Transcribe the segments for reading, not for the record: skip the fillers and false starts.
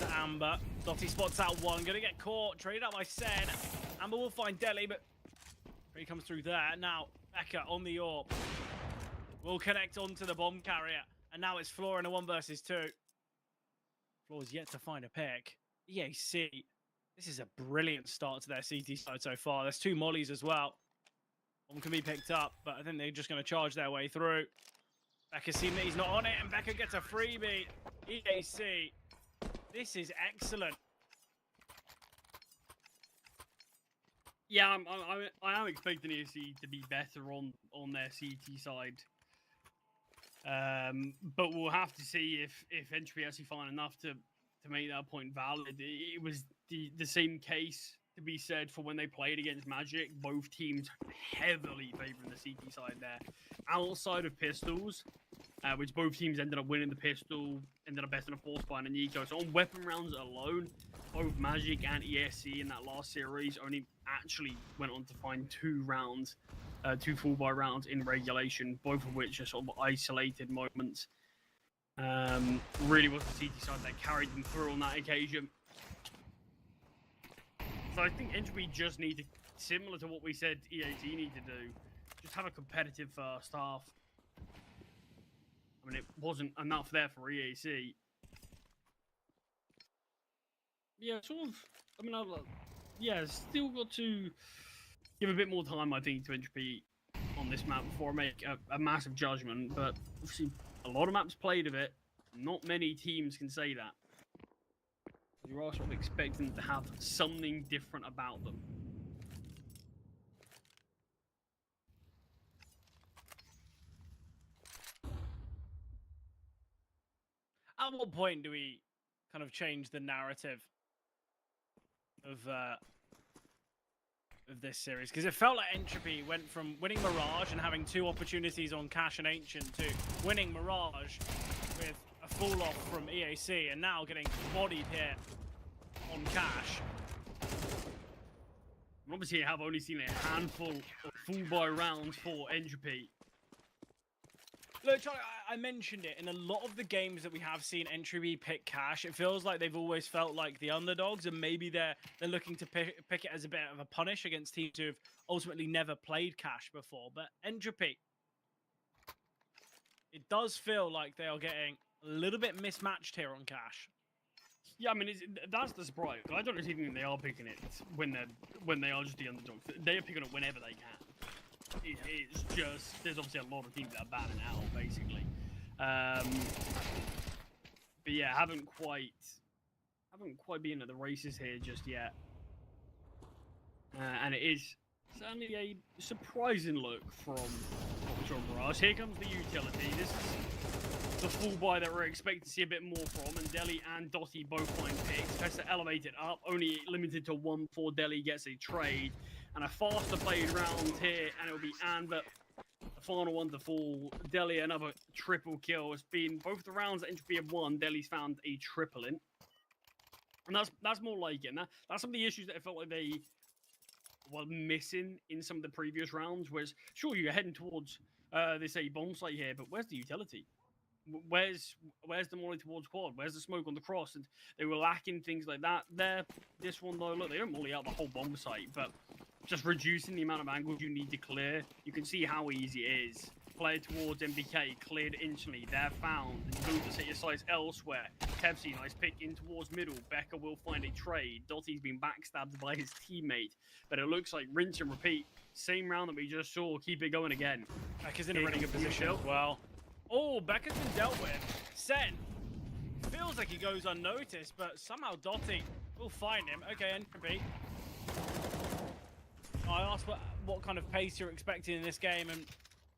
to Amber. Dottie spots out one, gonna get caught, traded out by Sen. Amber will find Deli, but he comes through there. Now, Becca on the AWP. Will connect onto the bomb carrier. And now it's Floor in a 1 versus 2. Floor's yet to find a pick. EAC. This is a brilliant start to their CT side so far. There's 2 mollies as well. One can be picked up, but I think they're just going to charge their way through. Becca's seen that he's not on it, and Becca gets a freebie. EAC. This is excellent. Yeah, I am expecting EAC to be better on their CT side. But we'll have to see if Entropy actually find enough to make that point valid. It was the same case to be said for when they played against Magic. Both teams heavily favoring the CT side there. Outside of pistols, which both teams ended up winning the pistol, ended up besting a force fight and Nico. So on weapon rounds alone, both Magic and ESC in that last series only actually went on to find 2 rounds, 2 full buy rounds in regulation, both of which are sort of isolated moments. Really was the CT side that carried them through on that occasion. So I think Entropy just need to, similar to what we said EAC need to do, just have a competitive first half. I mean, it wasn't enough there for EAC. Yeah, sort of. I mean, yeah, still got to give a bit more time, I think, to Entropy on this map before I make a massive judgment. But obviously, a lot of maps played of it. Not many teams can say that. You are sort of expecting to have something different about them. At what point do we kind of change the narrative of this series? Because it felt like Entropy went from winning Mirage and having 2 opportunities on Cash and Ancient to winning Mirage with a fall off from EAC and now getting bodied here on Cash. Obviously, I have only seen a handful of full buy rounds for Entropy. Look, Charlie, I mentioned it. In a lot of the games that we have seen Entropy pick Cash, it feels like they've always felt like the underdogs, and maybe they're looking to pick it as a bit of a punish against teams who have ultimately never played Cash before. But Entropy, it does feel like they are getting a little bit mismatched here on Cash. Yeah, I mean, that's the surprise. I don't really think they are picking it when they are just the underdogs. They are picking it whenever they can. It's just there's obviously a lot of teams that are batting out basically. But yeah, haven't quite been at the races here just yet. And it is certainly a surprising look from Mirage. Here comes the utility. This is the full buy that we're expecting to see a bit more from, and Deli and Dottie both find picks. Has to elevate it up, only limited to 1 before Deli gets a trade. And a faster played round here, and it'll be Amber, the final one to fall. Deli, another triple kill. It's been both the rounds that Entropy have won, Deli's found a triple in. And that's more like it. And that's some of the issues that I felt like they were missing in some of the previous rounds, was sure you're heading towards this bomb site here, but where's the utility? Where's the molly towards quad? Where's the smoke on the cross? And they were lacking things like that there. This one though, look, they don't molly out the whole bomb site, but just reducing the amount of angles you need to clear. You can see how easy it is. Play towards MBK, cleared instantly. They're found. And you go to set your sights elsewhere. Kevsey, nice pick in towards middle. Becca will find a trade. Dottie's been backstabbed by his teammate. But it looks like rinse and repeat. Same round that we just saw. Keep it going again. Becca's in a really good position as well. Oh, Becca's been dealt with. Sen feels like he goes unnoticed, but somehow Dottie will find him. Okay, Entropy. I asked what kind of pace you're expecting in this game, and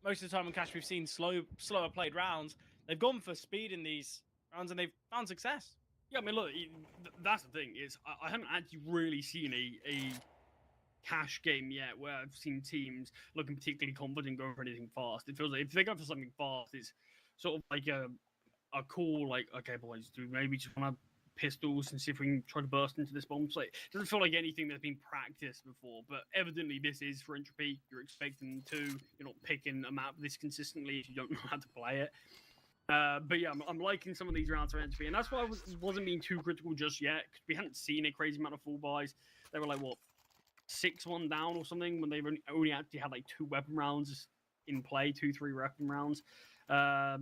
most of the time in Cash we've seen slower played rounds. They've gone for speed in these rounds, and they've found success. Yeah, I mean, look, that's the thing, is I haven't actually really seen a Cash game yet where I've seen teams looking particularly confident going for anything fast. It feels like if they go for something fast, it's sort of like a call, like, okay, boys, do we maybe just want to pistols and see if we can try to burst into this bomb site. It doesn't feel like anything that's been practiced before, but evidently this is for Entropy. You're expecting to. You're not picking a map this consistently if you don't know how to play it. But yeah, I'm liking some of these rounds for Entropy, and that's why I wasn't being too critical just yet, because we hadn't seen a crazy amount of full buys. They were like, what, 6-1 down or something, when they only actually had like 2 weapon rounds in play, 2-3 weapon rounds. But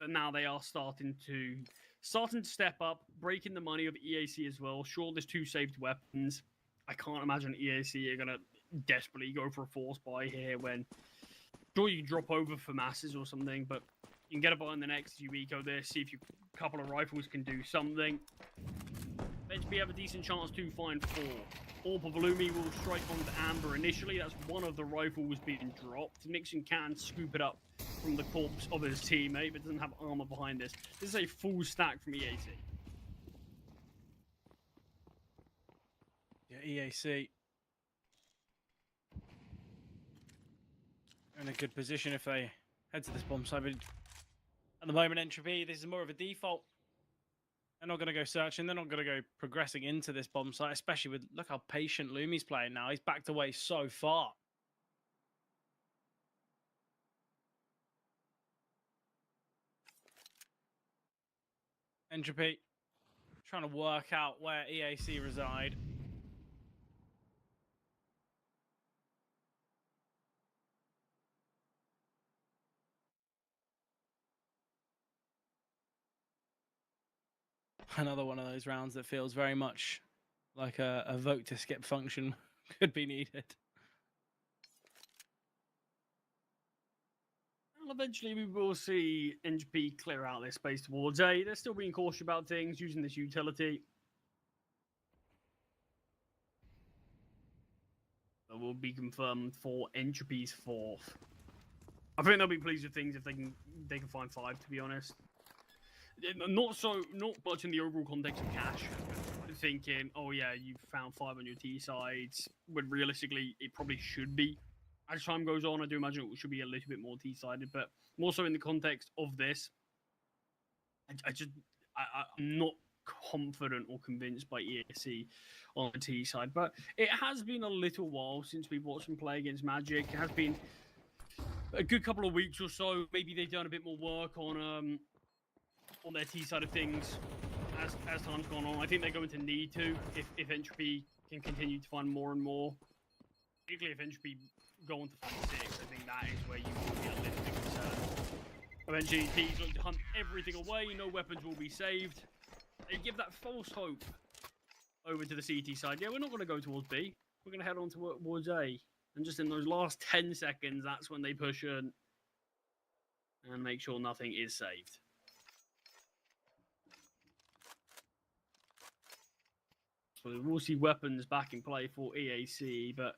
now they are starting to step up, breaking the money of EAC as well. Sure, there's 2 saved weapons. I can't imagine EAC are gonna desperately go for a force buy here when sure you drop over for masses or something, but you can get a buy on the next you eco this, see if your couple of rifles can do something. Eventually have a decent chance to find 4. Orb of Lumi will strike on the Amber initially. That's one of the rifles being dropped. Nixon can scoop it up from the corpse of his teammate, but doesn't have armor behind this. This is a full stack from EAC. Yeah, EAC. In a good position if they head to this bomb site. But at the moment, Entropy, this is more of a default. They're not going to go searching. They're not going to go progressing into this bomb site, especially with, look how patient Lumi's playing now. He's backed away so far. Entropy trying to work out where EAC reside. Another one of those rounds that feels very much like a vote to skip function could be needed. Well, eventually we will see Entropy clear out their space towards A. They're still being cautious about things, using this utility. That will be confirmed for Entropy's 4th. I think they'll be pleased with things if they can find 5, to be honest. Not much in the overall context of cash. Thinking, oh yeah, you've found 5 on your T sides, when realistically it probably should be. As time goes on, I do imagine it should be a little bit more T-sided, but more so in the context of this, I'm not confident or convinced by EAC on the T side. But it has been a little while since we've watched them play against Magic. It has been a good couple of weeks or so. Maybe they've done a bit more work on their T side of things as time's gone on. I think they're going to need to if Entropy can continue to find more and more. Particularly if Entropy go on to find 6, I think that is where you will be a little bit concerned. Eventually, T's look to hunt everything away. No weapons will be saved. They give that false hope over to the CT side. Yeah, we're not going to go towards B. We're going to head on towards A. And just in those last 10 seconds, that's when they push in and make sure nothing is saved. So we'll see weapons back in play for EAC, but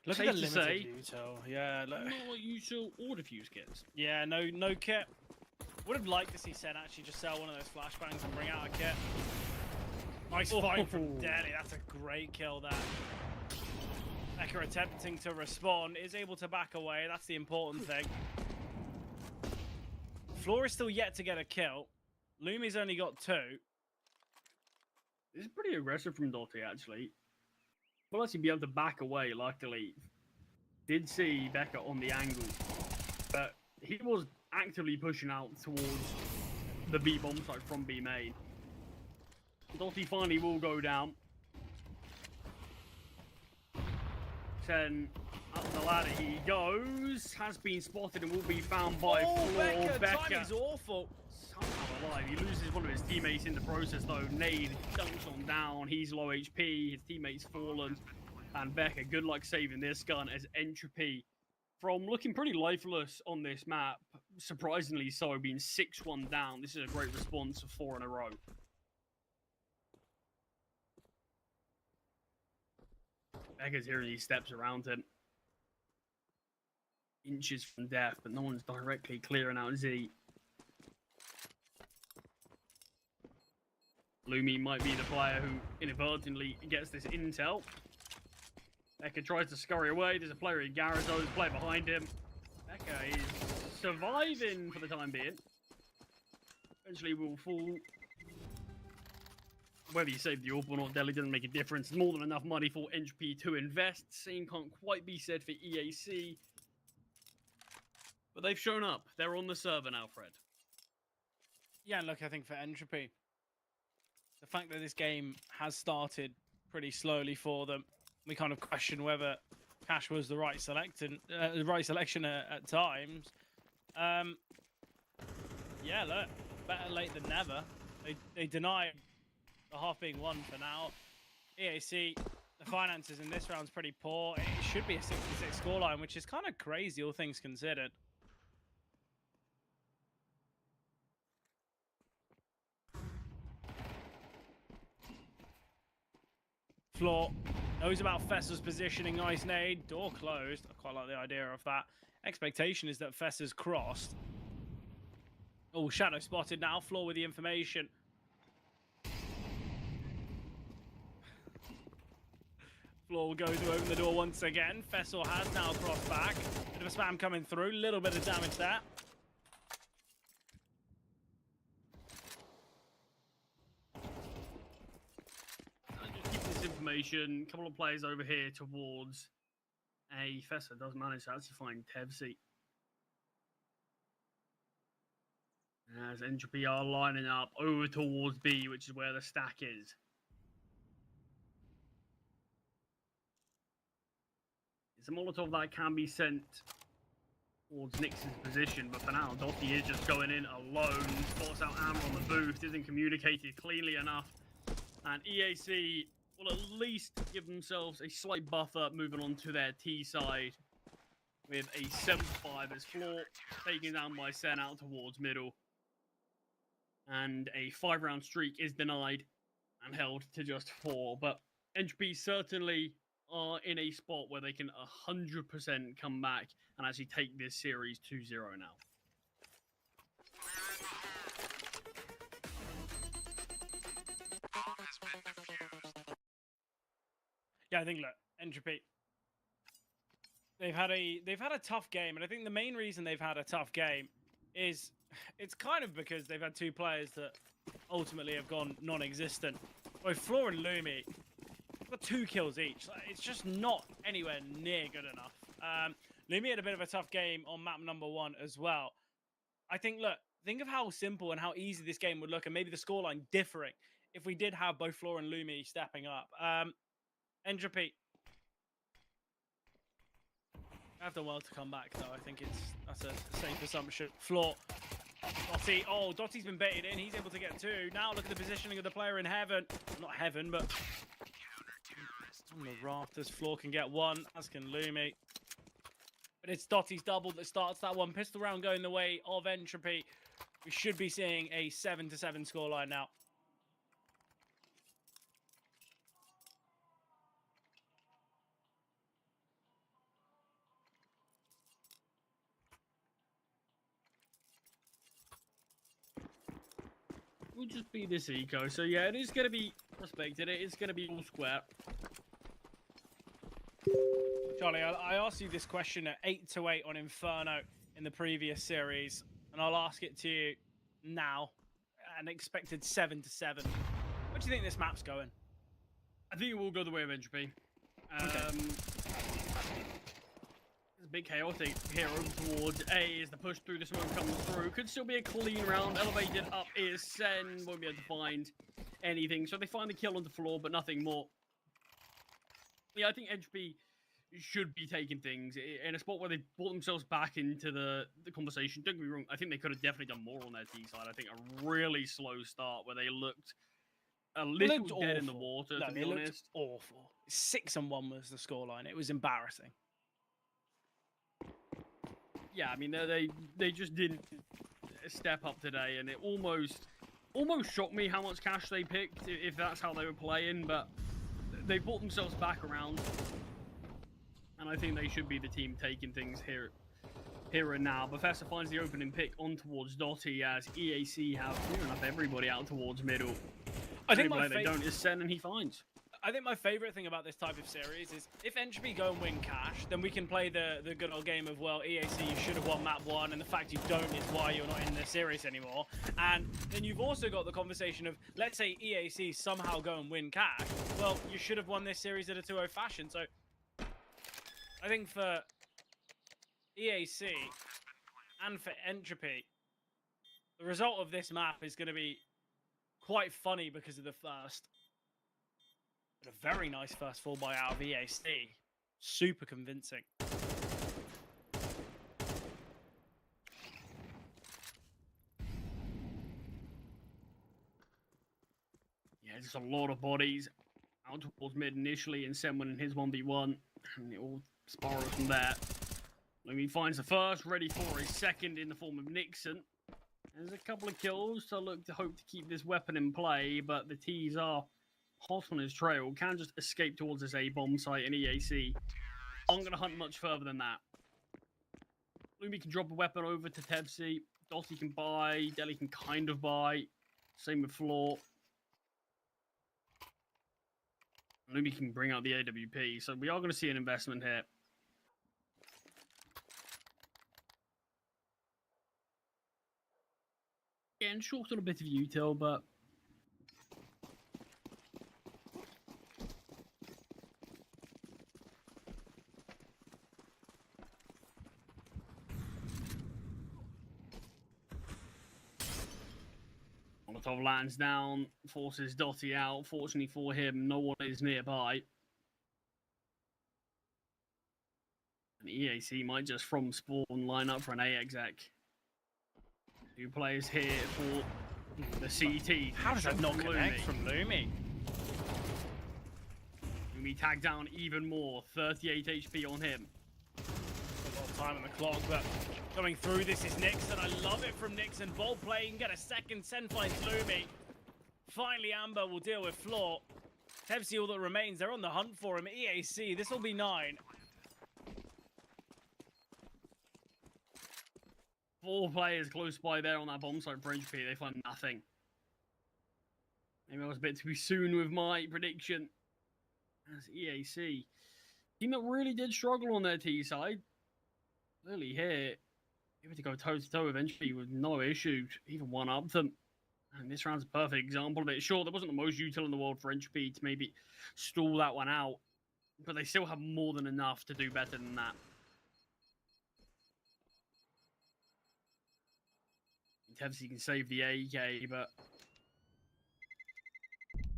look at the limited util. Yeah, look. Not util or defuse kits. Yeah, no kit. Would have liked to see Sen actually just sell one of those flashbangs and bring out a kit. Nice fight from Deli. That's a great kill there. Becker attempting to respond, is able to back away. That's the important thing. Floor is still yet to get a kill. Lumi's only got 2. This is pretty aggressive from Dotty, actually. Will actually be able to back away, luckily. Did see Becker on the angle, but he was actively pushing out towards the B bomb site from B main. Dotty finally will go down. Then up the ladder he goes. Has been spotted and will be found by Floor. Becker. Timing's awful. Somehow alive. He loses one of his teammates in the process though. Nade dunks on down. He's low HP. His teammate's fallen. And Becker, good luck saving this gun as Entropy, from looking pretty lifeless on this map, surprisingly so, being 6-1 down. This is a great response of 4 in a row. Becker's hearing these steps around him. Inches from death, but no one's directly clearing out Z. Lumi might be the player who inadvertently gets this intel. Becker tries to scurry away. There's a player in Garage, there's a player behind him. Becker is surviving for the time being. Eventually will fall. Whether you save the AWP or not, Delhi doesn't make a difference. More than enough money for Entropy to invest. Same can't quite be said for EAC. But they've shown up. They're on the server now, Fred. Yeah, and look, I think for Entropy, the fact that this game has started pretty slowly for them, we kind of question whether Cash was the right selection at times. Yeah, look, better late than never. They deny the half being won for now. EAC, the finances in this round's pretty poor. It should be a 66 scoreline, which is kind of crazy, all things considered. Floor knows about Fesser's positioning. Nice nade. Door closed. I quite like the idea of that. Expectation is that Fesser's crossed. Oh, Shadow spotted now. Floor with the information. Floor will go to open the door once again. Fessor has now crossed back. Bit of a spam coming through. Little bit of damage there. Information. A couple of players over here towards A. Fessa does manage to actually find Tevzi. As Entropy are lining up over towards B, which is where the stack is. It's a Molotov that can be sent towards Nix's position, but for now, Dottie is just going in alone. Spots out Amber on the booth, isn't communicated cleanly enough. And EAC will at least give themselves a slight buffer moving on to their T side with a 7-5 as Floor taken down by Sen out towards middle. And a 5-round streak is denied and held to just 4. But Entropy certainly are in a spot where they can 100% come back and actually take this series 2-0 now. Yeah, I think look, Entropy. They've had a tough game, and I think the main reason they've had a tough game is it's kind of because they've had two players that ultimately have gone non-existent. Both Floor and Lumi have got 2 kills each. It's just not anywhere near good enough. Lumi had a bit of a tough game on map number 1 as well. I think, look, think of how simple and how easy this game would look, and maybe the scoreline differing if we did have both Floor and Lumi stepping up. Entropy have done well to come back, though. I think that's a safe assumption. Floor. Dottie. Oh, Dottie's been baited in. He's able to get 2. Now look at the positioning of the player in heaven. Not heaven, but on the rafters. Floor can get 1, as can Lumi. But it's Dottie's double that starts that one. Pistol round going the way of Entropy. We should be seeing a 7-7 scoreline now. Will just be this eco. So yeah, it is going to be respected. It is going to be all square. Charlie, I asked you this question at 8-8 on Inferno in the previous series, and I'll ask it to you now. An expected 7-7. Where do you think this map's going? I think it will go the way of Entropy. Okay. It's a bit chaotic here over towards A as the push through the smoke comes through. Could still be a clean round. Elevated up is Sen. Won't be able to find anything. So they find the kill on the floor, but nothing more. Yeah, I think Entropy should be taking things in a spot where they brought themselves back into the conversation. Don't get me wrong, I think they could have definitely done more on their T side. I think a really slow start where they looked a little dead in the water, to be honest. Awful. 6-1 was the scoreline. It was embarrassing. Yeah, I mean, they just didn't step up today, and it almost shocked me how much cash they picked, if that's how they were playing, but they brought themselves back around, and I think they should be the team taking things here and now. Professor finds the opening pick on towards Dottie as EAC have clearing up everybody out towards middle. I think they don't is Sen, and he finds. I think my favorite thing about this type of series is if Entropy go and win cash, then we can play the good old game of, well, EAC, you should have won map 1, and the fact you don't is why you're not in the series anymore. And then you've also got the conversation of, let's say EAC somehow go and win cash. Well, you should have won this series at a 2-0 fashion. So I think for EAC, and for Entropy. The result of this map is going to be quite funny because of the first. But a very nice first full buy out of EAC. Super convincing. Yeah, just a lot of bodies out towards mid initially, and Sen winning his 1v1, and it all spirals from there. Lumi finds the first, ready for his second in the form of Nixon. There's a couple of kills to hope to keep this weapon in play, but the T's are hot on his trail. Can just escape towards his A bomb site in EAC. I'm going to hunt much further than that. Lumi can drop a weapon over to Tebsi. Dotty can buy. Deli can kind of buy. Same with Floor. Lumi can bring out the AWP. So we are going to see an investment here. Again, short on a bit of util, but Molotov lands down, forces Dotty out. Fortunately for him, no one is nearby. And EAC might just from spawn line up for an A exec. 2 players here for the CCT. How does that not connect from Lumi? Lumi tagged down even more. 38 HP on him. A lot of time on the clock, but coming through this is Nixon. I love it from Nixon. Bold play, you can get a second. Sen finds Lumi. Finally, Amber will deal with Floor. Tebsi, all that remains, they're on the hunt for him. EAC, this will be 9. 4 players close by there on that bomb site for HP. They find nothing. Maybe I was a bit too soon with my prediction. As EAC. Team that really did struggle on their T side. Clearly here, able to go toe-to-toe with Entropy with no issue. Even one-up them. And this round's a perfect example of it. Sure, there wasn't the most util in the world for Entropy to maybe stall that one out. But they still have more than enough to do better than that. Tebsi can save the AK, but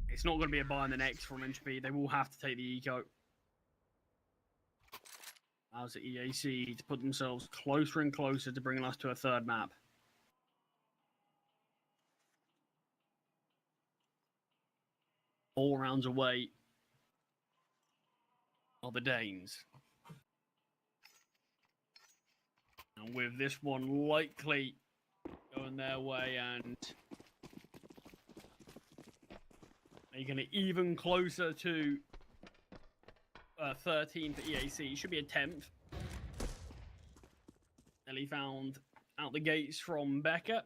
it's not going to be a buy in the next from Entropy. They will have to take the eco. Allows the EAC to put themselves closer and closer to bringing us to a third map. All rounds away are the Danes. And with this one likely going their way and making it even closer to 13 for EAC. Should be a 10th. Ellie found out the gates from Becca.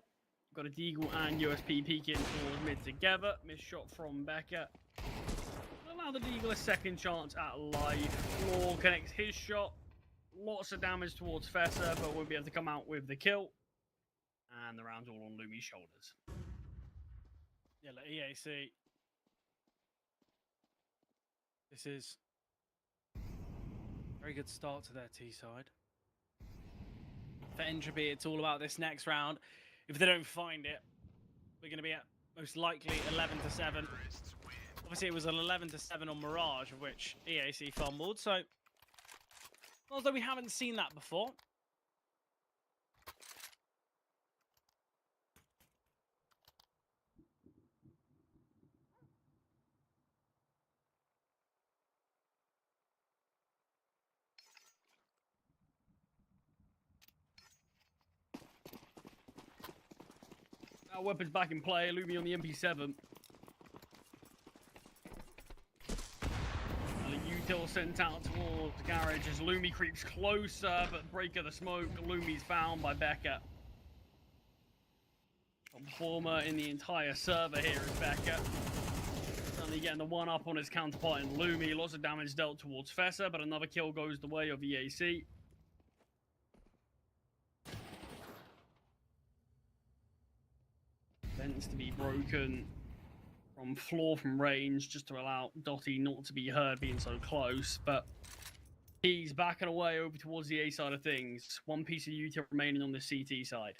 Got a Deagle and USP peeking towards mid together. Missed shot from Becca. Allow the Deagle a second chance at life. Floor connects his shot. Lots of damage towards Fessa, but won't be able to come out with the kill. And the round's all on Lumi's shoulders. Yeah, like EAC. This is a very good start to their T side. For Entropy, it's all about this next round. If they don't find it, we're going to be at most likely 11-7. Obviously, it was an 11-7 on Mirage, of which EAC fumbled. So, although we haven't seen that before. Our weapons back in play. Lumi on the MP7. Util sent out towards the garage as Lumi creeps closer, but break of the smoke. Lumi's found by Becca. Top performer in the entire server here is Becca. Suddenly getting the one up on his counterpart in Lumi. Lots of damage dealt towards Fessa, but another kill goes the way of EAC. Vents to be broken from floor from range just to allow Dotty not to be heard being so close, but He's backing away over towards the A side of things. One piece of util remaining on the CT side.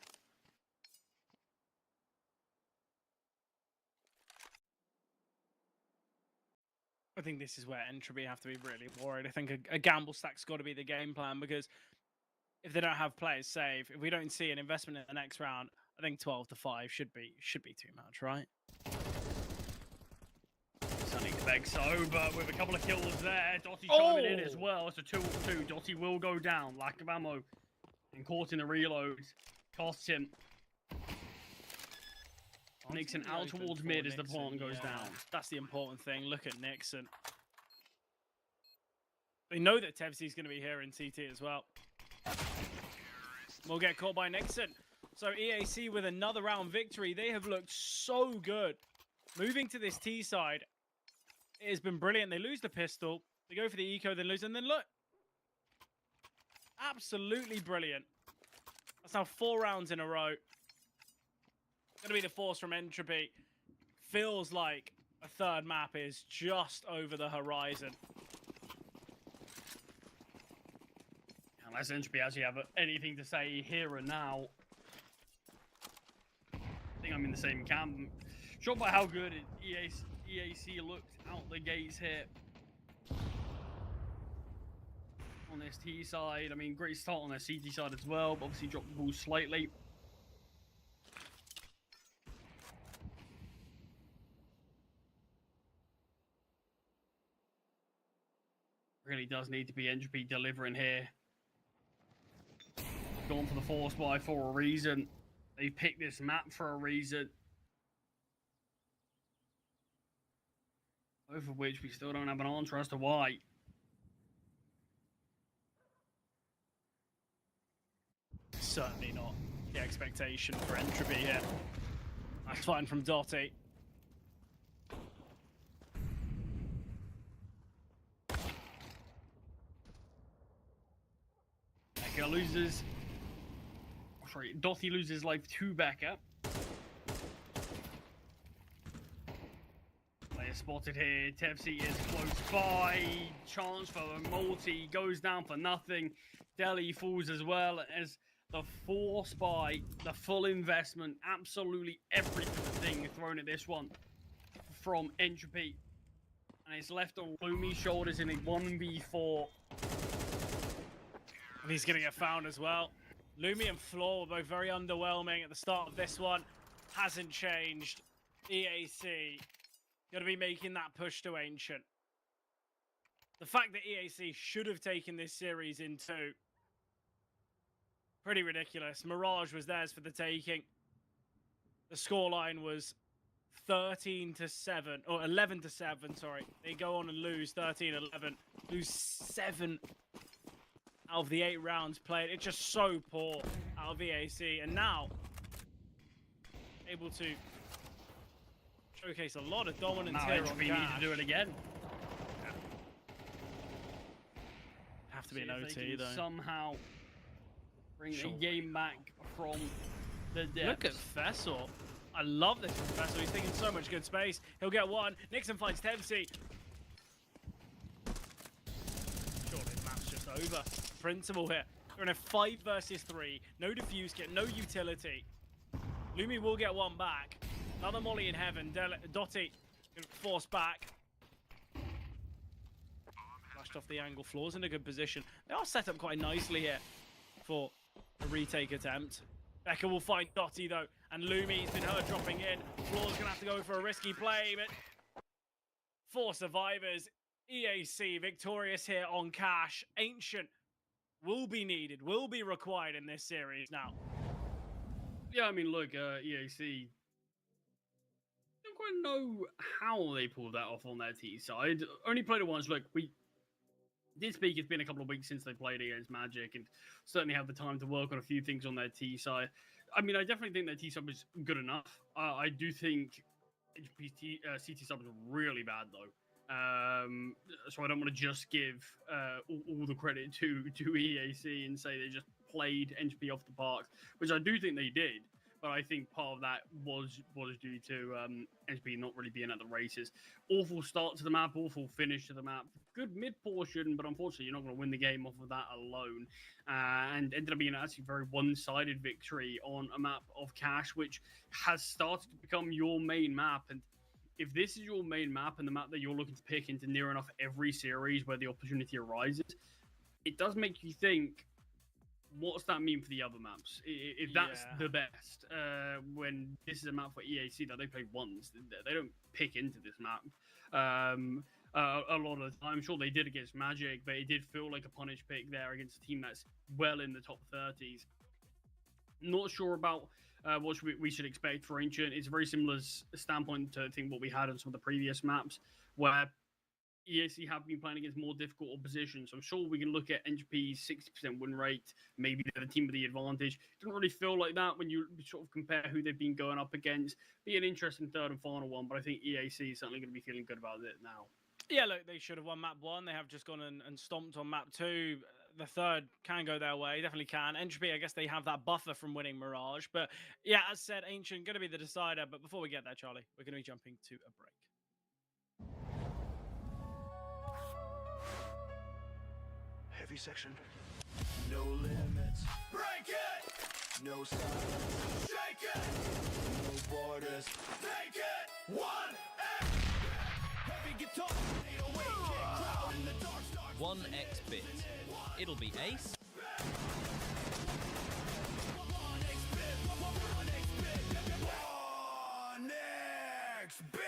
I think this is where Entropy have to be really worried. I think a gamble stack's got to be the game plan, because if they don't have players safe, if we don't see an investment in the next round, I think 12-5 should be too much, right? Sunny expects so, but with a couple of kills there, Dotty chiming in as well. It's a 2-2. Dotty will go down. Lack of ammo. And caught in the reload. Costs him. Nixon out towards mid as the plant goes down. That's the important thing. Look at Nixon. They know that Tevzi's going to be here in CT as well. We'll get caught by Nixon. So EAC with another round victory. They have looked so good. Moving to this T side, it has been brilliant. They lose the pistol. They go for the eco, then lose, and then look. Absolutely brilliant. That's now 4 rounds in a row. Going to be the force from Entropy. Feels like a third map is just over the horizon. Unless Entropy actually have anything to say here and now. I think I'm in the same camp. Shocked by how good EAC looked out the gates here. On this T side, I mean, great start on their CT side as well, but obviously dropped the ball slightly. Really does need to be Entropy delivering here. Gone for the force buy for a reason. They picked this map for a reason. Both of which we still don't have an answer as to why. Certainly not the expectation for Entropy here. Nice fighting from Dotty. Becca loses. Sorry, Dotty loses life to Becca. Player spotted here. Tevzi is close by. Chance for a multi goes down for nothing. Deli falls as well as the force buy, the full investment, absolutely everything thrown at this one from Entropy. And it's left on Lumi's shoulders in a 1v4. And he's going to get found as well. Lumi and Floor were both very underwhelming at the start of this one. Hasn't changed. EAC going to be making that push to Ancient. The fact that EAC should have taken this series in 2. Pretty ridiculous. Mirage was theirs for the taking. The scoreline was 13-7, or 11-7, sorry. They go on and lose 13-11. Lose 7 out of the 8 rounds played. It's just so poor out of EAC. And now, able to showcase a lot of dominance here on we need to do it again. Yeah. Have to be an OT, though. Somehow bring the game back from the depths. Look at Fessel. I love this from Fessel. He's taking so much good space. He'll get one. Nixon finds Tevzi. Surely the map's just over. Principal here. We're in a 5 versus 3. No defuse kit, no utility. Lumi will get one back. Another molly in heaven. Dotty forced back. Flashed off the angle. Floor's in a good position. They are set up quite nicely here for a retake attempt. Becca will find Dotty though, and Lumi's been heard dropping in. Floor's gonna have to go for a risky play, but 4 survivors. EAC victorious here on cash. Ancient will be needed, will be required in this series now. Yeah, I mean, look, EAC don't quite know how they pulled that off on their T side. Only played it once. Look, we did speak. It's been a couple of weeks since they played against Magic, and certainly have the time to work on a few things on their T side. I mean, I definitely think their T sub is good enough. I do think HP's CT sub is really bad though. So I don't want to just give all the credit to EAC and say they just played Entropy off the park, which I do think they did. but I think part of that was due to Entropy not really being at the races. Awful start to the map, awful finish to the map. Good mid portion, but unfortunately, you're not going to win the game off of that alone. And ended up being actually a very one-sided victory on a map of Cash, which has started to become your main map. And if this is your main map and the map that you're looking to pick into near enough every series where the opportunity arises, it does make you think, what's that mean for the other maps? If that's the best, when this is a map for EAC that they play once, they don't pick into this map. A lot of the time, sure they did against Magic, but it did feel like a punish pick there against a team that's well in the top 30s. Not sure about what we should expect for Ancient. It's a very similar standpoint to I think what we had on some of the previous maps, where EAC have been playing against more difficult opposition. So I'm sure we can look at Entropy's 60% win rate. Maybe they're the team with the advantage. It doesn't really feel like that when you sort of compare who they've been going up against. Be an interesting third and final one, but I think EAC is certainly going to be feeling good about it now. Yeah, look, they should have won map 1. They have just gone and stomped on map 2. The third can go their way, definitely can. Entropy, I guess they have that buffer from winning Mirage. But yeah, as said, Ancient going to be the decider. But before we get there, Charlie, we're going to be jumping to a break. Heavy section. No limits. Break it! No silence. Shake it! No borders. Take it! 1x! Heavy guitar. 808 kick crowd in the dark starts. 1x bit. It'll be ace. 1x bit. 1x bit. 1x bit.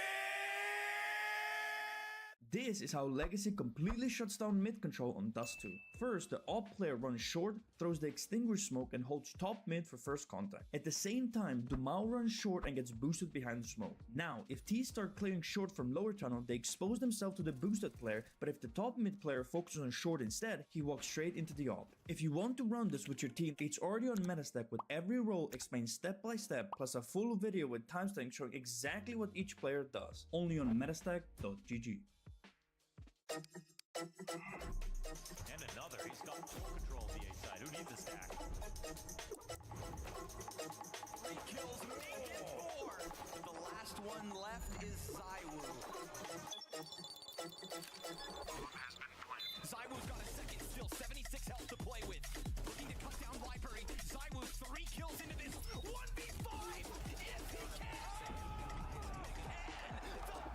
This is how Legacy completely shuts down mid control on Dust 2. First, the AWP player runs short, throws the extinguished smoke and holds top mid for first contact. At the same time, Dumao runs short and gets boosted behind the smoke. Now, if T start clearing short from lower tunnel, they expose themselves to the boosted player, but if the top mid player focuses on short instead, he walks straight into the AWP. If you want to run this with your team, it's already on Metastack with every role explained step by step, plus a full video with timestamps showing exactly what each player does. Only on metastack.gg. And another. He's got full control on the A side. Who needs a stack? 3 kills, make it 4. The last one left is Zywoo. Zywoo's got a second, still 76 health to play with. Looking to cut down Library. Zywoo 3 kills into this 1v5. If he can. And the best.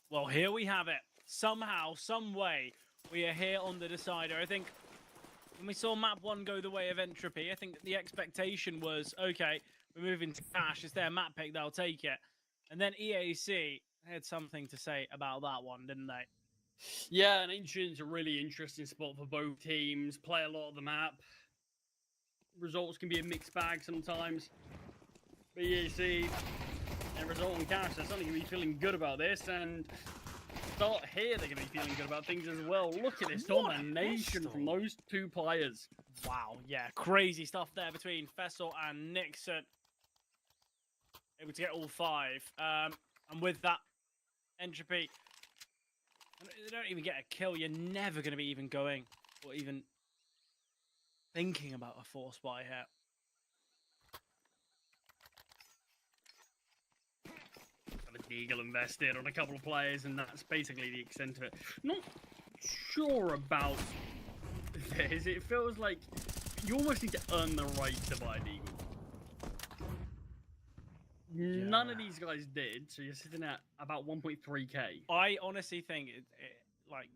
Well, here we have it. Somehow, some way, we are here on the decider. I think when we saw map 1 go the way of Entropy, I think the expectation was, okay, we're moving to Cash. It's their map pick, they'll take it. And then EAC had something to say about that one, didn't they? Yeah, and Ancient's a really interesting spot for both teams. Play a lot of the map. Results can be a mixed bag sometimes. But EAC and result on Cash, they're suddenly going to be feeling good about this. And start here, they're going to be feeling good about things as well. Look at this domination from those two players. Wow, yeah, crazy stuff there between Fessel and Nixon. Able to get all 5. And with that, Entropy, they don't even get a kill. You're never going to be even going or even thinking about a force buy here. Got a Deagle invested on a couple of players, and that's basically the extent of it. Not sure about this. It feels like you almost need to earn the right to buy a Deagle. None of these guys did, so you're sitting at about 1.3k. I honestly think like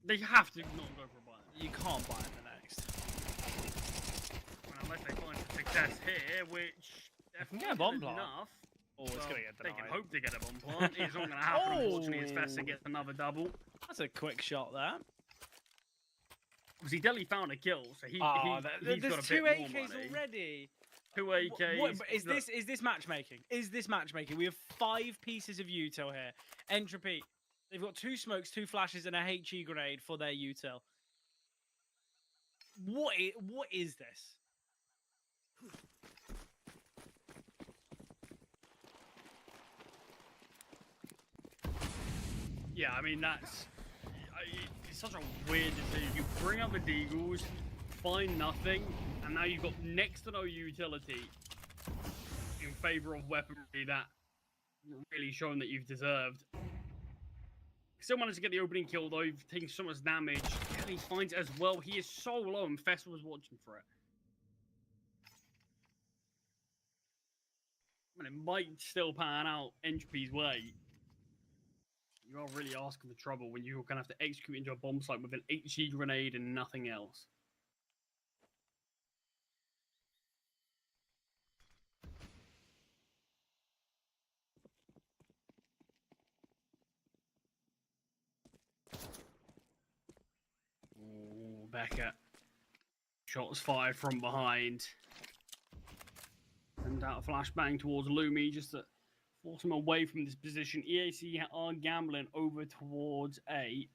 They have to not go for a buy. you can't buy it the next. Well, unless they find a success here, which definitely Yeah, bomb plant. enough. Oh, it's Well, gonna get they denied. can hope to get a bomb plant. It's not going to happen, unfortunately, as Fester gets another double. That's a quick shot there. Obviously, Deli found a kill, so he's there's got a 2 bit AKs more money. already. 2 AKs. What, is this matchmaking? Is this matchmaking? We have 5 pieces of util here. Entropy, they've got 2 smokes, 2 flashes, and a HE grenade for their util. What is this? Yeah, I mean, it's such a weird decision. You bring up the Deagles, find nothing, and now you've got next to no utility in favor of weaponry that really shown that you've deserved. Still managed to get the opening kill, though. You've taken so much damage. And he finds it as well. He is so low, and Fester was watching for it. I mean, it might still pan out Entropy's way. You are really asking for trouble when you're going to have to execute into a bomb site with an HE grenade and nothing else. Oh, Becca. Shots fired from behind. Send out a flashbang towards Lumi just to force him away from this position. EAC are gambling over towards A.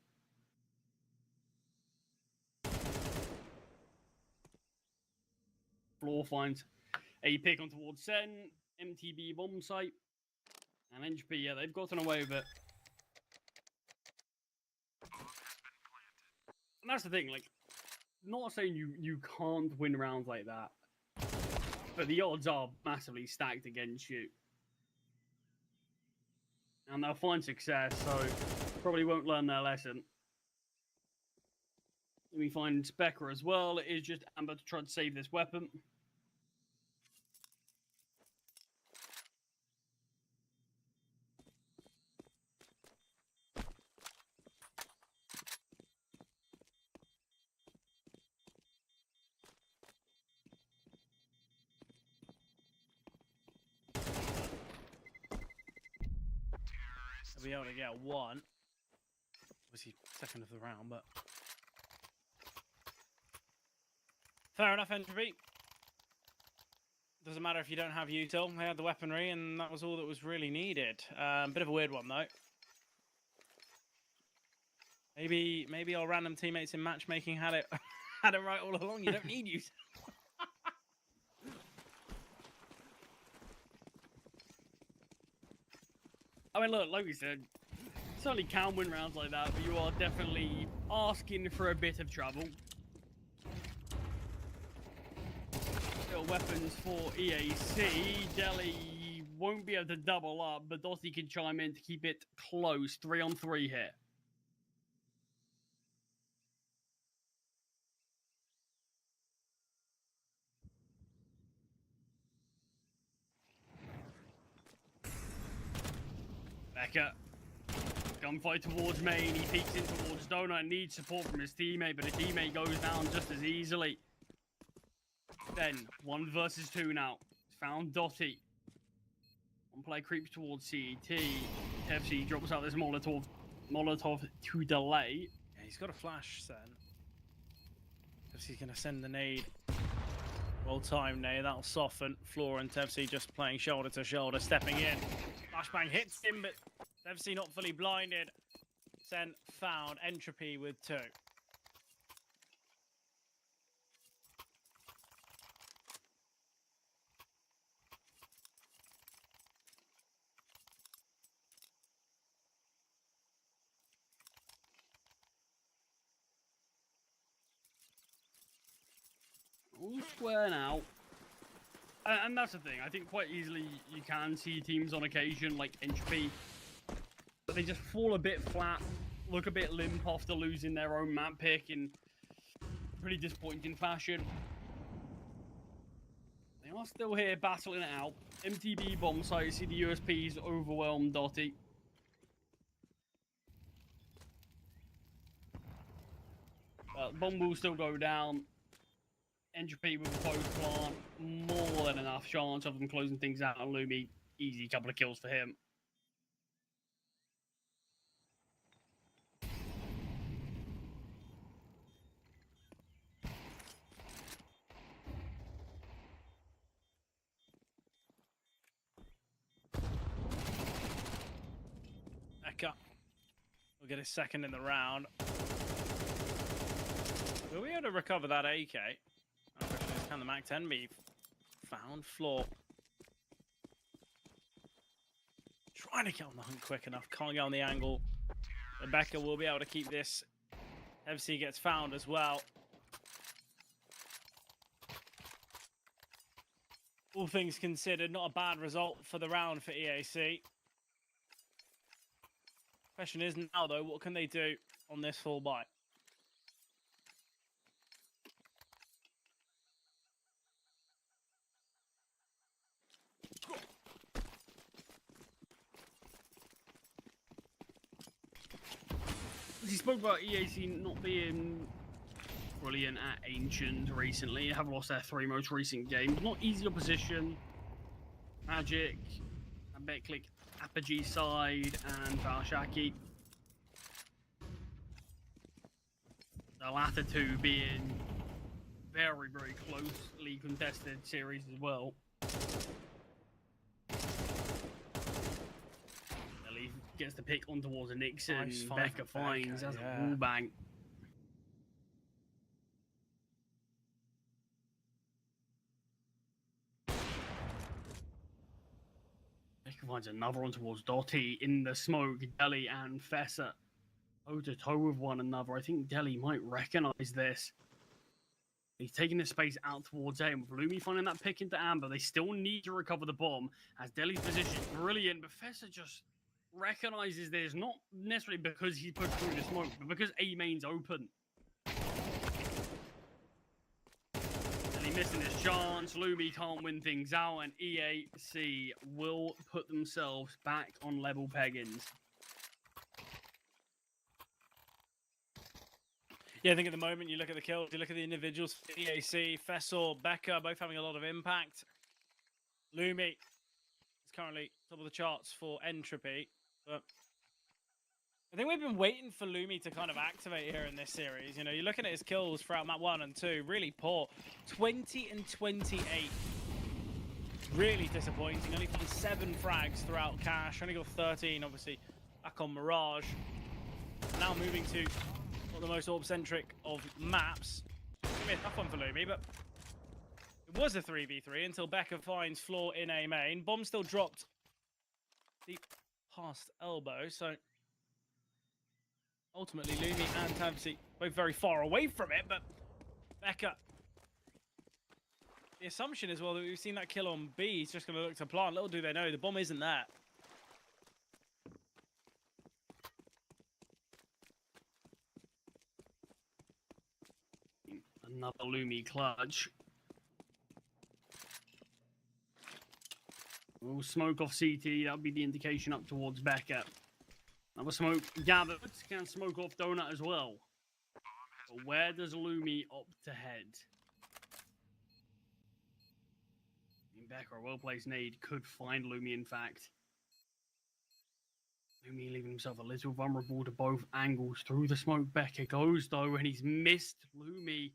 Floor finds a pick on towards Sen, MTB bomb site, and Entropy, yeah, they've gotten away with it. And that's the thing, like, not saying you can't win rounds like that, but the odds are massively stacked against you. And they'll find success, so probably won't learn their lesson. We find Specker as well. It is just Amber to try to save this weapon. They'll be able to get 1. Obviously, second of the round, but fair enough, Entropy. Doesn't matter if you don't have util. They had the weaponry, and that was all that was really needed. Bit of a weird one, though. Maybe our random teammates in matchmaking had it right all along. You don't need util. I mean, look, like we said, certainly can win rounds like that, but you are definitely asking for a bit of trouble. better weapons for EAC. Deli won't be able to double up, but Dotty can chime in to keep it close. 3-on-3 here. Becca. Gunfight towards main. He peeks in towards Donut. Needs support from his teammate, but his teammate goes down just as easily. Then 1 versus 2 now. Found Dotty. One play creeps towards CET. FC drops out this Molotov to delay. Yeah, he's got a flash then. FC's gonna send the nade. Well timed nade, that'll soften. Floor and Tevc just playing shoulder to shoulder, stepping in. Flashbang hits him, but Tevc not fully blinded. Sen found Entropy with 2. All square now. And that's the thing. I think quite easily you can see teams on occasion like Entropy, but they just fall a bit flat, look a bit limp after losing their own map pick in pretty disappointing fashion. They are still here battling it out. MTB bomb site, see the USPs overwhelm Dotty. Bomb will still go down. Entropy with both plant, more than enough chance of them closing things out on Lumi. Easy couple of kills for him. Eka will get his second in the round. Will we able to recover that AK? Can the Mac 10 be found? Floor. Trying to get on the hunt quick enough. Can't get on the angle. Rebecca will be able to keep this. FC gets found as well. All things considered, not a bad result for the round for EAC. Question is now though, what can they do on this full buy? He spoke about EAC not being brilliant at Ancient recently. They have lost their 3 most recent games. Not easy opposition. Magic, Betclick, Apogee side, and Valshaki. The latter 2 being very, very closely contested series as well. Gets the pick on towards a Nixon. Nice find Becca from finds as Becca, a wall bang. Becca finds another one towards Dotty in the smoke. Deli and Fessa toe to toe with one another. I think Deli might recognize this. He's taking the space out towards A, and with Lumi finding that pick into Amber, they still need to recover the bomb as Deli's position is brilliant, but Fessa just recognizes this, not necessarily because he pushed through the smoke, but because A main's open. And he missing his chance. Lumi can't win things out, and EAC will put themselves back on level peggings. Yeah, I think at the moment you look at the kills, you look at the individuals, EAC, Fessor, Becca, both having a lot of impact. Lumi is currently top of the charts for Entropy. But I think we've been waiting for Lumi to kind of activate here in this series. You know, you're looking at his kills throughout map 1 and 2, really poor. 20 and 28. Really disappointing. Only found 7 frags throughout Cash. Only got 13, obviously, back on Mirage. Now moving to one of the most orb-centric of maps. It's going to be a tough one for Lumi, but it was a 3v3 until Becca finds Floor in A main. Bomb still dropped deep past elbow, so ultimately Lumi and Tavsi both very far away from it, but Becca The assumption is, well, that we've seen that kill on B. He's just going to look to plant. Little do they know, the bomb isn't there. Another Lumi clutch. We'll smoke off CT. That'll be the indication up towards Becca. Another smoke gathered. Can smoke off Donut as well. But where does Lumi opt to head? Becca, a well-placed nade, could find Lumi, in fact. Lumi leaving himself a little vulnerable to both angles. Through the smoke, Becca goes, though, and he's missed Lumi.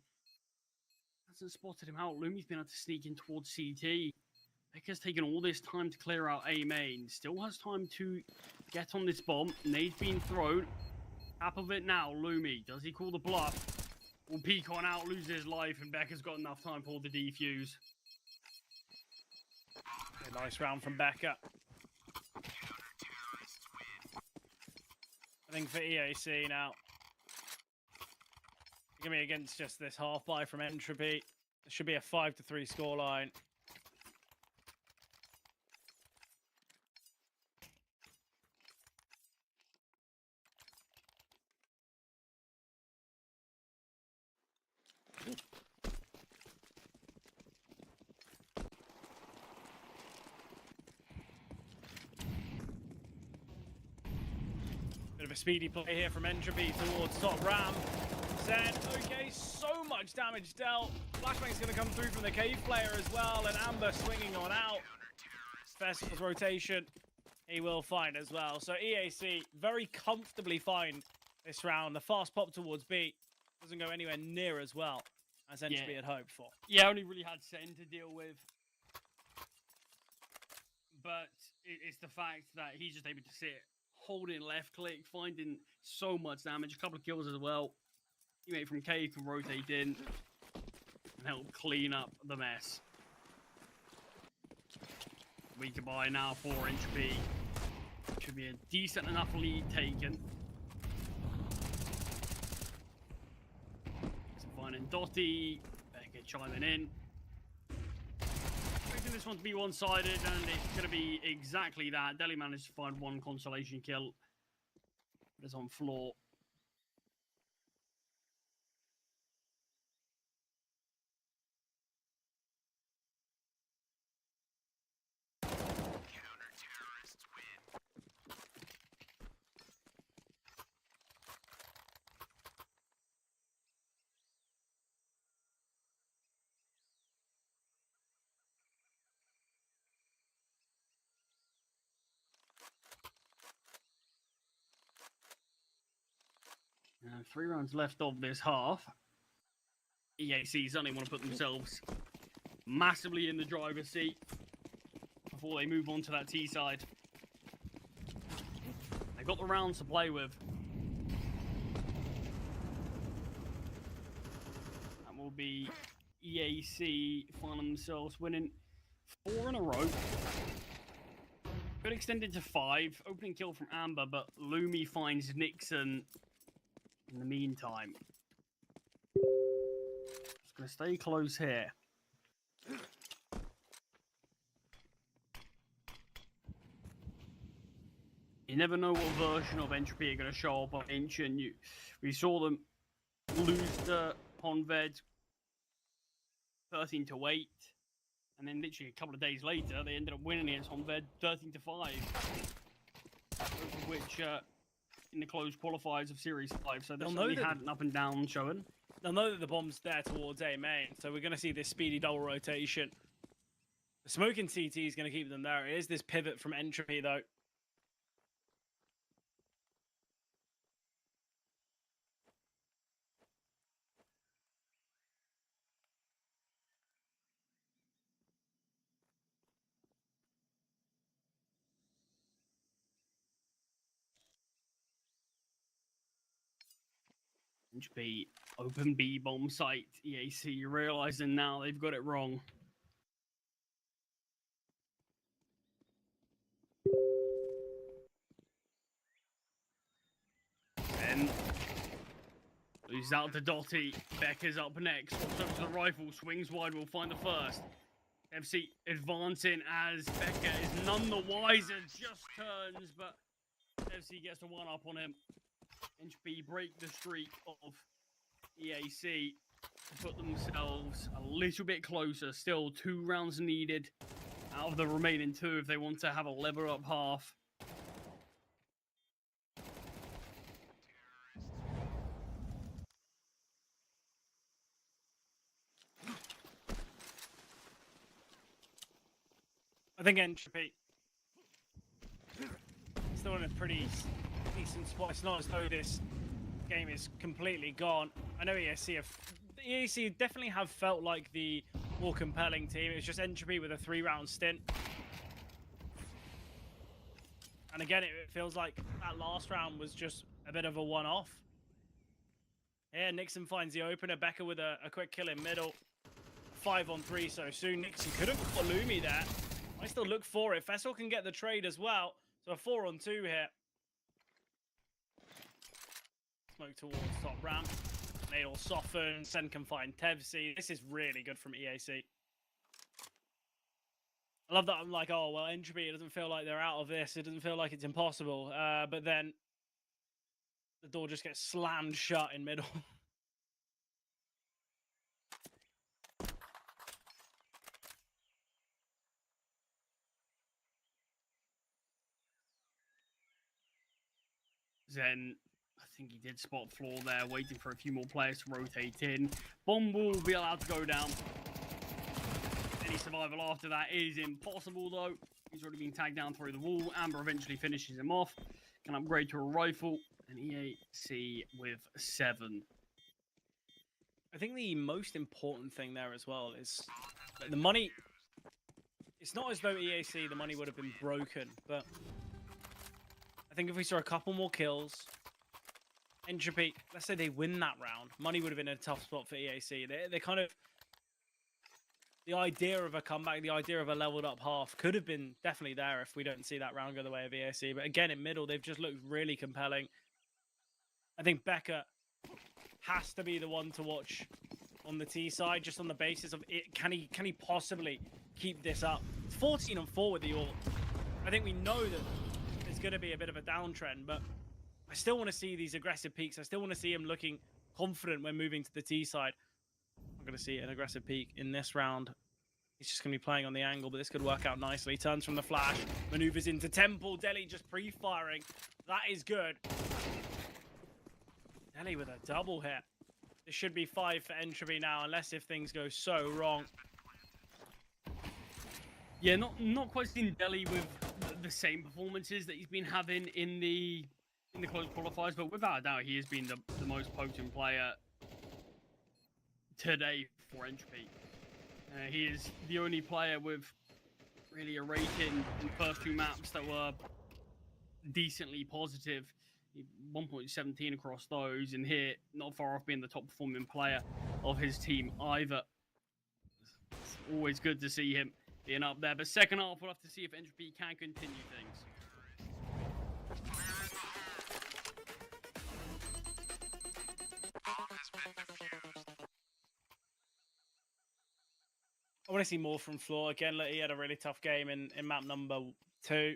Hasn't spotted him out. Lumi's been able to sneak in towards CT. Becca's taken all this time to clear out A main. Still has time to get on this bomb. Nade's being thrown. Half of it now, Lumi. Does he call the bluff? Will peek on out, lose his life, and Becca's got enough time for the defuse. A nice round from Becca. I think for EAC now. Going to be against just this half buy from Entropy. It should be a 5-3 scoreline. Bit of a speedy play here from Entropy towards top ramp. Zen, okay, so much damage dealt. Flashbang's going to come through from the cave player as well, and Amber swinging on out. Festival's rotation, he will find as well. So EAC very comfortably find this round. The fast pop towards B doesn't go anywhere near as well as Entropy had hoped for. Yeah, only really had Sen to deal with. But it's the fact that he's just able to sit, holding left click, finding so much damage. A couple of kills as well. Teammate from Cave can rotate in and help clean up the mess. We can buy now for Entropy. Should be a decent enough lead taken. So finding Dotty, Becca chiming in. Expecting this one to be one-sided, and it's going to be exactly that. Deli managed to find one consolation kill. It's on floor. Now, 3 rounds left of this half. EAC suddenly want to put themselves massively in the driver's seat before they move on to that T side. They've got the rounds to play with. That will be EAC finding themselves winning 4 in a row. Could extend it to 5. Opening kill from Amber, but Lumi finds Nixon in the meantime. Just going to stay close here. You never know what version of Entropy are going to show up on Ancient. We saw them lose to Honved 13-8. And then literally a couple of days later, they ended up winning against Honved 13-5. Both of which in the closed qualifiers of Series 5. So they certainly had an up and down showing. They'll know that the bomb's there towards A main, so we're going to see this speedy double rotation. The smoking CT is going to keep them there. It is this pivot from Entropy, though. Entropy, open B bomb site. EAC realizing now they've got it wrong. And Loses out to Dotty. Becca's up next. Swaps up to the rifle. Swings wide. Will find the first. FC advancing as Becca is none the wiser. Just turns, but FC gets the one up on him. Entropy break the streak of EAC to put themselves a little bit closer. Still 2 rounds needed out of the remaining 2 if they want to have a level up half. I think Entropy still in a pretty decent spot. It's not as though this game is completely gone. I know EAC definitely have felt like the more compelling team. It was just Entropy with a 3-round stint. And again, it feels like that last round was just a bit of a one-off. Here, Nixon finds the opener. Becca with a quick kill in middle. 5-on-3 so soon. Nixon could have got Lumi there. I still look for it. Fessel can get the trade as well. So a 4-on-2 here. Smoke towards top ramp. Nade will soften. Sen can find Tevsi. This is really good from EAC. I love that I'm like, oh, well, Entropy, it doesn't feel like they're out of this. It doesn't feel like it's impossible. But then the door just gets slammed shut in middle. Zen, I think he did spot floor there, waiting for a few more players to rotate in. Bomb will be allowed to go down. Any survival after that is impossible, though. He's already been tagged down through the wall. Amber eventually finishes him off. Can upgrade to a rifle. And EAC with 7. I think the most important thing there as well is the money. It's not as though EAC, the money would have been broken, but I think if we saw a couple more kills, Entropy, let's say they win that round, money would have been in a tough spot for EAC. They kind of, the idea of a comeback, the idea of a leveled up half could have been definitely there if we don't see that round go the way of EAC. But again, in middle, they've just looked really compelling. I think Becca has to be the one to watch on the T side, just on the basis of it. Can he possibly keep this up? It's 14-4 with the AWP. I think we know that there's going to be a bit of a downtrend, but I still want to see these aggressive peaks. I still want to see him looking confident when moving to the T side. I'm going to see an aggressive peak in this round. He's just going to be playing on the angle, but this could work out nicely. Turns from the flash, maneuvers into Temple. Delhi just pre-firing. That is good. Delhi with a double hit. This should be 5 for Entropy now, unless if things go so wrong. Yeah, not quite seen Delhi with the same performances that he's been having in the close qualifiers, but without a doubt, he has been the most potent player today for Entropy. He is the only player with really a rating in the first 2 maps that were decently positive. 1.17 across those, and here not far off being the top performing player of his team either. It's always good to see him being up there, but second half we'll have to see if Entropy can continue things. I want to see more from Floor. Again, look, he had a really tough game in map number 2.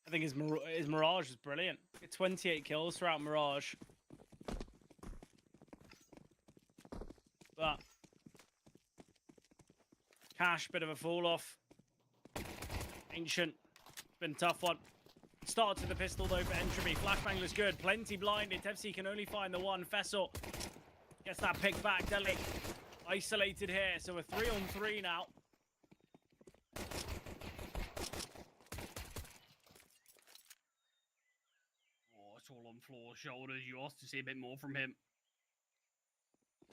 I think his Mirage was brilliant. 28 kills throughout Mirage. But Cash, bit of a fall off. Ancient, been a tough one. Start to the pistol though for Entropy. Flashbangler's good. Plenty blinded. Tevsi can only find the one. Fessel gets that pick back. Delhi isolated here. So we're 3-on-3 now. It's all on Floor's shoulders. You asked to see a bit more from him.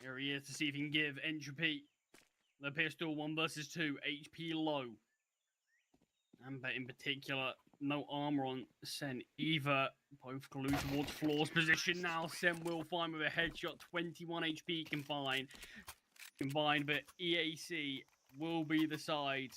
Here he is to see if he can give Entropy the pistol. 1 versus 2. HP low. Amber in particular, no armor on Sen either. Both glued towards Floor's position now. Sen will find with a headshot. 21 HP combined, but EAC will be the side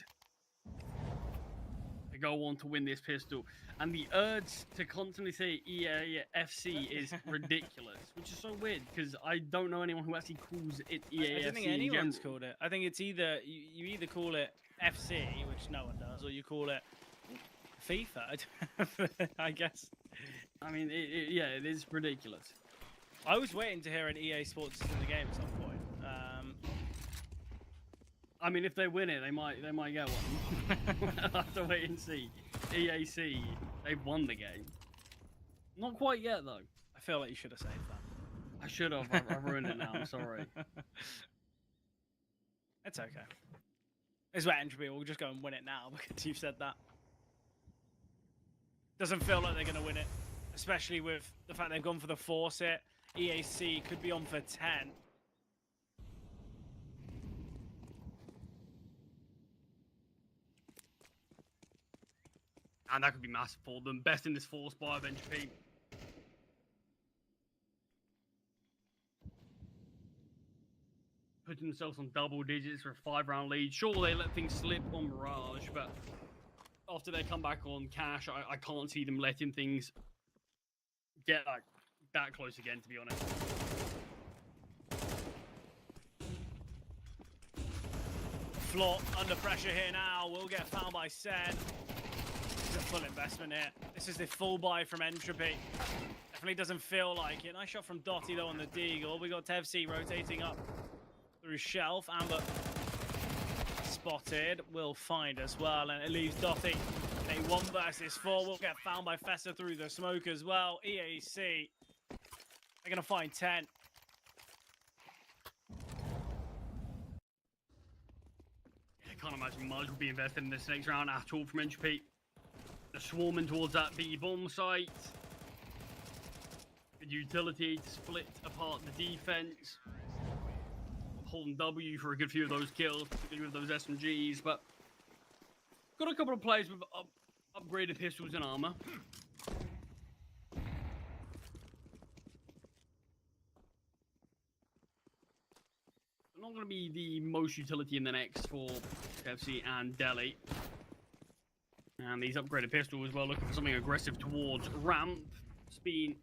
to to go on to win this pistol. And the urge to constantly say EAFC is ridiculous, which is so weird because I don't know anyone who actually calls it EAFC. I don't think in anyone's general. called it. I think it's either you either call it FC, which no one does, or you call it FIFA. I guess. I mean, yeah, it is ridiculous. I was waiting to hear an EA Sports in the game at some point. I mean, if they win it, they might get one. I'll have to wait and see. EAC, they've won the game. Not quite yet, though. I feel like you should have saved that. I should have. I've ruined it now. I'm sorry. It's okay. It's about Entropy. We'll just go and win it now because you've said that. Doesn't feel like they're going to win it, especially with the fact they've gone for the force hit. EAC could be on for 10. And that could be massive for them. Best in this force by Entropy. Putting themselves on double digits for a 5-round lead. Sure, they let things slip on Mirage, but after they come back on Cash, I can't see them letting things get like that close again, to be honest. Floor under pressure here now. Will get found by Sen. It's a full investment here. This is the full buy from Entropy. Definitely doesn't feel like it. Nice shot from Dotty though on the Deagle. We got TevC rotating up through Shelf. Amber spotted. Will find as well, and it leaves Dotty in a 1 versus 4. Will get found by Fessa through the smoke as well. EAC, they're gonna find 10. I can't imagine much will be invested in this next round at all from Entropy. They're swarming towards that B bomb site. Good utility to split apart the defense. Holding W for a good few of those kills, particularly with those SMGs, but got a couple of players with upgraded pistols and armor. Not going to be the most utility in the next for FC and Delhi. And these upgraded pistols as well, looking for something aggressive towards ramp. It's been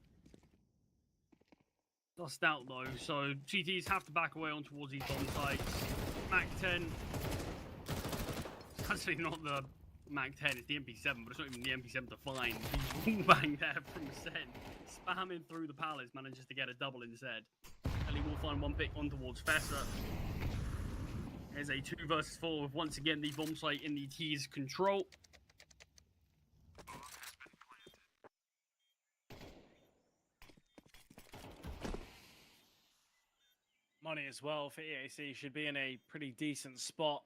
lost out though, so CTs have to back away on towards these bomb sites. Mac 10. It's actually not the Mac 10, it's the MP7, but it's not even the MP7 to find. He's bang there from Sen. Spamming through the palace, manages to get a double instead. Ellie will find one pick on towards Fessa. There's a 2 versus 4 with once again the bomb site in the T's control. Money as well for EAC, should be in a pretty decent spot.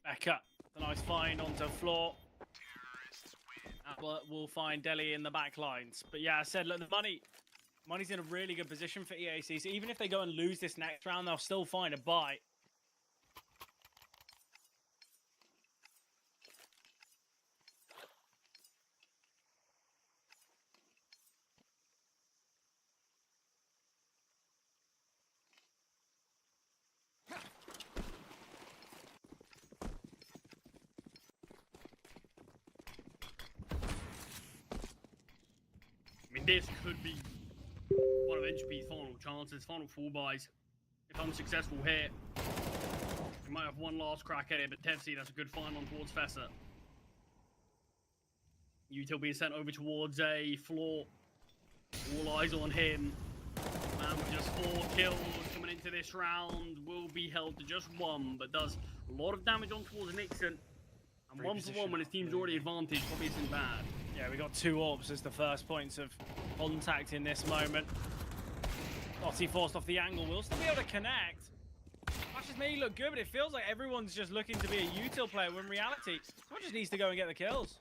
Becca, a nice find onto floor. But we'll find Delhi in the back lines. But yeah, I said, look, the money's in a really good position for EAC. So even if they go and lose this next round, they'll still find a buy. This could be one of Entropy's final chances, final 4 buys. If unsuccessful here, we might have one last crack at it, but TevC, that's a good find on towards Fessa. Util being sent over towards a floor. All eyes on him. Man with just 4 kills coming into this round, will be held to just 1, but does a lot of damage on towards Nixon. And 1 for 1 when his team's already advantaged probably isn't bad. Yeah, we got 2 orbs as the first points of contact in this moment. Dotty forced off the angle. We'll still be able to connect. That just made it look good, but it feels like everyone's just looking to be a util player when in reality, someone just needs to go and get the kills.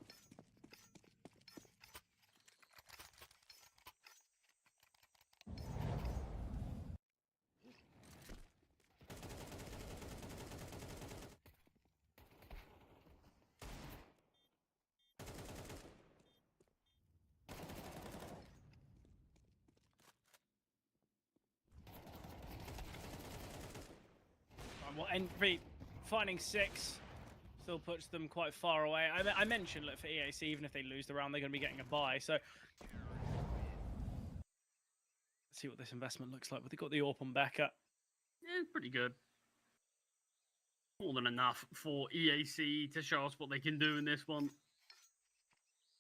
Well, Entropy finding 6 still puts them quite far away. I mentioned, look, for EAC, even if they lose the round, they're going to be getting a bye. So let's see what this investment looks like. But they've got the AWP on Becca. Yeah, pretty good. More than enough for EAC to show us what they can do in this one.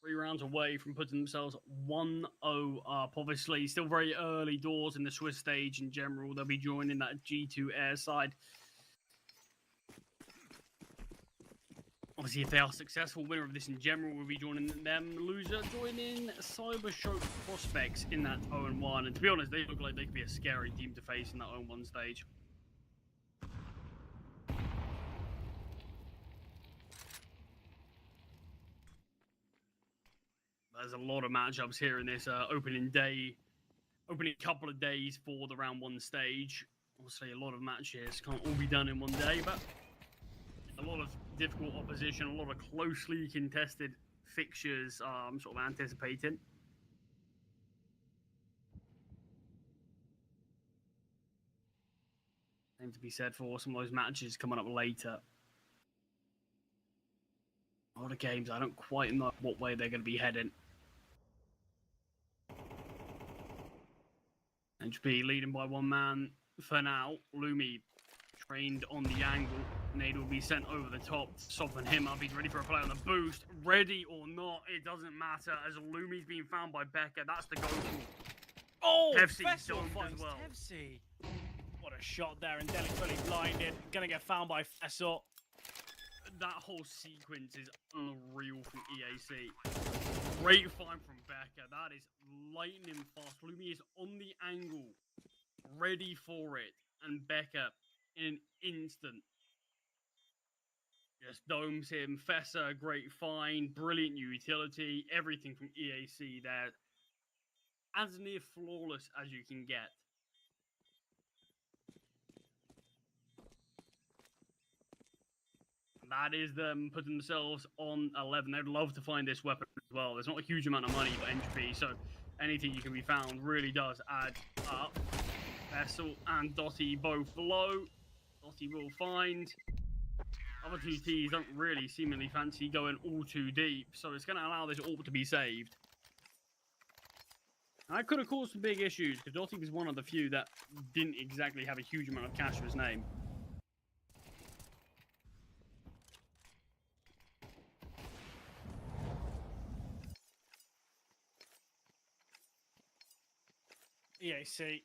3 rounds away from putting themselves 1-0 up. Obviously, still very early doors in the Swiss stage in general. They'll be joining that G2 air side. Obviously, if they are successful, winner of this in general will be joining them. Loser joining Cybershock Prospects in that 0-1. And to be honest, they look like they could be a scary team to face in that 0-1 stage. There's a lot of matchups here in this opening couple of days for the round 1 stage. Obviously, a lot of matches can't all be done in one day, but a lot of difficult opposition, a lot of closely contested fixtures I'm sort of anticipating. Same to be said for some of those matches coming up later. A lot of games, I don't quite know what way they're going to be heading. Entropy leading by 1 man for now. Lumi trained on the angle. Nade will be sent over the top to soften him up. He's ready for a play on the boost. Ready or not, it doesn't matter as Lumi's being found by Becca. That's the goal. Oh, Tevsi Fessel domed as finds well. Tevsi. What a shot there, and Deli fully blinded. Gonna get found by Fessel. That whole sequence is unreal from EAC. Great find from Becca. That is lightning fast. Lumi is on the angle, ready for it. And Becca, in an instant, just domes him. Fessa, great find. Brilliant utility. Everything from EAC there. As near flawless as you can get. That is them putting themselves on 11. They'd love to find this weapon as well. There's not a huge amount of money for Entropy, so anything you can be found really does add up. Vessel and Dotty both below. Dotty will find. Other two Ts don't really seemingly fancy going all too deep, so it's going to allow this AWP to be saved. That could have caused some big issues, because Dotty was one of the few that didn't exactly have a huge amount of cash to his name. EAC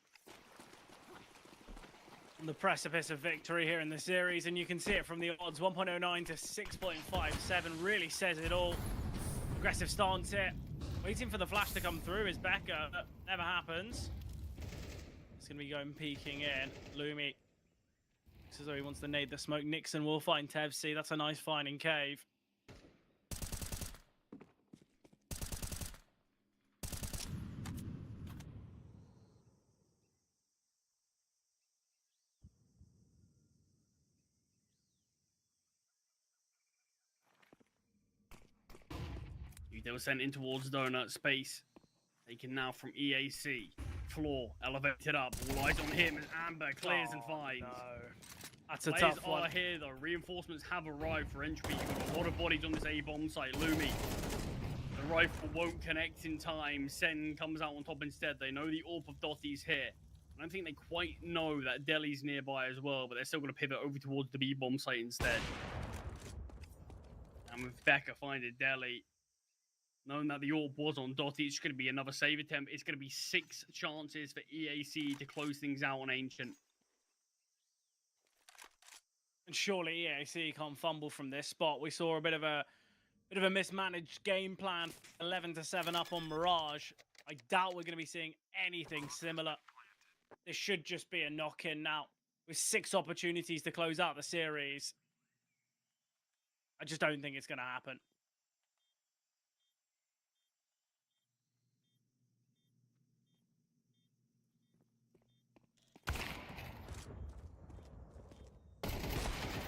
on the precipice of victory here in the series, and you can see it from the odds. 1.09 to 6.57 really says it all. Aggressive stance here, waiting for the flash to come through is Becca. That never happens. It's gonna be going peeking in. Lumi looks as though he wants to nade the smoke. Nixon will find Tevsi. That's a nice find in cave. They were sent in towards donut space. Taken now from EAC. Floor elevated up. All eyes on him as Amber clears and finds. No. That's a Players tough one. are here though. Reinforcements have arrived for Entropy. A lot of bodies on this A-bomb site. Lumi. The rifle won't connect in time. Sen comes out on top instead. They know the AWP of Dotty's here. I don't think they quite know that Deli's nearby as well, but they're still going to pivot over towards the B-bomb site instead. And with Becca finding Deli, knowing that the AWP was on Dotty, it's going to be another save attempt. It's going to be 6 chances for EAC to close things out on Ancient. And surely EAC can't fumble from this spot. We saw a bit of a mismanaged game plan. 11-7 up on Mirage. I doubt we're going to be seeing anything similar. This should just be a knock-in now. With 6 opportunities to close out the series, I just don't think it's going to happen.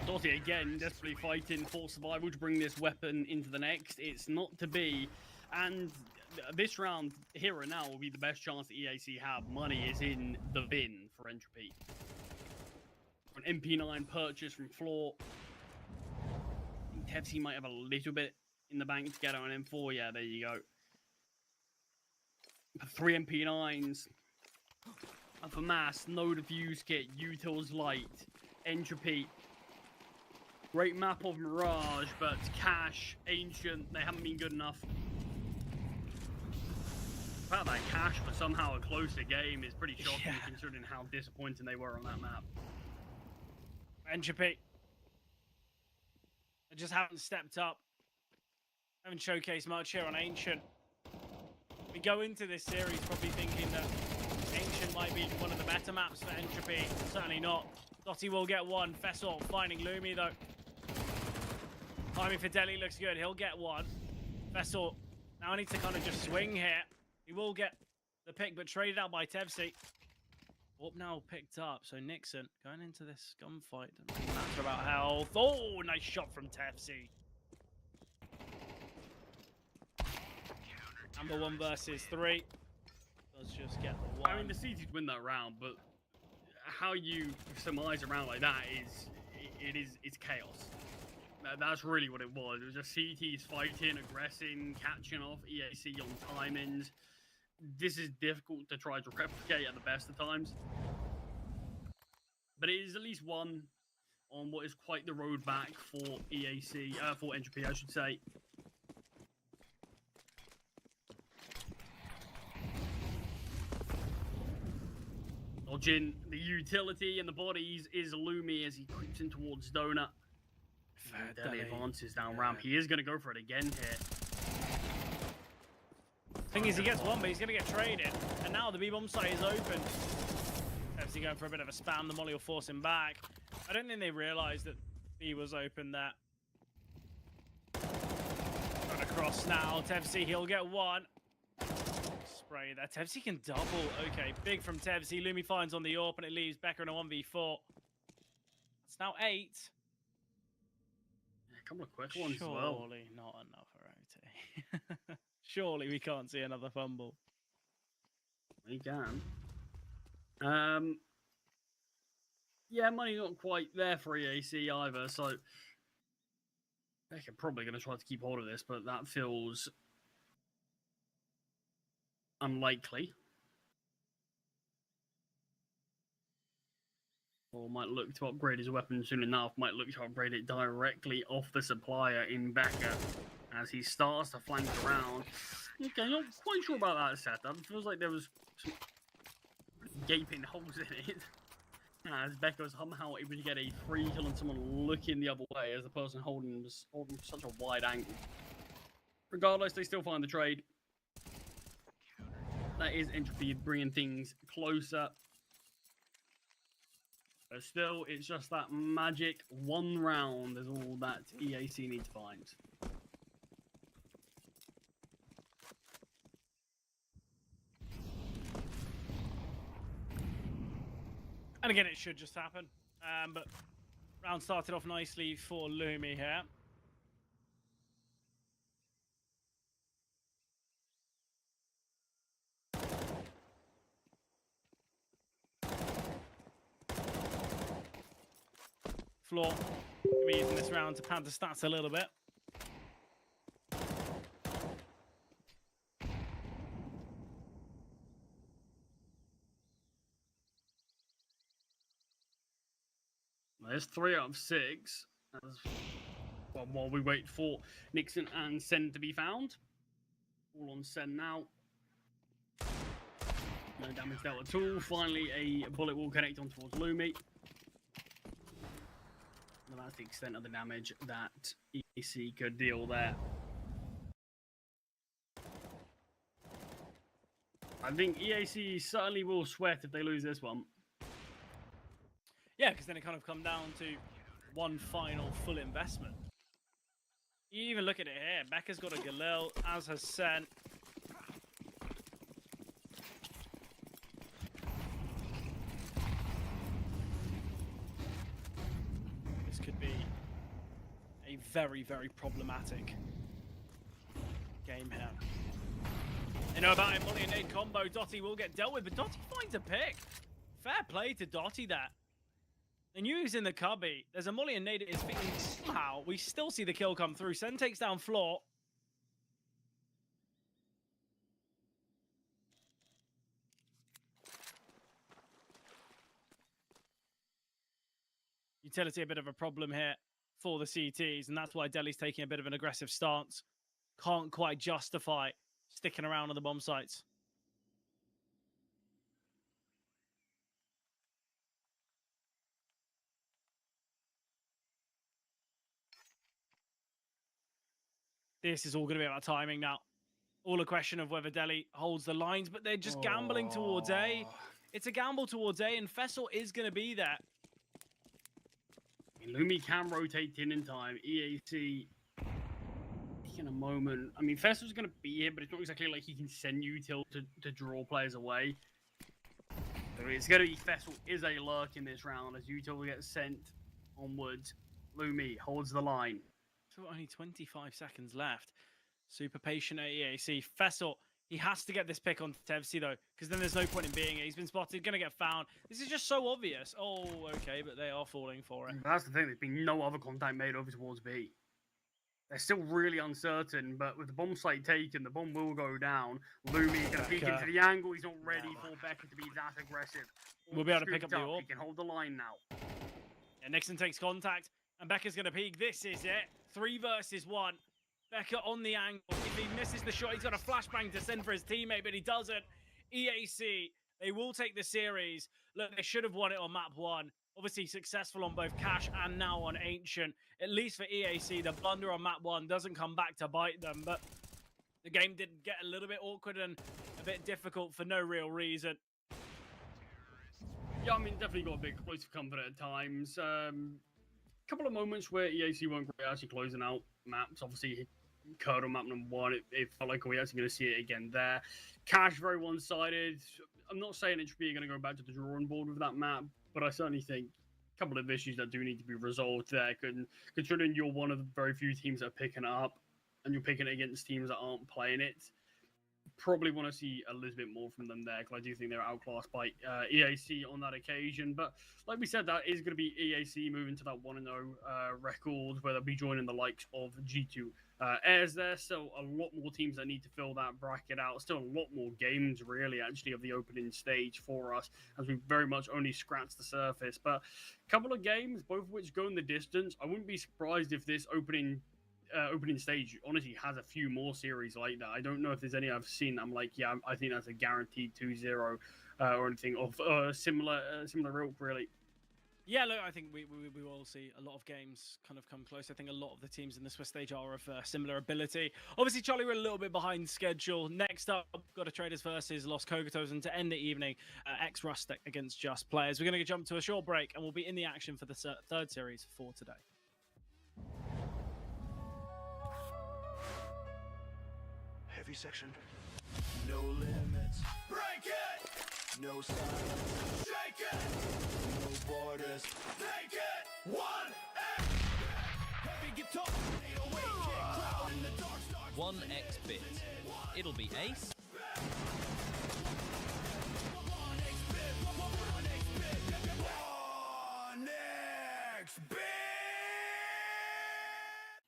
Dotty again desperately fighting for survival to bring this weapon into the next. It's not to be. And this round, here and now, will be the best chance that EAC have. Money is in the bin for Entropy. an MP9 purchase from Floor. I think Tevsi might have a little bit in the bank to get on an M4. Yeah, there you go. 3 MP9s. And for Mass, no defuse kit, Util's Light, Entropy. Great map of Mirage, but Cash, Ancient, they haven't been good enough. The fact that Cash for somehow a closer game is pretty shocking considering how disappointing they were on that map. Entropy. They just haven't stepped up. Haven't showcased much here on Ancient. We go into this series probably thinking that Ancient might be one of the better maps for Entropy. Certainly not. Dotty will get one. Fessel finding Lumi though. Timing for Deli looks good. He'll get one. Fessel now needs to kind of just swing here. He will get the pick, but traded out by Tevsi. Orb now picked up, so Nixon going into this gunfight. Doesn't really matter about health. Oh, nice shot from Tevsi. Number 1 versus 3. Does just get the 1. I mean, the CCTs win that round, but how you surmise a round like that is, it's chaos. That's really what it was. It was just CTs fighting, aggressing, catching off EAC on timings. This is difficult to try to replicate at the best of times. But it is at least one on what is quite the road back for EAC, for Entropy, I should say. Dodging the utility and the bodies is Lumi as he creeps in towards Donut. Deli advances down ramp. He is going to go for it again here. Thing is, he gets one, but he's going to get traded. And now the B-bomb site is open. Pepsi going for a bit of a spam. The molly will force him back. I don't think they realized that B was open there. Going across now. Tevsi, he'll get one. Spray there. Tevsi can double. Okay, big from Tevsi. Lumi finds on the AWP, and it leaves Becker in a 1v4. It's now 8. A couple of quick ones as well. Surely not enough for OT. Surely we can't see another fumble. We can. Yeah, money's not quite there for EAC either, so they're probably going to try to keep hold of this, but that feels unlikely. Or might look to upgrade his weapon soon enough, might look to upgrade it directly off the supplier in Becker as he starts to flank around. Okay, not quite sure about that setup. It feels like there was some gaping holes in it. As Becker was somehow able to get a free kill and someone looking the other way as the person holding was holding such a wide angle. Regardless, they still find the trade. That is Entropy bringing things closer. But still, it's just that magic one round is all that EAC need to find. And again, it should just happen. But round started off nicely for Lumi here. Floor. Gonna be using this round to pad the stats a little bit. There's 3 out of 6. Well, while we wait for Nixon and Sen to be found. All on Sen now. No damage dealt at all. Finally, a bullet will connect on towards Lumi. And that's the extent of the damage that EAC could deal there. I think EAC certainly will sweat if they lose this one. Yeah, because then it kind of come down to one final full investment. You even look at it here. Becca's got a Galil, as has Sen. This could be a very, very problematic game here. You know about it, Molly and Nade combo. Dotty will get dealt with, but Dotty finds a pick. Fair play to Dotty there. They knew he was in the cubby. There's a molly and nade at his feet. And somehow, we still see the kill come through. Sen takes down Floor. Utility a bit of a problem here for the CTs, and that's why Delhi's taking a bit of an aggressive stance. Can't quite justify sticking around on the bomb sites. This is all going to be about timing now. All a question of whether Delhi holds the lines, but they're just gambling towards A. It's a gamble towards A, and Fessel is going to be there. I mean, Lumi can rotate in time. EAC taking a moment. I mean, Fessel's going to be here, but it's not exactly like he can send Util to draw players away. So it's going to be Fessel is a lurk in this round as Util gets sent onwards. Lumi holds the line. So only 25 seconds left. Super patient at EAC. Fessel, he has to get this pick on Tevsi, though, because then there's no point in being it. He's been spotted, going to get found. This is just so obvious. Oh, okay, but they are falling for it. That's the thing. There's been no other contact made over towards B. They're still really uncertain, but with the bomb site taken, the bomb will go down. Lumi's going to peek into the angle. He's not ready for Becker to be that aggressive. We'll be able to pick up the orb. He can hold the line now. Yeah, Nixon takes contact, and Becker's going to peek. This is it. 3 versus 1. Becker on the angle. If he misses the shot, he's got a flashbang to send for his teammate, but he doesn't. EAC, they will take the series. Look, they should have won it on map 1. Obviously successful on both Cash and now on Ancient. At least for EAC, the blunder on map 1 doesn't come back to bite them, but the game did get a little bit awkward and a bit difficult for no real reason. Yeah, I mean, definitely got a bit close to comfort at times. Couple of moments where EAC weren't great actually closing out maps. Obviously, Curd on map number 1, it felt like we're actually going to see it again there. Cash very one-sided. I'm not saying Entropy are going to go back to the drawing board with that map, but I certainly think a couple of issues that do need to be resolved there. Considering you're one of the very few teams that are picking it up, and you're picking it against teams that aren't playing it, probably want to see a little bit more from them there, because I do think they're outclassed by EAC on that occasion. But like we said, that is going to be EAC moving to that 1-0 record, where they'll be joining the likes of G2 Airs there. So a lot more teams that need to fill that bracket out. Still a lot more games, really, actually, of the opening stage for us, as we've very much only scratched the surface. But a couple of games, both of which go in the distance. I wouldn't be surprised if this opening stage honestly has a few more series like that. I don't know if there's any I've seen. I'm like, yeah, I think that's a guaranteed 2-0 or anything of similar ilk, really. Yeah, look, I think we will see a lot of games kind of come close. I think a lot of the teams in the Swiss stage are of similar ability. Obviously, Charlie, we're a little bit behind schedule. Next up, we've got a Traders versus Los Cocotos, and to end the evening, ex-Rustic against Just Players. We're going to jump to a short break, and we'll be in the action for the third series for today. Heavy section. No limits. Break it. No silence. Shake it. No borders. Take it. 1 and heavy guitar. 808 kick. Crowd in the dark starts. 1x bit. It'll be ace. 1x bit.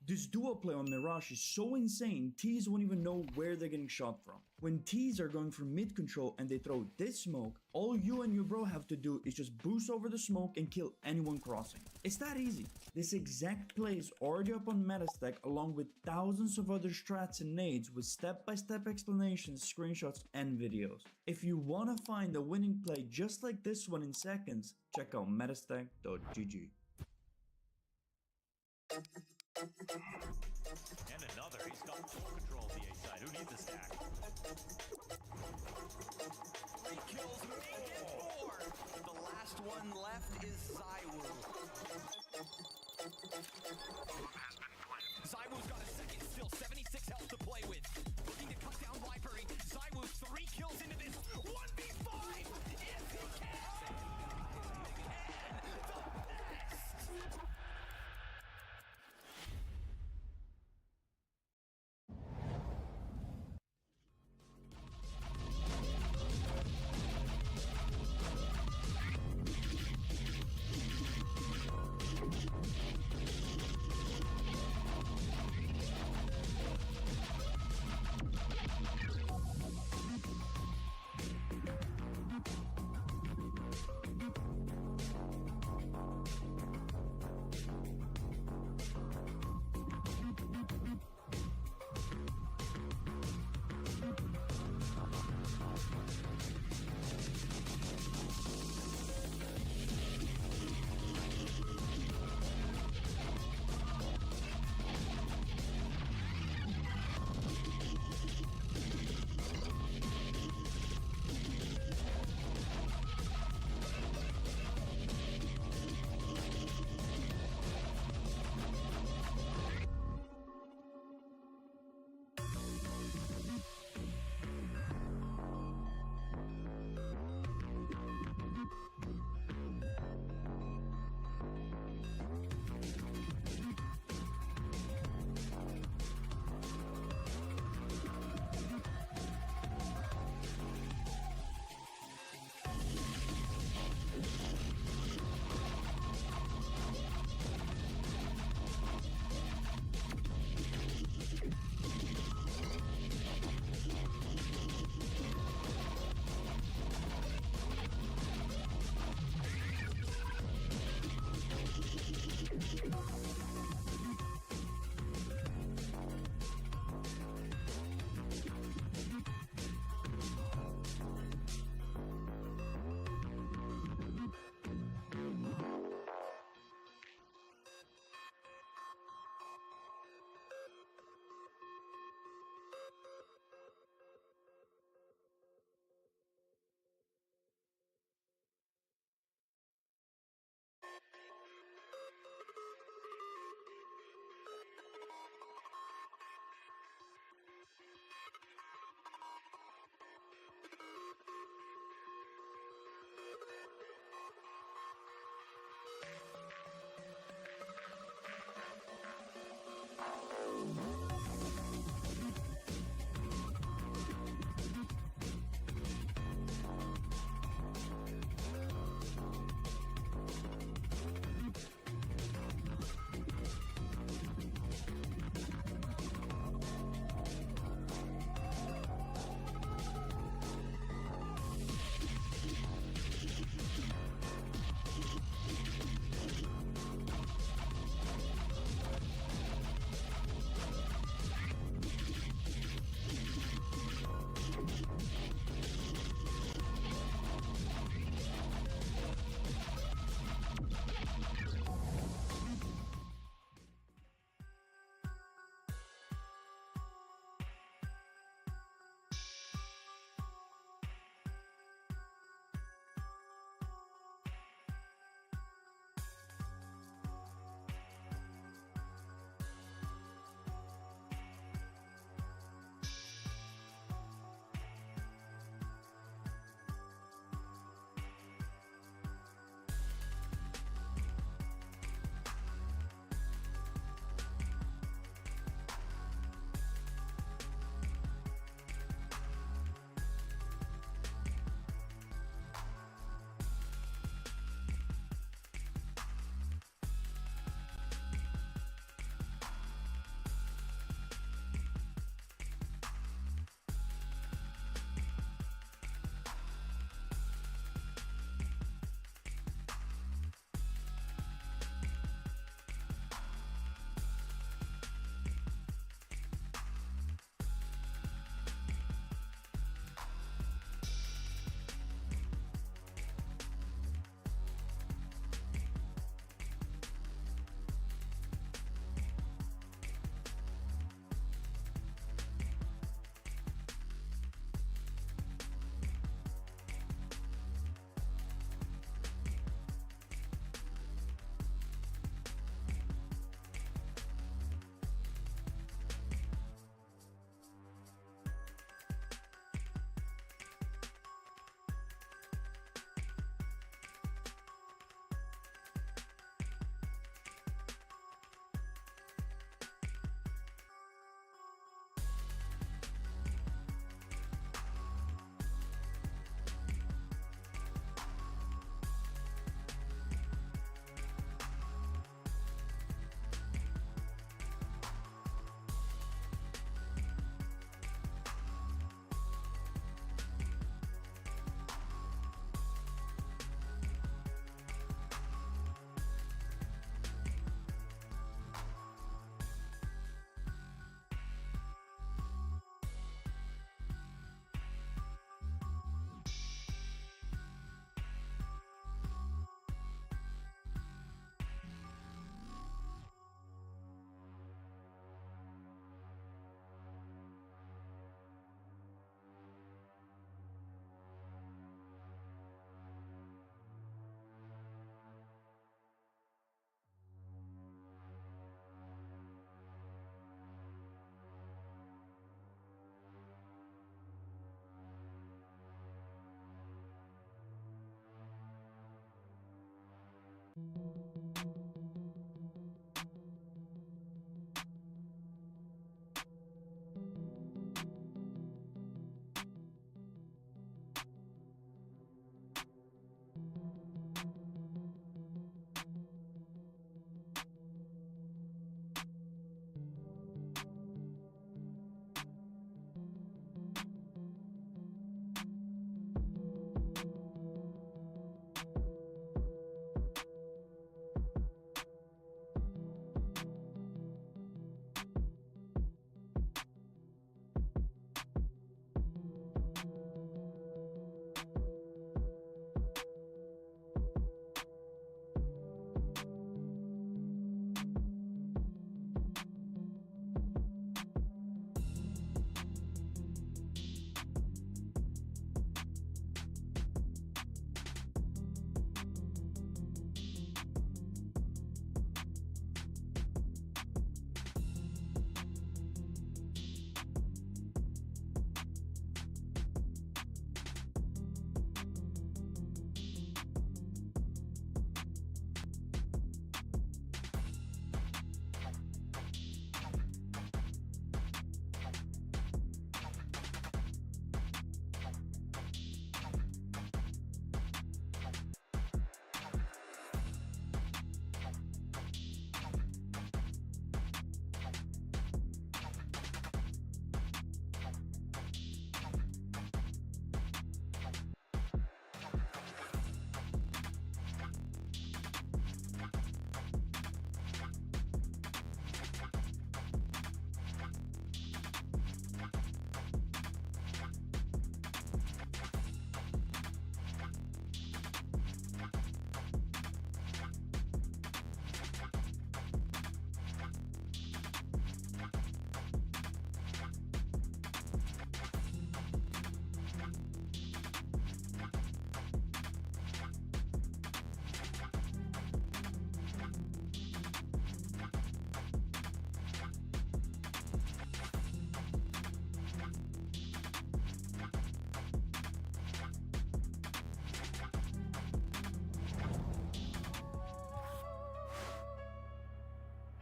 This duo play on Mirage is so insane, Tees won't even know where they're getting shot from. When Tees are going for mid control and they throw this smoke, all you and your bro have to do is just boost over the smoke and kill anyone crossing. It's that easy. This exact play is already up on Metastack along with thousands of other strats and nades with step-by-step explanations, screenshots and videos. If you want to find a winning play just like this one in seconds, check out metastack.gg. And another. He's got full control of the A side. Who needs a stack? 3 kills make it 4. The last one left is Zywoo. Zywoo's got a second still, 76 health to play with. Looking to cut down Vipery. Zywoo 3 kills into this 1v5 if he can. And the best.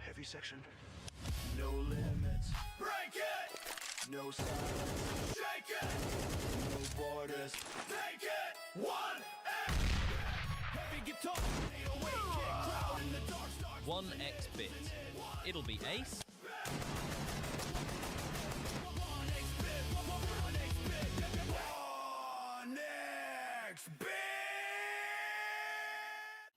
Heavy section. No limits. Break it! No silence. Shake it! No borders. Take it! One X! Heavy guitar. 808 kick crowd in the dark stars. 1x bit. It'll be ace.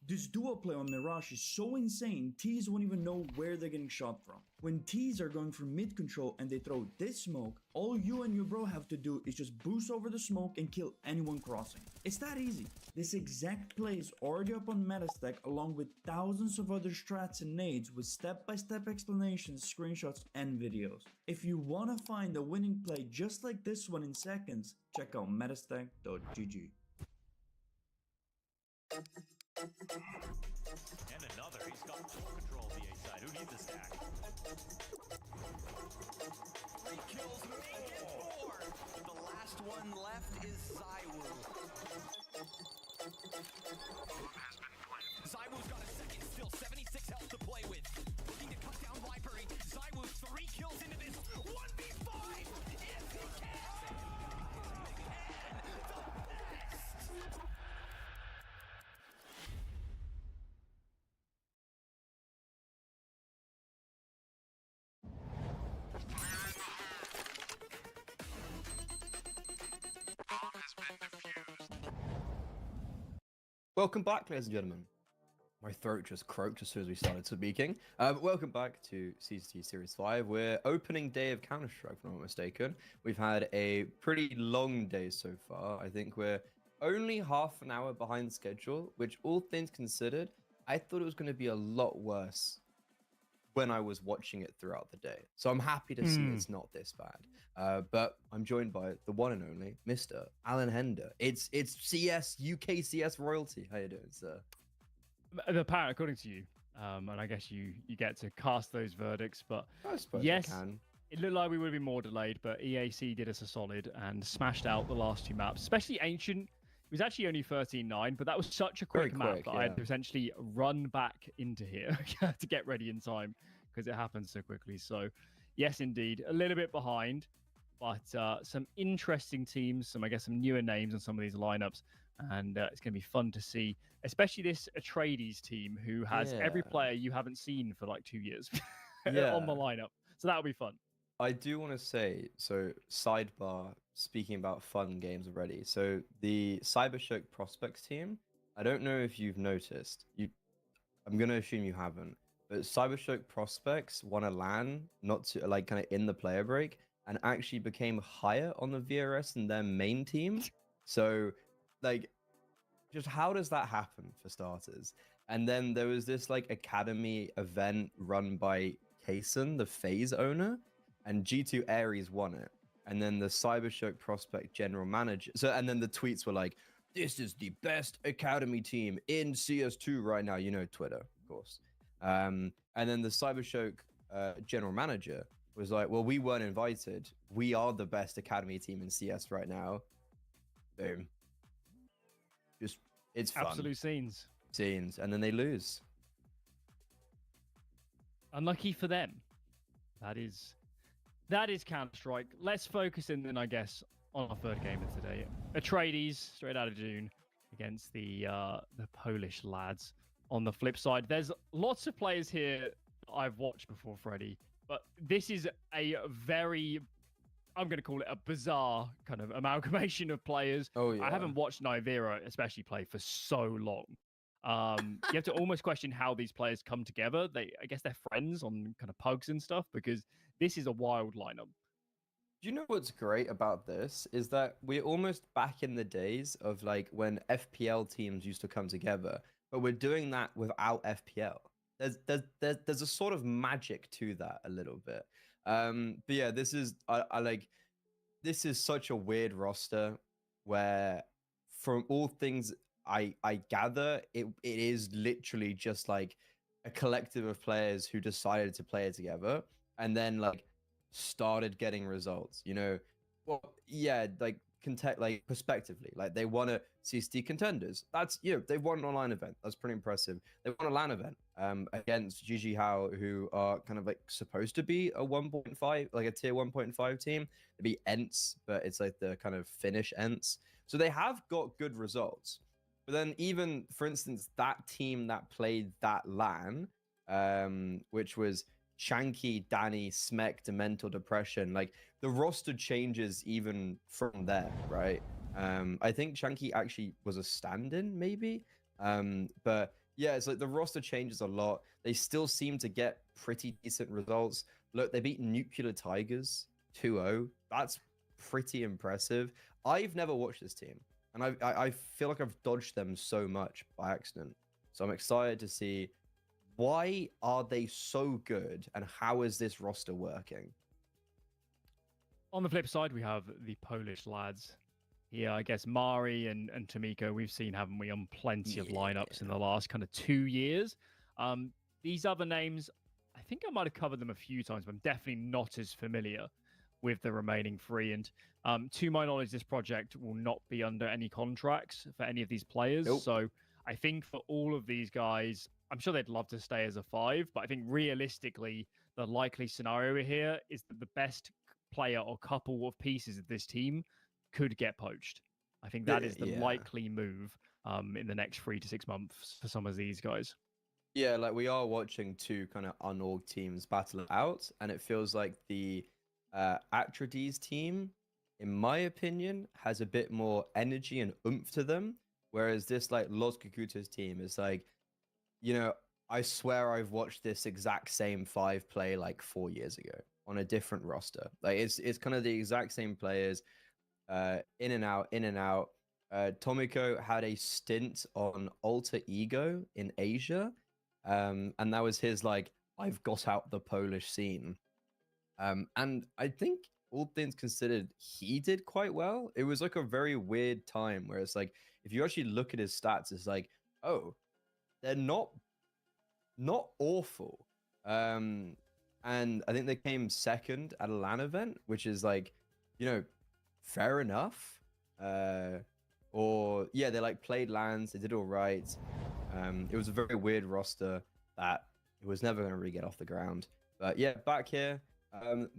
This duo play on Mirage is so insane, T's won't even know where they're getting shot from. When T's are going for mid control and they throw this smoke, all you and your bro have to do is just boost over the smoke and kill anyone crossing. It's that easy. This exact play is already up on Metastack along with thousands of other strats and nades with step-by-step explanations, screenshots and videos. If you want to find a winning play just like this one in seconds, check out metastack.gg. And another. He's got full control of the A side. Who needs a stack? 3 kills make it 4. The last one left is Zywoo. Zywoo's got a second, still 76 health to play with. Looking to cut down Vipery. Zywoo 3 kills into this 1v5 if he can. And the best. Welcome back, ladies and gentlemen. My throat just croaked as soon as we started speaking. Welcome back to CCT Series 5. We're opening day of Counter-Strike, if I'm not mistaken. We've had a pretty long day so far. I think we're only half an hour behind schedule, which all things considered, I thought it was going to be a lot worse when I was watching it throughout the day. So I'm happy to see it's not this bad. But I'm joined by the one and only Mr. Alan Hender. It's CS, UK CS royalty. How you doing, sir? The power, according to you. And I guess you get to cast those verdicts. But I suppose yes, I can. it looked like we would have been more delayed, but EAC did us a solid and smashed out the last 2 maps, especially Ancient. was actually only 13-9, but that was such a Very quick map quick, that I had yeah. to essentially run back into here to get ready in time because it happened so quickly. So, yes, indeed, a little bit behind, but some interesting teams, I guess, some newer names on some of these lineups. And it's going to be fun to see, especially this Atreides team who has every Yeah. player you haven't seen for like 2 years Yeah. on the lineup. So that'll be fun. I do want to say, so sidebar, speaking about fun games already. So the Cybershock Prospects team, I don't know if you've noticed. I'm gonna assume you haven't. But Cybershock Prospects won a LAN, not to like kind of in the player break, and actually became higher on the VRS than their main team. So, like, just how does that happen for starters? And then there was this like academy event run by Kaysen, the FaZe owner, and G2 Ares won it. And then the Cybershock Prospect general manager. So, and then the tweets were like, "This is the best academy team in CS2 right now." You know, Twitter, of course. And then the Cybershock general manager was like, "Well, we weren't invited. We are the best academy team in CS right now." Boom. Just, it's fun. Absolute scenes. And then they lose. Unlucky for them. That is Counter-Strike. Let's focus in then, I guess, on our third game of today. Atreides, straight out of June, against the Polish lads. On the flip side, there's lots of players here I've watched before, Freddie, but this is a very, I'm going to call it a bizarre kind of amalgamation of players. Oh, yeah. I haven't watched Nivera especially play for so long. You have to almost question how these players come together. I guess they're friends on kind of pugs and stuff, because this is a wild lineup. Do you know what's great about this is that we're almost back in the days of like when FPL teams used to come together, but we're doing that without FPL. There's a sort of magic to that a little bit. But yeah, this is I like this is such a weird roster where from all things I gather it is literally just like a collective of players who decided to play it together and then like started getting results, you know. Well, yeah, like prospectively, like they won a CCT contenders. That's, you know, they've won an online event. That's pretty impressive. They won a LAN event against GG How, who are kind of like supposed to be a 1.5, like a tier 1.5 team. It'd be Ents, but it's like the kind of Finnish Ents. So they have got good results. But then even, for instance, that team that played that LAN, which was Shanky, Danny, Smek, Demental, Depression, like the roster changes even from there, right? I think Shanky actually was a stand-in, maybe. But yeah, it's like the roster changes a lot. They still seem to get pretty decent results. Look, they beat Nuclear Tigers 2-0. That's pretty impressive. I've never watched this team, and I feel like I've dodged them so much by accident. So I'm excited to see why are they so good and how is this roster working? On the flip side, we have the Polish lads. Yeah, I guess Mari and Tomiko, we've seen, haven't we, on plenty of lineups in the last kind of 2 years. These other names, I think I might have covered them a few times, but I'm definitely not as familiar with the remaining three. And to my knowledge, this project will not be under any contracts for any of these players. Nope. So I think for all of these guys, I'm sure they'd love to stay as a 5, but I think realistically, the likely scenario here is that the best player or couple of pieces of this team could get poached. I think that is the likely move in the next 3 to 6 months for some of these guys. Yeah, like we are watching two kind of unorg teams battle it out, and it feels like the Atreides team, in my opinion, has a bit more energy and oomph to them, whereas this like Los Cucutas team is like, you know, I swear I've watched this exact same 5 play like 4 years ago on a different roster. Like it's kind of the exact same players, in and out, in and out. Tomiko had a stint on Alter Ego in Asia, and that was his like, I've got out the Polish scene. And I think all things considered, he did quite well. It was like a very weird time where it's like, if you actually look at his stats, it's like, oh, they're not awful. And I think they came second at a LAN event, which is like, you know, fair enough. or yeah, they like played lands, they did all right. It was a very weird roster that it was never going to really get off the ground. But yeah, back here,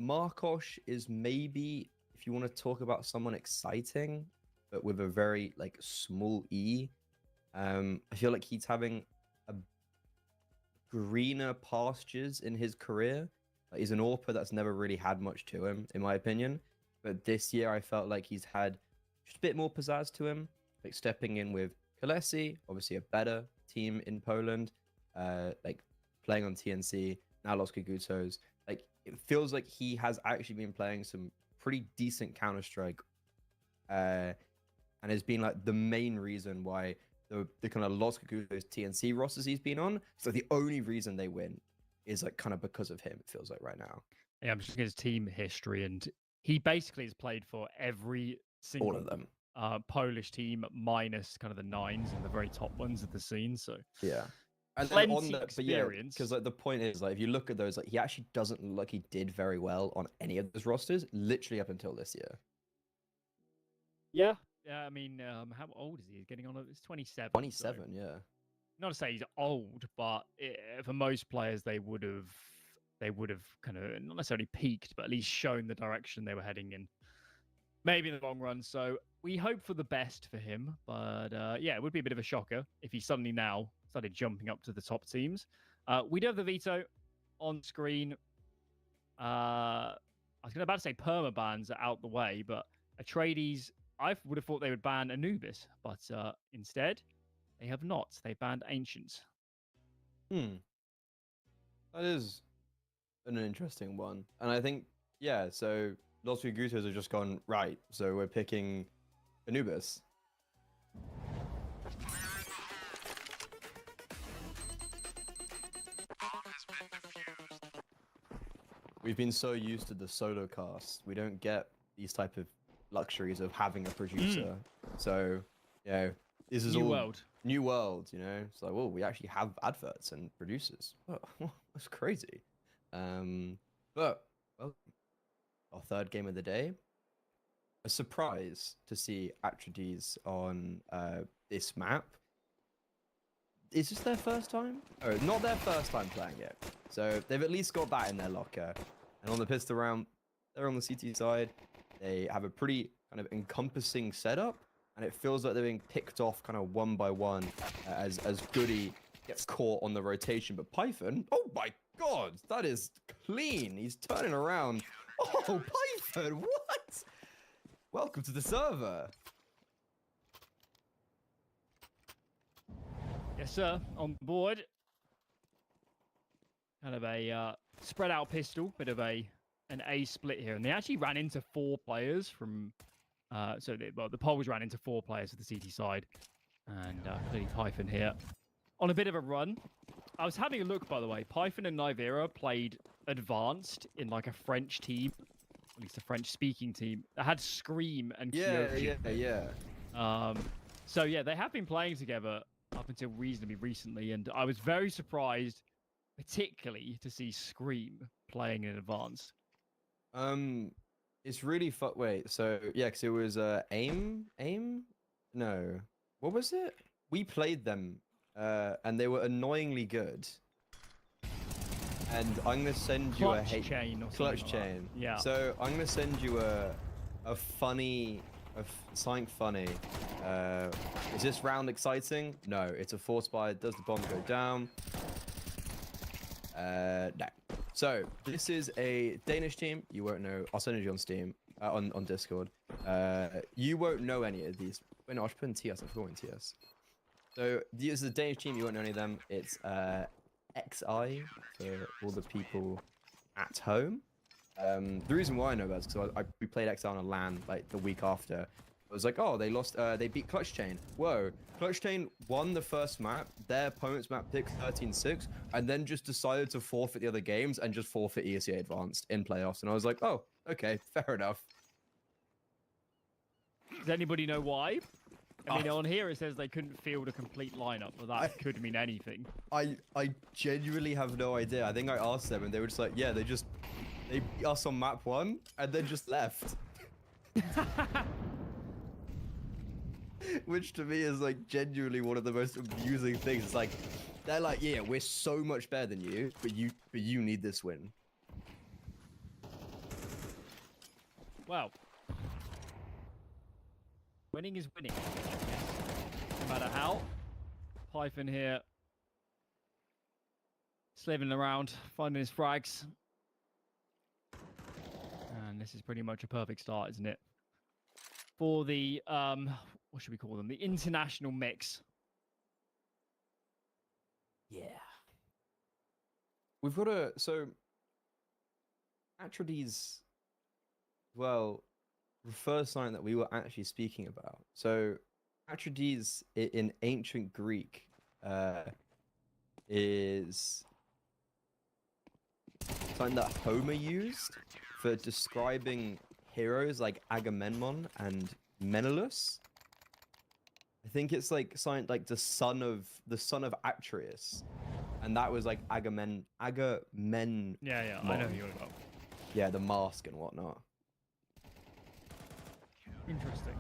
Markosh is maybe, if you want to talk about someone exciting, but with a very like small E. I feel like he's having a greener pastures in his career. He's an AWPer that's never really had much to him, in my opinion. But this year, I felt like he's had just a bit more pizzazz to him, like stepping in with Kolesi, obviously a better team in Poland, like playing on TNC, now Los Kagutos. Like, it feels like he has actually been playing some pretty decent Counter-Strike, and has been like the main reason why the kind of Los Kagutos TNC rosters he's been on. So the only reason they win is like kind of because of him, it feels like right now. Yeah, I'm just looking at his team history, and he basically has played for every single All of them. Polish team minus kind of the nines and the very top ones of the scene. So Yeah. And then plenty on the, but yeah, experience. because like the point is, like, if you look at those, like, he actually doesn't look like he did very well on any of those rosters, literally up until this year. Yeah. Yeah, I mean, how old is he? He's getting on. It's 27. 27, so, yeah. not to say he's old, but for most players, they would have kind of not necessarily peaked, but at least shown the direction they were heading in. Maybe in the long run. So we hope for the best for him. But yeah, it would be a bit of a shocker if he suddenly now started jumping up to the top teams. We do have the veto on screen. I was about to say perma bans are out the way, but Atreides, I would have thought they would ban Anubis, but instead they have not. They banned Ancients. That is an interesting one. And I think, yeah, so Los Kagutos have just gone, right, so we're picking Anubis. We've been so used to the solo cast, we don't get these type of luxuries of having a producer. So, you know, this is New all world. new world, you know. It's like, well, we actually have adverts and producers. Oh, that's crazy. But well, our third game of the day. A surprise to see Atreides on this map. Is this their first time? Oh, not their first time playing it. So they've at least got that in their locker. And on the pistol round, they're on the CT side. They have a pretty kind of encompassing setup, and it feels like they're being picked off kind of one by one as Goody gets caught on the rotation. But Python, oh my god, that is clean. He's turning around. Oh, Python, what? Welcome to the server. Yes, sir. On board. Kind of a spread out pistol, bit of an A split here, and they actually ran into 4 players from. The Poles ran into 4 players of the CT side, and clearly Python here on a bit of a run. I was having a look, by the way. Python and Nivera played advanced in like a French team, at least a French-speaking team that had Scream and Kyoshi. Yeah. So yeah, they have been playing together up until reasonably recently, and I was very surprised, particularly to see Scream playing in advanced. It's really fun. Wait, so yeah, because it was AIM. No, what was it? We played them, and they were annoyingly good. And I'm gonna send you Clutch chain or clutch something like chain. that. Yeah. So I'm gonna send you something funny. Is this round exciting? No, it's a force buy. Does the bomb go down? No. So this is a Danish team. You won't know. I'll send it you on Steam, on Discord. You won't know any of these. Wait, no, I should put in TS. I forgot in TS. So this is a Danish team. You won't know any of them. It's XI for all the people at home. The reason why I know that is because we played XI on a LAN like the week after. I was like, oh, they lost. They beat Clutch Chain. Whoa, Clutch Chain won the first map. Their opponent's map picked 13-6, and then just decided to forfeit the other games and just forfeit EAC Advanced in playoffs. And I was like, oh, okay, fair enough. Does anybody know why? I mean, on here it says they couldn't field a complete lineup, but that could mean anything. I genuinely have no idea. I think I asked them, and they were just like, yeah, they beat us on map 1 and then just left. Which to me is like genuinely one of the most amusing things. It's like they're like, yeah, we're so much better than you, but you need this win. Well, winning is winning. No matter how. Python here, sliving around, finding his frags. And this is pretty much a perfect start, isn't it? For the, what should we call them? The international mix. Yeah. We've got so Atrides, well, the first sign that we were actually speaking about. So Atrides in ancient Greek is something that Homer used for describing heroes like Agamemnon and Menelaus. I think it's like something like the son of Atreus, and that was like Agamemnon. Yeah, I know who you're about. Yeah, the mask and whatnot. Interesting.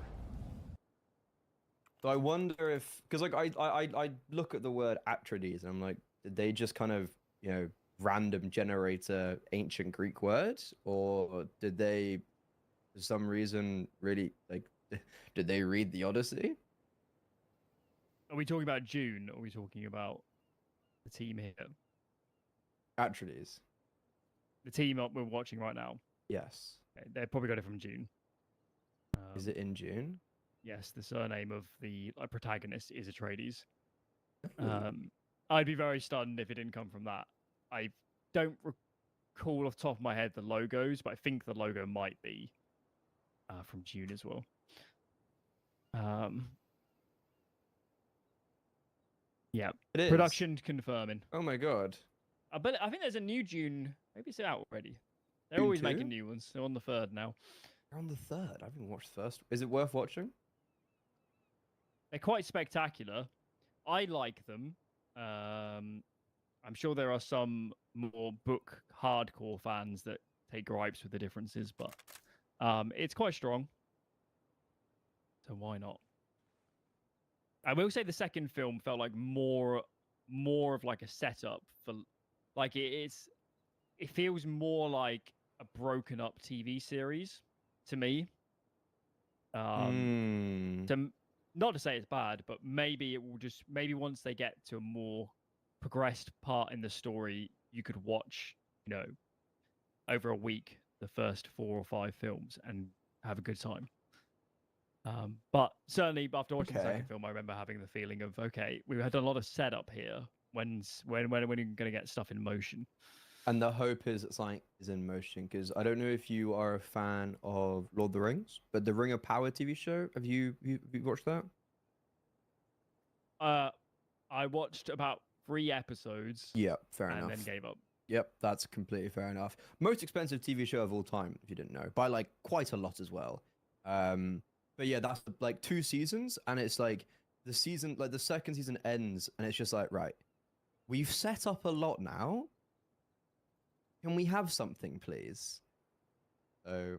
So I wonder if, because like I look at the word Atrides and I'm like, did they just kind of, you know, random generate a ancient Greek word, or did they, for some reason, really like, did they read the Odyssey? Are we talking about June, or are we talking about the team here? Atrides. The team up we're watching right now. Yes. Okay, they probably got it from June. Is it in June? Yes, the surname of the protagonist is Atreides. I'd be very stunned if it didn't come from that. I don't recall off the top of my head the logos, but I think the logo might be from June as well. Yeah, It is. production confirming. Oh my god. But I think there's a new June. Maybe it's out already. They're June always 2? making new ones. They're on the 3rd now. They're on the 3rd. I haven't watched the first. Is it worth watching? They're quite spectacular. I like them. I'm sure there are some more book hardcore fans that take gripes with the differences, but it's quite strong. So why not? I will say the second film felt like more of like a setup for, like it feels more like a broken up TV series to me. Not to say it's bad, but maybe it will just, maybe once they get to a more progressed part in the story, you could watch, you know, over a week the first 4 or 5 films and have a good time. But certainly after watching the second film, I remember having the feeling of, okay, we had a lot of setup here. When are you going to get stuff in motion? And the hope is that something is in motion, because I don't know if you are a fan of Lord of the Rings, but the Ring of Power TV show, have you watched that? I watched about 3 episodes. Yeah, fair enough. And then gave up. Yep, that's completely fair enough. Most expensive TV show of all time, if you didn't know, by like quite a lot as well. But yeah, that's like 2 seasons, and it's like the season, like the second season ends, and it's just like, right, we've set up a lot now. Can we have something, please? So,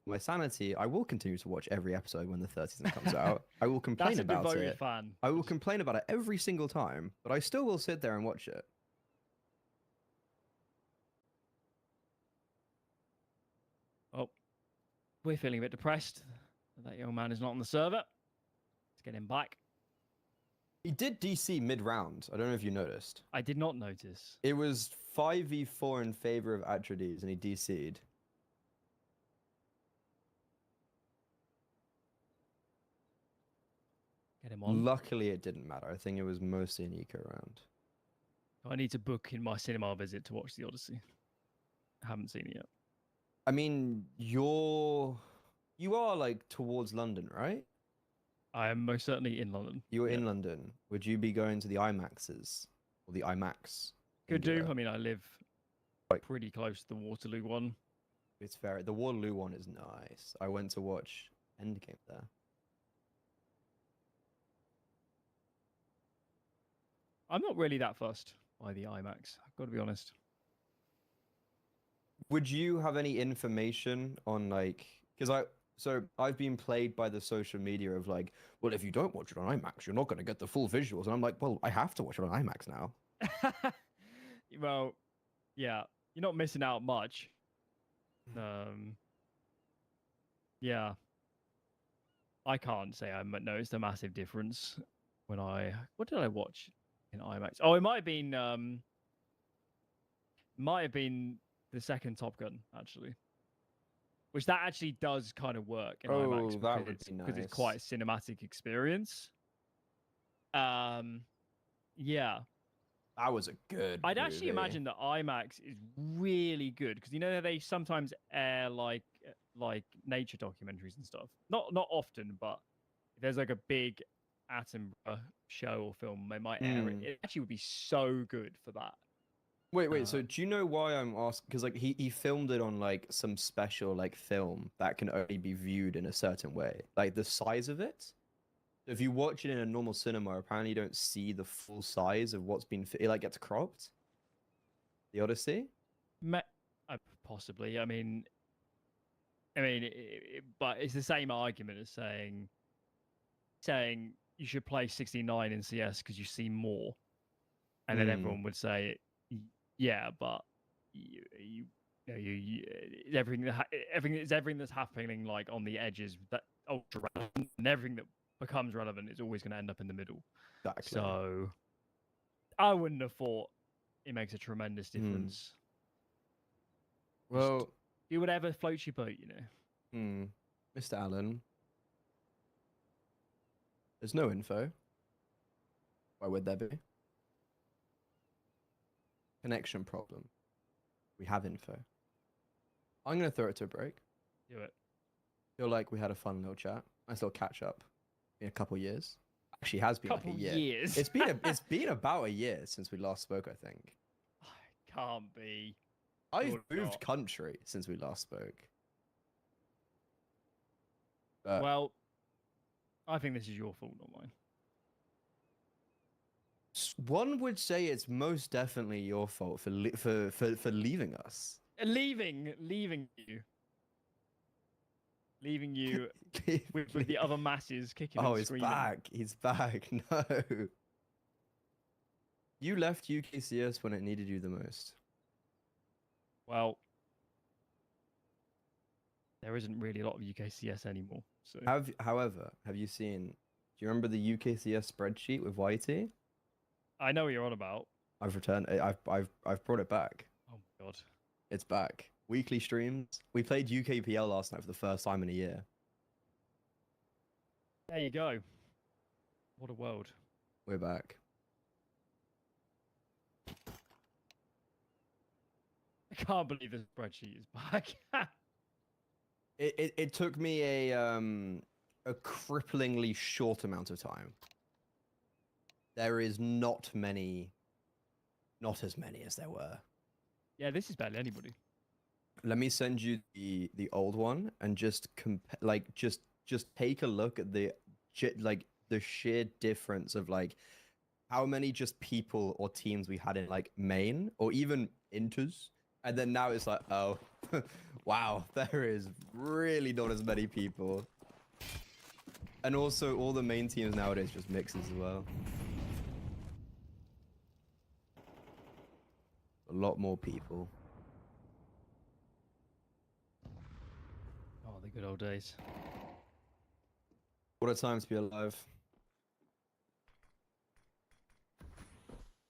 my sanity, I will continue to watch every episode when the 3rd season comes out. I will complain about it. Fan. I will complain about it every single time, but I still will sit there and watch it. Oh, we're feeling a bit depressed. That young man is not on the server. Let's get him back. He did DC mid-round. I don't know if you noticed. I did not notice. It was 5v4 in favor of Atrides, and he DC'd. Get him on. Luckily, it didn't matter. I think it was mostly an eco round. I need to book in my cinema visit to watch The Odyssey. I haven't seen it yet. I mean, you are like towards London, right? I am most certainly in London. You're in London. Would you be going to the IMAXs or the IMAX? Could do. I mean, I live pretty close to the Waterloo one. It's fair. The Waterloo one is nice. I went to watch Endgame there. I'm not really that fussed by the IMAX. I've got to be honest. Would you have any information on like, because so I've been played by the social media of like, well, if you don't watch it on IMAX, you're not going to get the full visuals. And I'm like, well, I have to watch it on IMAX now. Well, yeah, you're not missing out much. Yeah, I can't say I noticed a massive difference when what did I watch in IMAX? Oh, it might have been the second Top Gun actually, which that actually does kind of work in IMAX that would be because it's quite a cinematic experience. Yeah. That was a good I'd actually movie. imagine that IMAX is really good because you know they sometimes air like nature documentaries and stuff. Not often, but if there's like a big Attenborough show or film, they might air it. It actually would be so good for that. Wait. So do you know why I'm asking? Because like he filmed it on like some special like film that can only be viewed in a certain way, like the size of it. If you watch it in a normal cinema, apparently you don't see the full size of what's been. It like gets cropped. The Odyssey. Possibly. I mean, but it's the same argument as saying you should play 69 in CS because you see more, and then everyone would say, yeah, but everything that's happening like on the edges that ultra relevant, and everything that becomes relevant is always going to end up in the middle. Exactly. So I wouldn't have thought it makes a tremendous difference. Well, just do whatever floats your boat, you know. Mr. Allen, there's no info. Why would there be? Connection problem. We have info. I'm gonna throw it to a break. Do it. Feel like we had a fun little chat. Nice little catch up. In a couple years. Actually, has been like a year. Years. It's been about a year since we last spoke, I think. Can't be. I've moved country since we last spoke. Well, I think this is your fault, not mine. One would say it's most definitely your fault for leaving us. Leaving you with the other masses kicking and screaming. He's back. No. You left UKCS when it needed you the most. Well, there isn't really a lot of UKCS anymore. So. However, have you seen? Do you remember the UKCS spreadsheet with YT? I know what you're on about. I've returned. I've brought it back. Oh my god, it's back. Weekly streams. We played UKPL last night for the first time in a year. There you go. What a world. We're back. I can't believe the spreadsheet is back. It took me a cripplingly short amount of time. There is not as many as there were. Yeah, this is barely anybody. Let me send you the old one and just just take a look at the sheer difference of like how many just people or teams we had in like main or even inters, and then now it's like, oh wow, there is really not as many people. And also all the main teams nowadays just mixes as well. A lot more people. Oh, the good old days. What a time to be alive.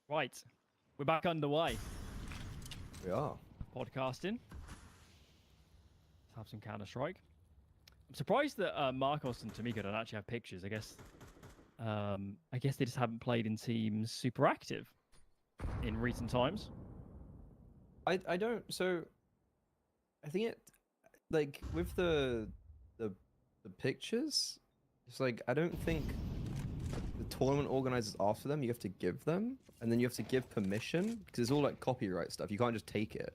Right. We're back underway. We are. Podcasting. Let's have some Counter-Strike. I'm surprised that Marcos and Tamika don't actually have pictures. I guess they just haven't played in teams super active in recent times. I don't. So I think it like with the pictures, it's like I don't think the tournament organizers ask for them. You have to give them, and then you have to give permission because it's all like copyright stuff. You can't just take it.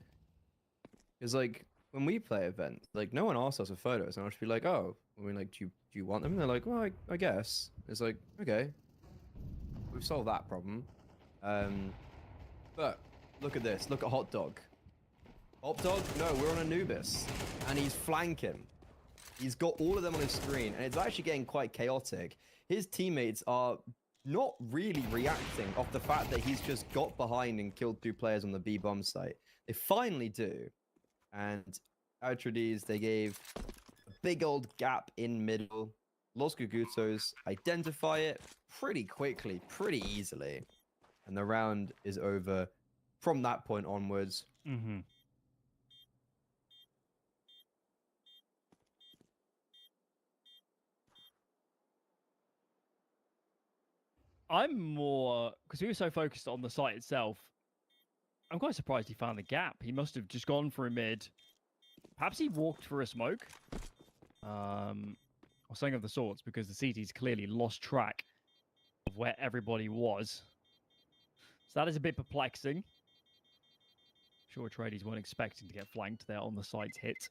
It's like when we play events, like no one asks us for photos, and I'll just be like, oh, I mean, like, do you want them? And they're like, well, I guess. It's like, okay, we've solved that problem. But look at this. Look at Hot Dog. Hot Dog? No, we're on Anubis, and he's flanking. He's got all of them on his screen, and it's actually getting quite chaotic. His teammates are not really reacting off the fact that he's just got behind and killed 2 players on the B bomb site. They finally do. And Outrides, they gave a big old gap in middle. Los Gugutos identify it pretty quickly, pretty easily. And the round is over from that point onwards. Mm-hmm. I'm more, because we were so focused on the site itself, I'm quite surprised he found the gap. He must have just gone for a mid. Perhaps he walked for a smoke. Or something of the sorts, because the CT's clearly lost track of where everybody was. So that is a bit perplexing. Sure, tradies weren't expecting to get flanked there on the site's hit.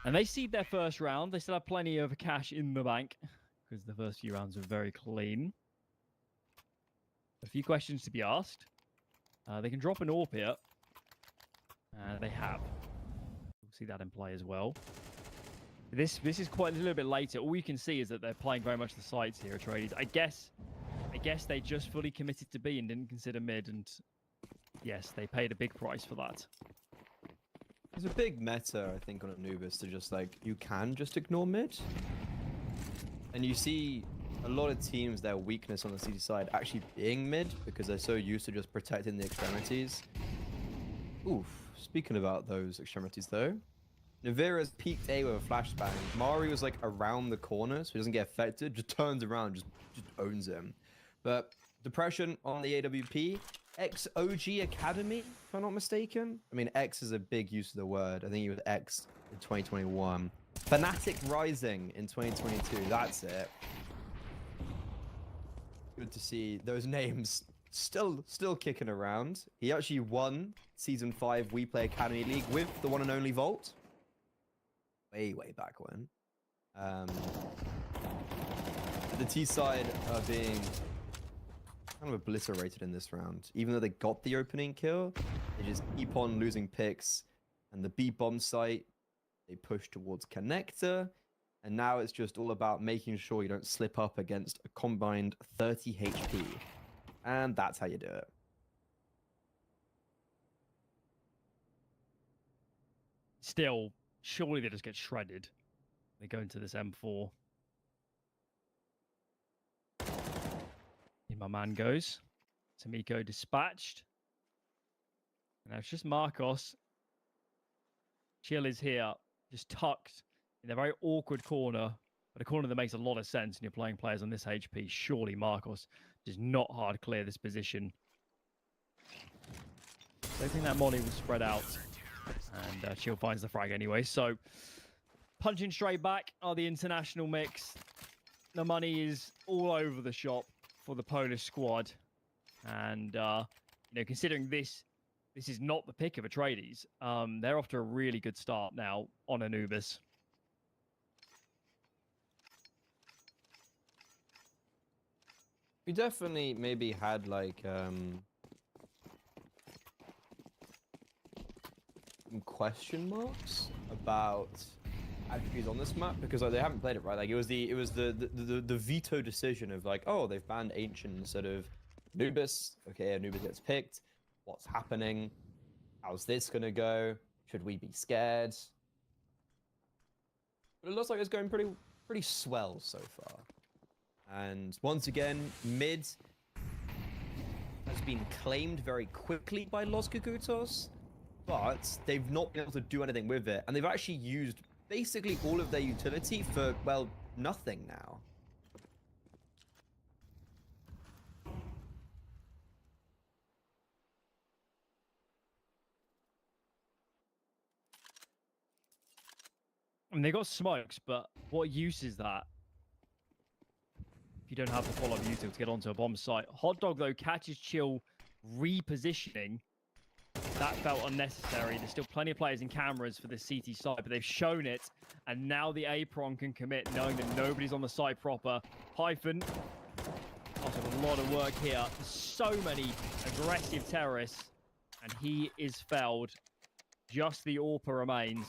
And they seed their first round. They still have plenty of cash in the bank, because the first few rounds were very clean. A few questions to be asked. They can drop an AWP here. They have. We'll see that in play as well. This is quite a little bit later. All you can see is that they're playing very much the sides here, Atreides. I guess they just fully committed to B and didn't consider mid, and yes, they paid a big price for that. There's a big meta, I think, on Anubis to just like, you can just ignore mid. And you see a lot of teams, their weakness on the CT side actually being mid because they're so used to just protecting the extremities. Oof, speaking about those extremities though, Navira's peeked A with a flashbang. Mari was like around the corner so he doesn't get affected, just turns around, just owns him. But Depression on the AWP, X-OG Academy, if I'm not mistaken. I mean, X is a big use of the word. I think he was X in 2021. Fnatic Rising in 2022, that's it. Good to see those names still kicking around. He actually won Season 5 We Play Academy League with the one and only Volt. Way back when. The T side are being kind of obliterated in this round. Even though they got the opening kill, they just keep on losing picks. And the B bomb site, they push towards Connector. And now it's just all about making sure you don't slip up against a combined 30 HP. And that's how you do it. Still, surely they just get shredded. They go into this M4. In my man goes. Tamiko dispatched. And now it's just Marcos. Chill is here, just tucked in a very awkward corner, but a corner that makes a lot of sense when you're playing players on this HP. Surely Marcos does not hard clear this position. Don't think that molly will spread out. And Chill finds the frag anyway. So punching straight back are the international mix. The money is all over the shop for the Polish squad. And, considering this is not the pick of Atreides, they're off to a really good start now on Anubis. We definitely maybe had like some question marks about attributes on this map because like, they haven't played it right. Like it was the veto decision of like, oh, they've banned Ancient instead of Anubis. Okay, Anubis gets picked. What's happening? How's this gonna go? Should we be scared? But it looks like it's going pretty swell so far. And once again, mid has been claimed very quickly by Los Cucutos, but they've not been able to do anything with it. And they've actually used basically all of their utility for, well, nothing now. I mean, they got smokes, but what use is that? You don't have the follow-up util to get onto a bomb site. Hot Dog, though, catches Chill repositioning. That felt unnecessary. There's still plenty of players in cameras for the CT side, but they've shown it. And now the Apron can commit, knowing that nobody's on the site proper. Hyphen, also a lot of work here. So many aggressive terrorists. And he is felled. Just the AWP remains.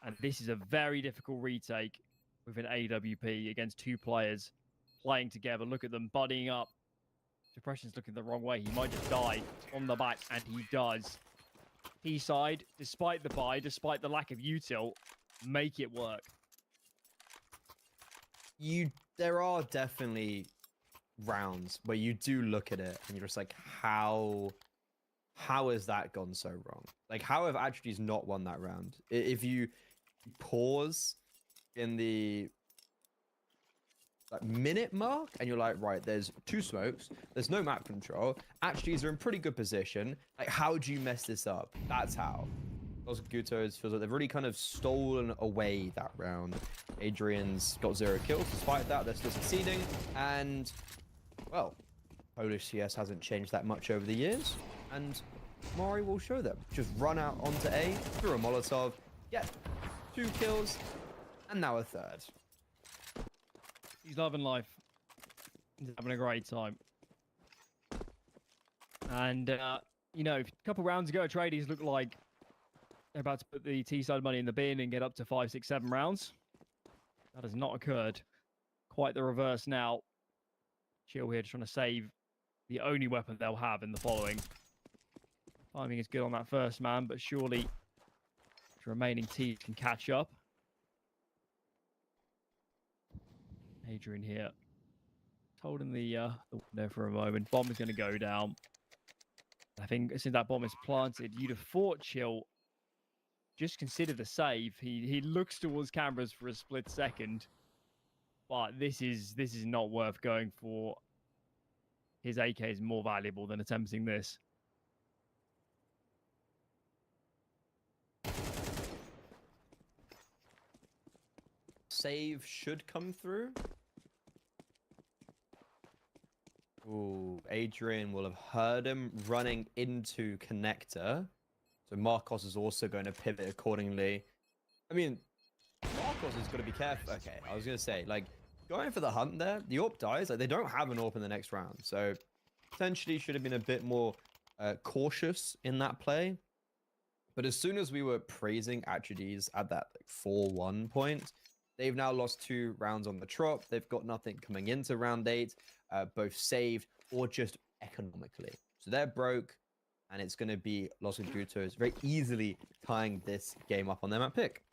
And this is a very difficult retake with an AWP against two players playing together. Look at them buddying up. Depression's looking the wrong way. He might just die on the back, and he does. T-side, despite the buy, despite the lack of util, make it work. There are definitely rounds where you do look at it and you're just like, how has that gone so wrong? Like, how have Attributes not won that round? If you pause in the minute mark and you're like, right, there's two smokes, there's no map control, Attributes are in pretty good position, like, how do you mess this up? That's how. Los Gutos feels like they've really kind of stolen away that round. Adrian's got 0 kills. Despite that, they're still succeeding. And, well, Polish CS hasn't changed that much over the years. And Mari will show them. Just run out onto A, through a Molotov, get 2 kills, and now a 3rd. He's loving life. He's having a great time. And, you know, a couple rounds ago, Tradies looked like they're about to put the T-side money in the bin and get up to 5, 6, 7 rounds. That has not occurred. Quite the reverse now. Chill here trying to save the only weapon they'll have in the following. Timing is good on that first man, but surely the remaining teams can catch up. Adrian here. Holding the window for a moment. Bomb is going to go down. I think since that bomb is planted, you'd have thought Chill just consider the save. He looks towards cameras for a split second, but this is not worth going for. His AK is more valuable than attempting this. Save should come through. Ooh, Adrian will have heard him running into connector. So Marcos is also going to pivot accordingly. I mean, Marcos is going to be careful. Okay, I was going to say, like, going for the hunt there, the AWP dies. Like, they don't have an AWP in the next round. So, potentially should have been a bit more cautious in that play. But as soon as we were praising Attributes at that 4-1 point, they've now lost 2 rounds on the trot. They've got nothing coming into round 8, both saved or just economically. So they're broke. And it's going to be Los Gutos very easily tying this game up on their map pick.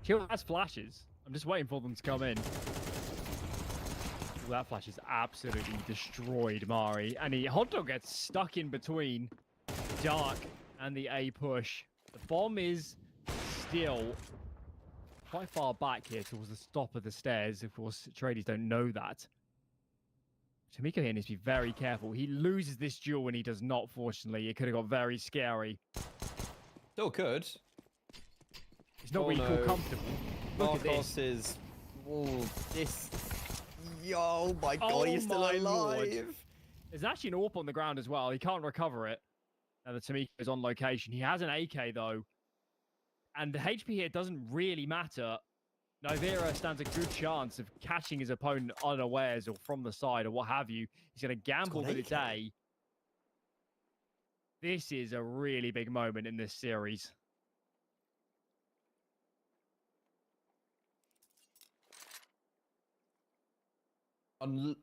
Chill has flashes. I'm just waiting for them to come in. Ooh, that flash is absolutely destroyed Mari. And Hot Dog gets stuck in between Dark and the A push. The bomb is still quite far back here towards the top of the stairs. Of course, Tradies don't know that. Tamiko here needs to be very careful. He loses this duel when he does not, fortunately. It could have got very scary. Still could. It's not really cool, comfortable. Look Marcos at this. is... Ooh, this... Yo, my God, he's still alive. Lord. There's actually an AWP on the ground as well. He can't recover it. Now the Tamiko is on location. He has an AK, though. And the HP here doesn't really matter. Novera stands a good chance of catching his opponent unawares or from the side or what have you. He's going to gamble that it's A. This is a really big moment in this series.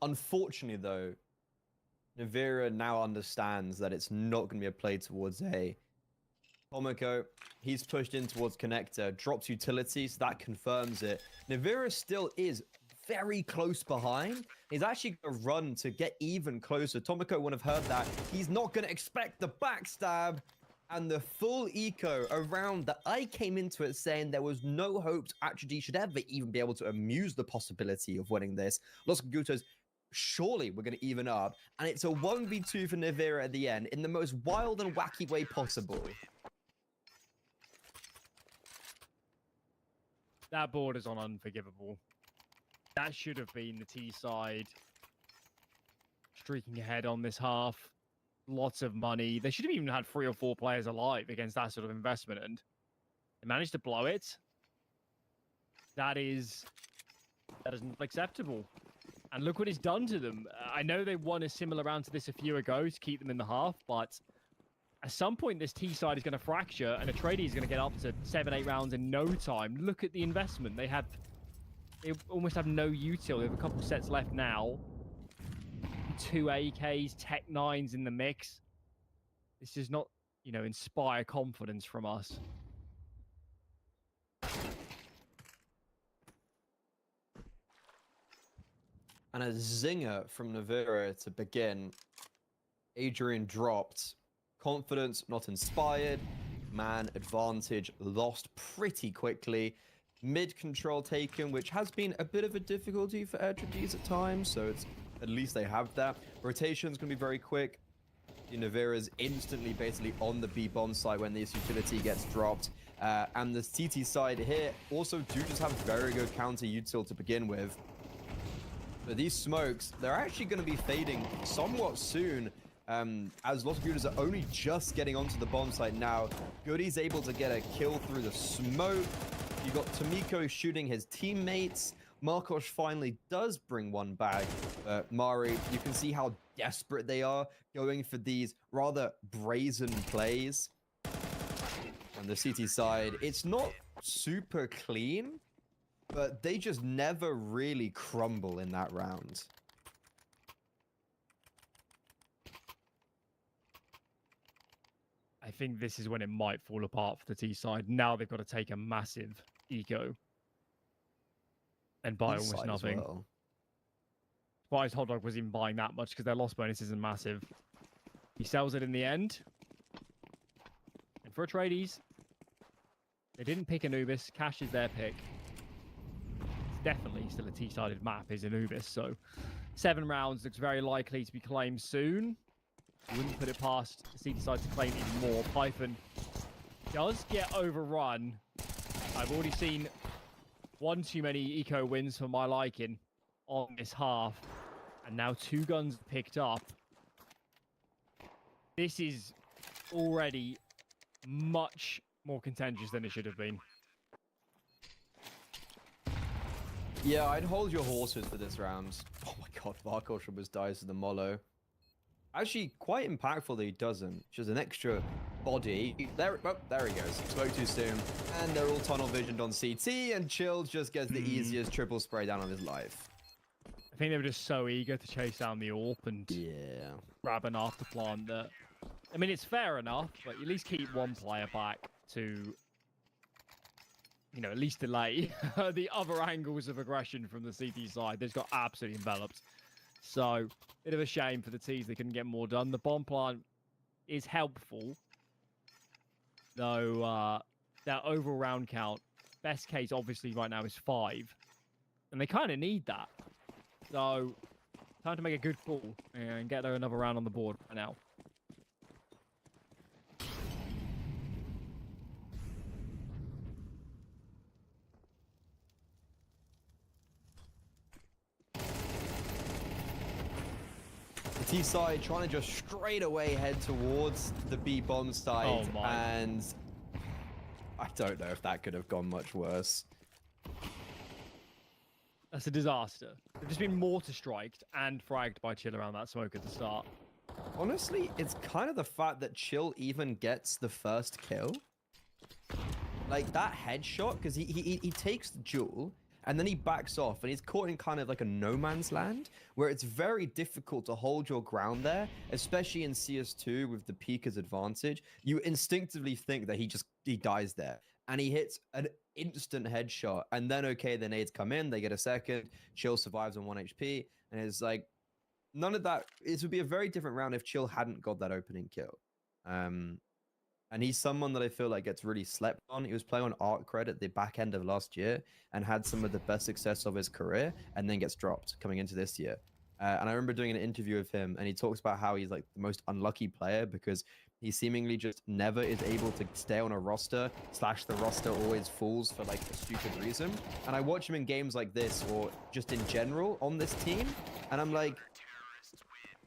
Unfortunately, though, Navira now understands that it's not going to be a play towards A. Tomiko, he's pushed in towards connector, drops utility, so that confirms it. Navira still is very close behind. He's actually going to run to get even closer. Tomiko would have heard that. He's not going to expect the backstab and the full eco around that. I came into it saying there was no hopes Attribute should ever even be able to amuse the possibility of winning this. Los Gutos, surely we're going to even up. And it's a 1v2 for Navira at the end in the most wild and wacky way possible. That borders on unforgivable. That should have been the T side streaking ahead on this half. Lots of money. They should have even had 3 or 4 players alive against that sort of investment, and they managed to blow it. That is not acceptable. And look what it's done to them. I know they won a similar round to this a few ago to keep them in the half, but at some point this T side is going to fracture, and a tradie is going to get up to 7-8 rounds in no time. Look at the investment. They almost have no util. They have a couple sets left now. 2 AKs, Tech 9s in the mix. This does not, inspire confidence from us. And a zinger from Navira to begin. Adrian dropped. Confidence not inspired. Man advantage lost pretty quickly. Mid control taken, which has been a bit of a difficulty for Entropies at times, so it's at least they have that. Rotation's going to be very quick. Navira's instantly basically on the B bomb side when this utility gets dropped. And the CT side here also do just have very good counter util to begin with. But these smokes, they're actually going to be fading somewhat soon, as Los Builders are only just getting onto the bomb site now. Goody's able to get a kill through the smoke. You got Tomiko shooting his teammates. Markosh finally does bring one back. Mari, you can see how desperate they are going for these rather brazen plays. On the CT side, it's not super clean, but they just never really crumble in that round. I think this is when it might fall apart for the T side. Now they've got to take a massive eco and buy East almost side as nothing. well. Surprised Hot Dog was even buying that much because their loss bonus isn't massive. He sells it in the end. And for a tradies, they didn't pick Anubis. Cash is their pick. It's definitely still a T-sided map, is Anubis. So 7 rounds looks very likely to be claimed soon. I wouldn't put it past the CT side to claim even more. Python does get overrun. I've already seen one too many eco wins for my liking on this half. And now 2 guns picked up. This is already much more contentious than it should have been. Yeah, I'd hold your horses for this round. Oh my god, Markosh almost dies to the Molo. Actually, quite impactful that he doesn't. Just an extra body. There he goes. Spoke too soon. And they're all tunnel visioned on CT, and Chill just gets the easiest triple spray down on his life. I think they were just so eager to chase down the AWP and grab an after plant that... I mean, it's fair enough, but you at least keep one player back to, at least delay the other angles of aggression from the CT side. They just got absolutely enveloped. So, bit of a shame for the T's they couldn't get more done. The bomb plant is helpful, though that overall round count, best case obviously right now is 5. And they kind of need that. So, time to make a good call and get another round on the board right now. The T side trying to just straight away head towards the B bomb side, and I don't know if that could have gone much worse. That's a disaster. They've just been mortar striked and fragged by Chill around that smoke at the start. Honestly, it's kind of the fact that Chill even gets the first kill. Like that headshot, because he takes the jewel and then he backs off and he's caught in kind of like a no man's land where it's very difficult to hold your ground there, especially in CS2 with the peeker's advantage. You instinctively think that he dies there, and he hits an instant headshot, and then okay, the nades come in, they get a second, Chill survives on 1 HP, and it's like none of that. It would be a very different round if Chill hadn't got that opening kill. And he's someone that I feel like gets really slept on. He was playing on Arc Cred at the back end of last year and had some of the best success of his career, and then gets dropped coming into this year. And I remember doing an interview with him, and he talks about how he's like the most unlucky player because He seemingly just never is able to stay on a roster, / the roster always falls for like a stupid reason. And I watch him in games like this or just in general on this team, and I'm like,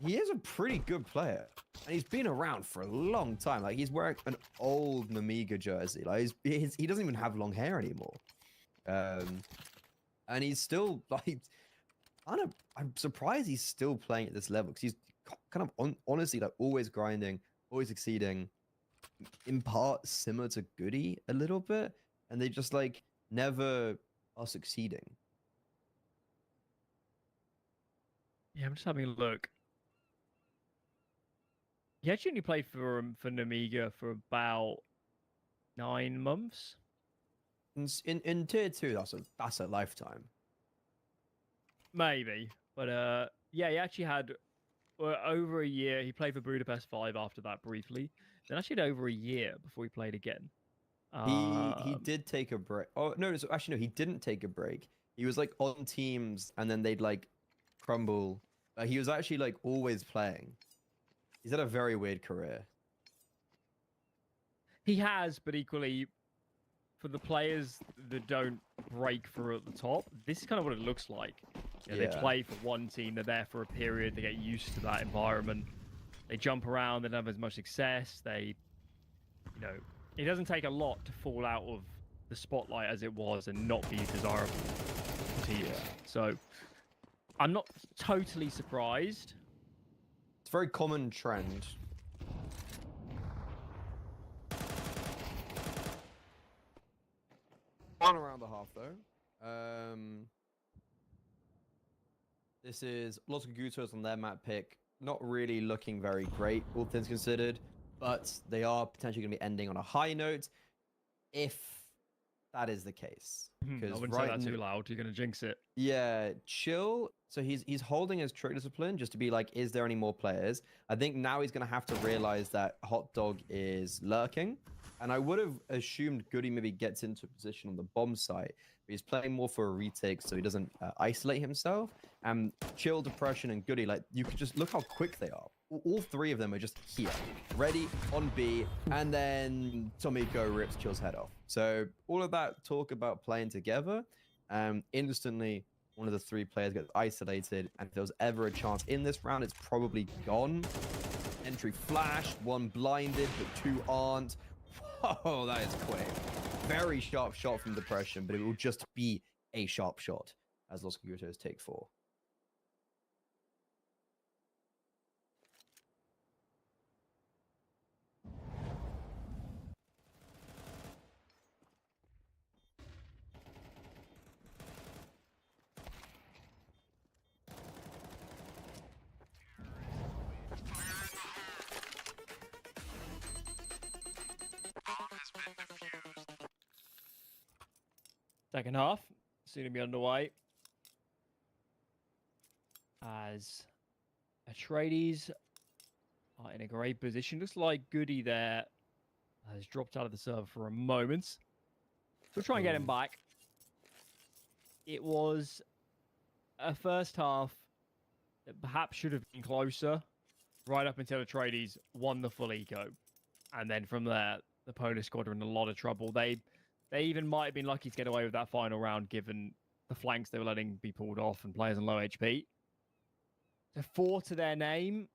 he is a pretty good player. And he's been around for a long time. Like, he's wearing an old Namiga jersey. Like, he doesn't even have long hair anymore. And he's still like, I'm surprised he's still playing at this level, because he's kind of honestly like always grinding, always succeeding, in part similar to Goody a little bit, and they just like never are succeeding. Yeah, I'm just having a look. He actually only played for Namiga for about 9 months. In tier 2, that's a lifetime. Maybe, but yeah, he actually had over a year. He played for Budapest 5 after that briefly. Then actually had over a year before he played again. He did take a break. Oh no, so actually no, he didn't take a break. He was like on teams, and then they'd like crumble. He was actually like always playing. He's had a very weird career. He has, but equally, for the players that don't break through at the top, this is kind of what it looks like. You know, Yeah. They play for one team, they're there for a period, they get used to that environment. They jump around, they don't have as much success. It doesn't take a lot to fall out of the spotlight as it was and not be desirable teams. Yeah. So I'm not totally surprised. It's a very common trend. One around the half though. This is Los Gutos on their map pick. Not really looking very great, all things considered, but they are potentially going to be ending on a high note, if that is the case. I Because wouldn't say that too loud. You're going to jinx it. Yeah, chill. So he's holding his trick discipline just to be like, is there any more players? I think now he's going to have to realize that Hot Dog is lurking. And I would have assumed Goody maybe gets into a position on the bomb site, but he's playing more for a retake so he doesn't isolate himself. And Chill, Depression, and Goody, like, you could just look how quick they are. All three of them are just here, ready on B, and then Tomiko rips Chill's head off. So all of that talk about playing together, instantly one of the three players gets isolated, and if there was ever a chance in this round, it's probably gone. Entry flash, one blinded, but two aren't. Whoa, that is quick. Very sharp shot from Depression, but it will just be a sharp shot as Los Gutos take 4. Second half, soon to be underway. As Atreides are in a great position. Looks like Goody there has dropped out of the server for a moment. We'll try and get him back. It was a first half that perhaps should have been closer, right up until Atreides won the full eco. And then from there, the Polish squad are in a lot of trouble. They even might have been lucky to get away with that final round, given the flanks they were letting be pulled off and players on low HP. So 4 to their name,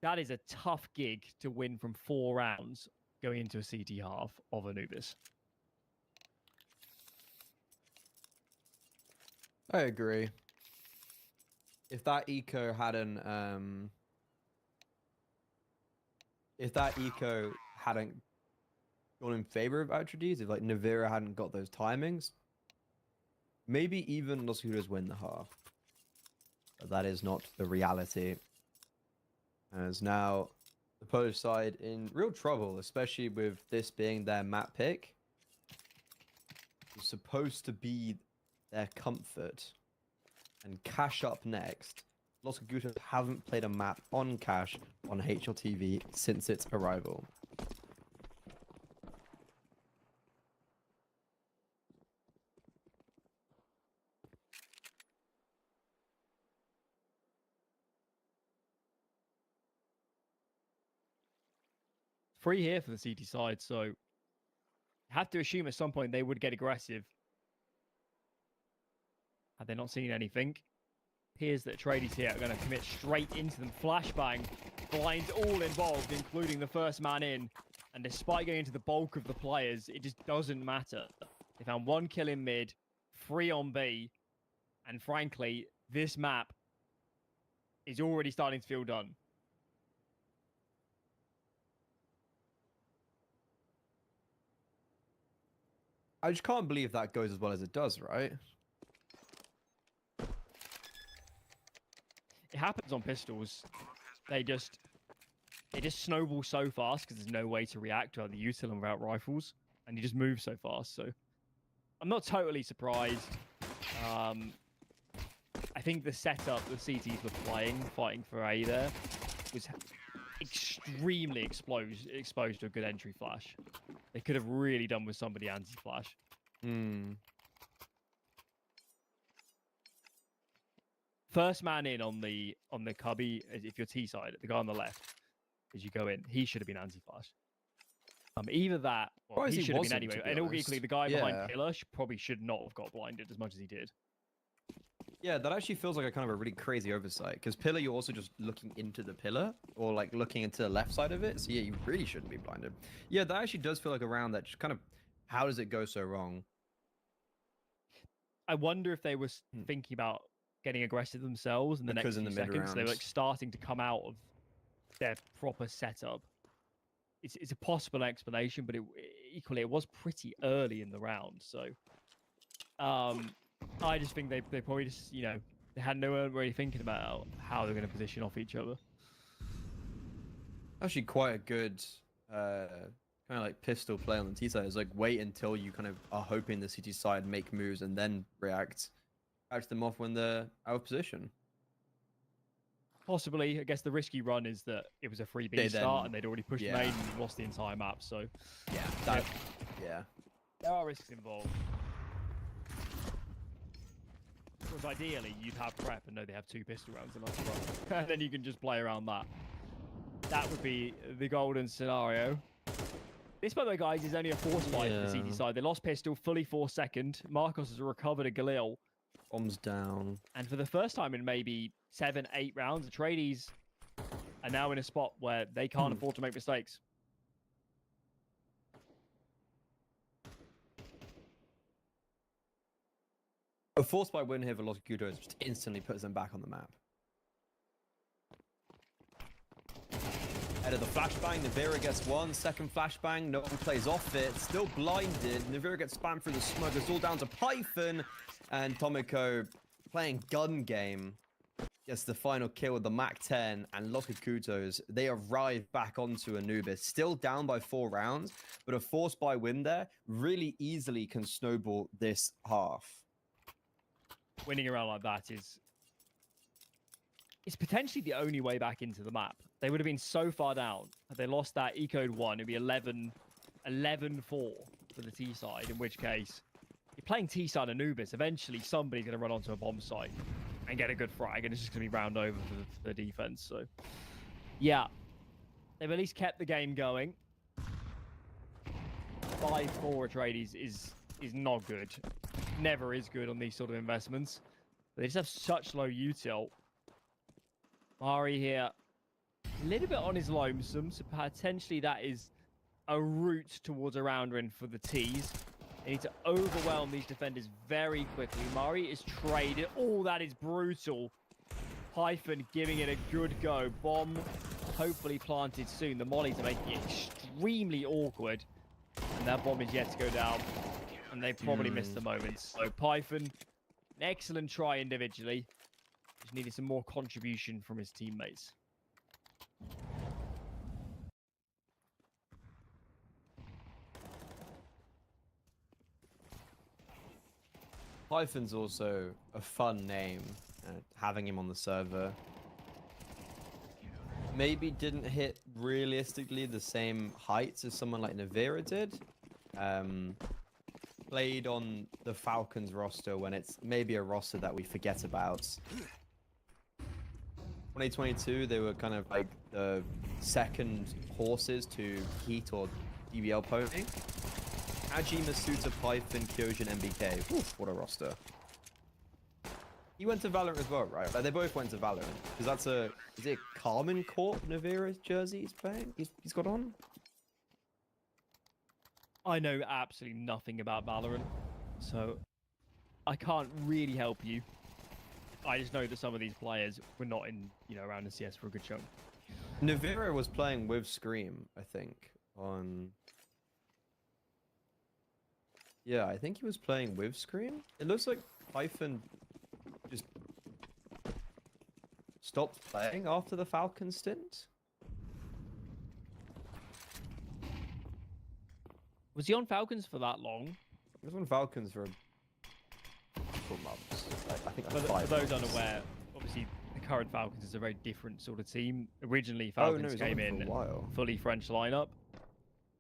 that is a tough gig to win from 4 rounds going into a CT half of Anubis. I agree. If that eco hadn't gone in favor of Atreides, if like Navira hadn't got those timings, maybe even Los Gutos win the half. But that is not the reality. As now the Polish side in real trouble, especially with this being their map pick. It's supposed to be their comfort. And Cash up next. Los Gutos haven't played a map on Cash on HLTV since its arrival. free here for the CT side, so you have to assume at some point they would get aggressive. Had they not seen anything, appears that tradies here are going to commit straight into them. Flashbang blinds all involved, including the first man in. And despite going into the bulk of the players, it just doesn't matter. They found 1 kill in mid, 3 on B, and frankly, this map is already starting to feel done. I just can't believe that goes as well as it does, right? It happens on pistols. They just snowball so fast because there's no way to react to the util and without rifles, and you just move so fast. So I'm not totally surprised. I think the setup the CTs were fighting for A there, was extremely exposed to a good entry flash. They could have really done with somebody anti-flash. First man in on the cubby, if you're T side, the guy on the left, as you go in, he should have been anti-flash. Either that, or he should have been anyway. And all equally, the guy behind Pillar probably should not have got blinded as much as he did. Yeah, that actually feels like a kind of a really crazy oversight. Because Pillar, you're also just looking into the pillar, or like looking into the left side of it. So yeah, you really shouldn't be blinded. Yeah, that actually does feel like a round that just kind of, how does it go so wrong? I wonder if they were thinking about getting aggressive themselves in the next few seconds. They were like starting to come out of their proper setup. It's a possible explanation, but equally it was pretty early in the round. So I just think they probably just, you know, they had no one really thinking about how they're going to position off each other. Actually, quite a good kind of like pistol play on the T side. Is like wait until you kind of are hoping the CT side make moves and then react, catch them off when they're out of position. Possibly, I guess the risky run is that it was a 3B start and they'd already pushed main and lost the entire map. So yeah, there are risks involved. Because ideally, you'd have prep and know they have 2 pistol rounds in run. And then you can just play around that. That would be the golden scenario. This, by the way, guys, is only a force fight for the CT side. They lost pistol, fully 4 second. Marcos has recovered a Galil. Bombs down. And for the first time in maybe 7, 8 rounds, the tradies are now in a spot where they can't afford to make mistakes. A force by win here for Los Gudos just instantly puts them back on the map. Head of the flashbang, Navira gets 1, second flashbang, no one plays off it, still blinded, Navira gets spammed through the smoke, it's all down to Python, and Tomiko playing gun game gets the final kill with the MAC-10, and Lokakutos, they arrive back onto Anubis, still down by 4 rounds, but a force by win there really easily can snowball this half. Winning around like that is potentially the only way back into the map. They would have been so far down. Had they lost that Ecode 1, it'd be 11-4 for the T side, in which case, you're playing T side Anubis. Eventually, somebody's going to run onto a bomb site and get a good frag, and it's just going to be round over for the defense. So, yeah, they've at least kept the game going. 5-4 Atreides is not good. Never is good on these sort of investments. But they just have such low util. Mari here, a little bit on his lonesome, so potentially that is a route towards a round win for the T's. They need to overwhelm these defenders very quickly. Mari is traded. Oh, that is brutal. Python giving it a good go. Bomb hopefully planted soon. The mollies are making it extremely awkward. And that bomb is yet to go down. And they probably missed the moment. So Python, an excellent try individually. Just needed some more contribution from his teammates. Python's also a fun name, having him on the server. Maybe didn't hit realistically the same heights as someone like Navira did. Played on the Falcons roster when it's maybe a roster that we forget about. 2022, they were kind of like the second horses to Heat or DBL pony. Haji, Masuta, Python, Kyojin, MBK. Oof, what a roster. He went to Valorant as well, right? Like, they both went to Valorant. Because that's a... Is it Carmen Corp Navira's jersey he's playing? He's got on? I know absolutely nothing about Valorant, so I can't really help you. I just know that some of these players were not in, around the CS for a good chunk. Navira was playing with Scream, I think, on... Yeah, I think he was playing with Scream. It looks like Python just stopped playing after the Falcon stint. Was he on Falcons for that long? He was on Falcons for a couple months. I think like For 5 those months. unaware, obviously the current Falcons is a very different sort of team. Originally, Oh, no, Falcons he's on came it for a in while. fully French lineup.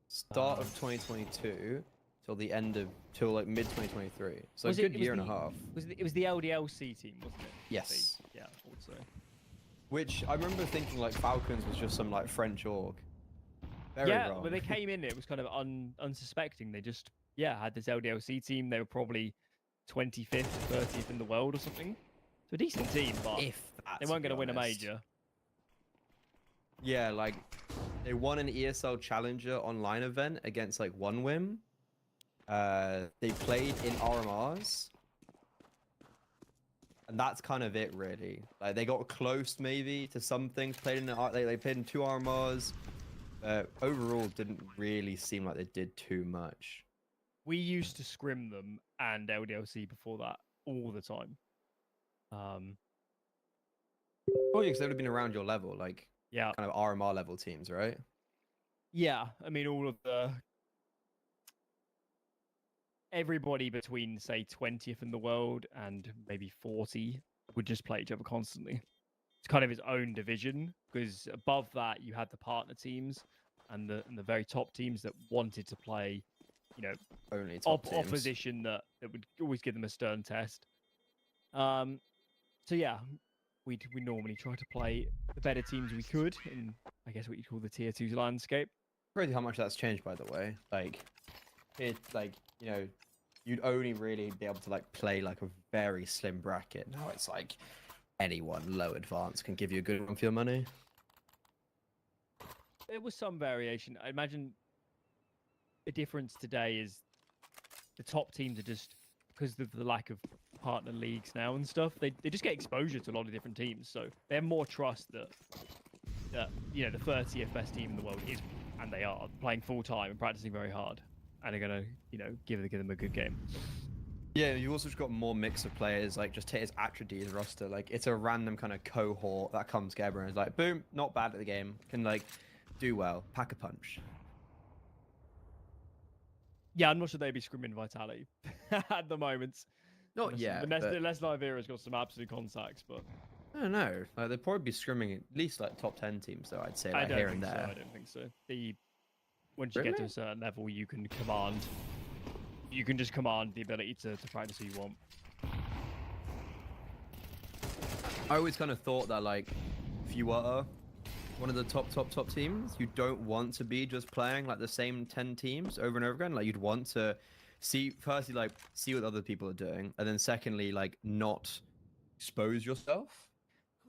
Start of 2022 till the end of like mid 2023. So Was a good it was year and a the- half. It was the LDLC team, wasn't it? Yes. Yeah, I thought so. Which I remember thinking like Falcons was just some like French org. Very Yeah, wrong. when they came in, it was kind of unsuspecting. They just, had this LDLC team. They were probably 25th, 30th in the world or something. So a decent team, but If that, they weren't to going to be win a honest. major. Yeah, like they won an ESL Challenger online event against like OneWim. They played in RMRs. And that's kind of it, really. Like they got close maybe to some things. They played in 2 RMRs. Overall, didn't really seem like they did too much. We used to scrim them and LDLC before that all the time. Oh yeah, because they would have been around your level, like Yeah. kind of RMR level teams, right? Yeah, I mean, all of everybody between, say, 20th in the world and maybe 40 would just play each other constantly. It's kind of its own division, because above that you had the partner teams and the very top teams that wanted to play, Only top teams. opposition that would always give them a stern test. So yeah, we normally try to play the better teams we could in, I guess, what you call the tier 2 landscape. Crazy how much that's changed, by the way. Like, it's like, you'd only really be able to like play like a very slim bracket. Now it's like anyone low advanced can give you a good run for your money. There was some variation. I imagine the difference today is the top teams are just, because of the lack of partner leagues now and stuff, they just get exposure to a lot of different teams. So they have more trust that the 30th best team in the world is, and they are playing full time and practicing very hard, and are gonna give them a good game. Yeah, you also just got more mix of players. Like, just take his Atrides roster. Like, it's a random kind of cohort that comes together and is like, boom, not bad at the game. Can like do well, pack a punch. Yeah, I'm not sure they'd be scrimming Vitality at the moment. Not yet. Unless Livera's got some absolute contacts, but I don't know. Like, they'd probably be scrimming at least like top 10 teams, though. I'd say I like, don't here think and so. there. I don't think so. Once you get to a certain level, you can just command the ability to practice who you want. I always kind of thought that like if you are one of the top teams, you don't want to be just playing like the same 10 teams over and over again. Like, you'd want to see what other people are doing, and then secondly, like, not expose yourself.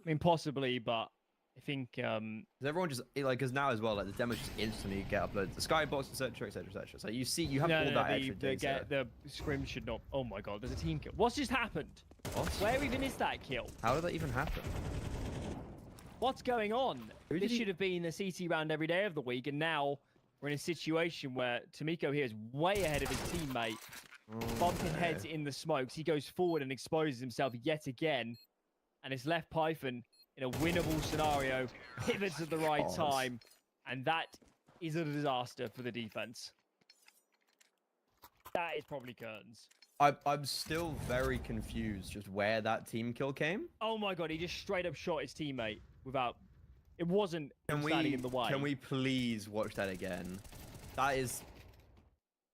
I mean, possibly, but I think 'Cause everyone just like, because now as well, like the demos just instantly get uploaded to Skybox, etc., etc., etc. So you have all that extra data. the scrim should not. Oh my god, there's a team kill. What's just happened? What? Where even is that kill? How did that even happen? What's going on? Who did This he- should have been a CT round every day of the week, and now we're in a situation where Tomiko here is way ahead of his teammate, bumping heads in the smokes. He goes forward and exposes himself yet again, and it's left Python in a winnable scenario, pivots at the right God. time, and that is a disaster for the defense. That is probably curtains. I'm still very confused just where that team kill came. Oh my god, he just straight up shot his teammate without... It wasn't standing in the way. Can we please watch that again? That is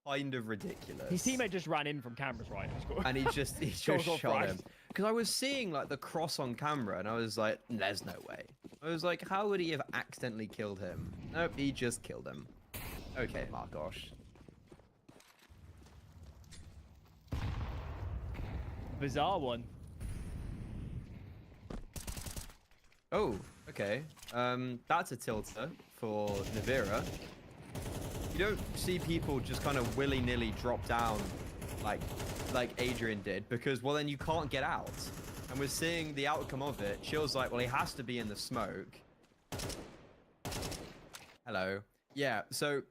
kind of ridiculous. His teammate just ran in from cameras, right? And he just Goes off shot right. him. because I was seeing like the cross on camera, and I was like, "There's no way." I was like, "How would he have accidentally killed him?" Nope, he just killed him. Okay, Markosh. Bizarre one. Oh, okay. That's a tilter for Navira. You don't see people just kind of willy-nilly drop down like Adrian did, because, well, then you can't get out. And we're seeing the outcome of it. Chill's like, well, he has to be in the smoke. Hello. Yeah, so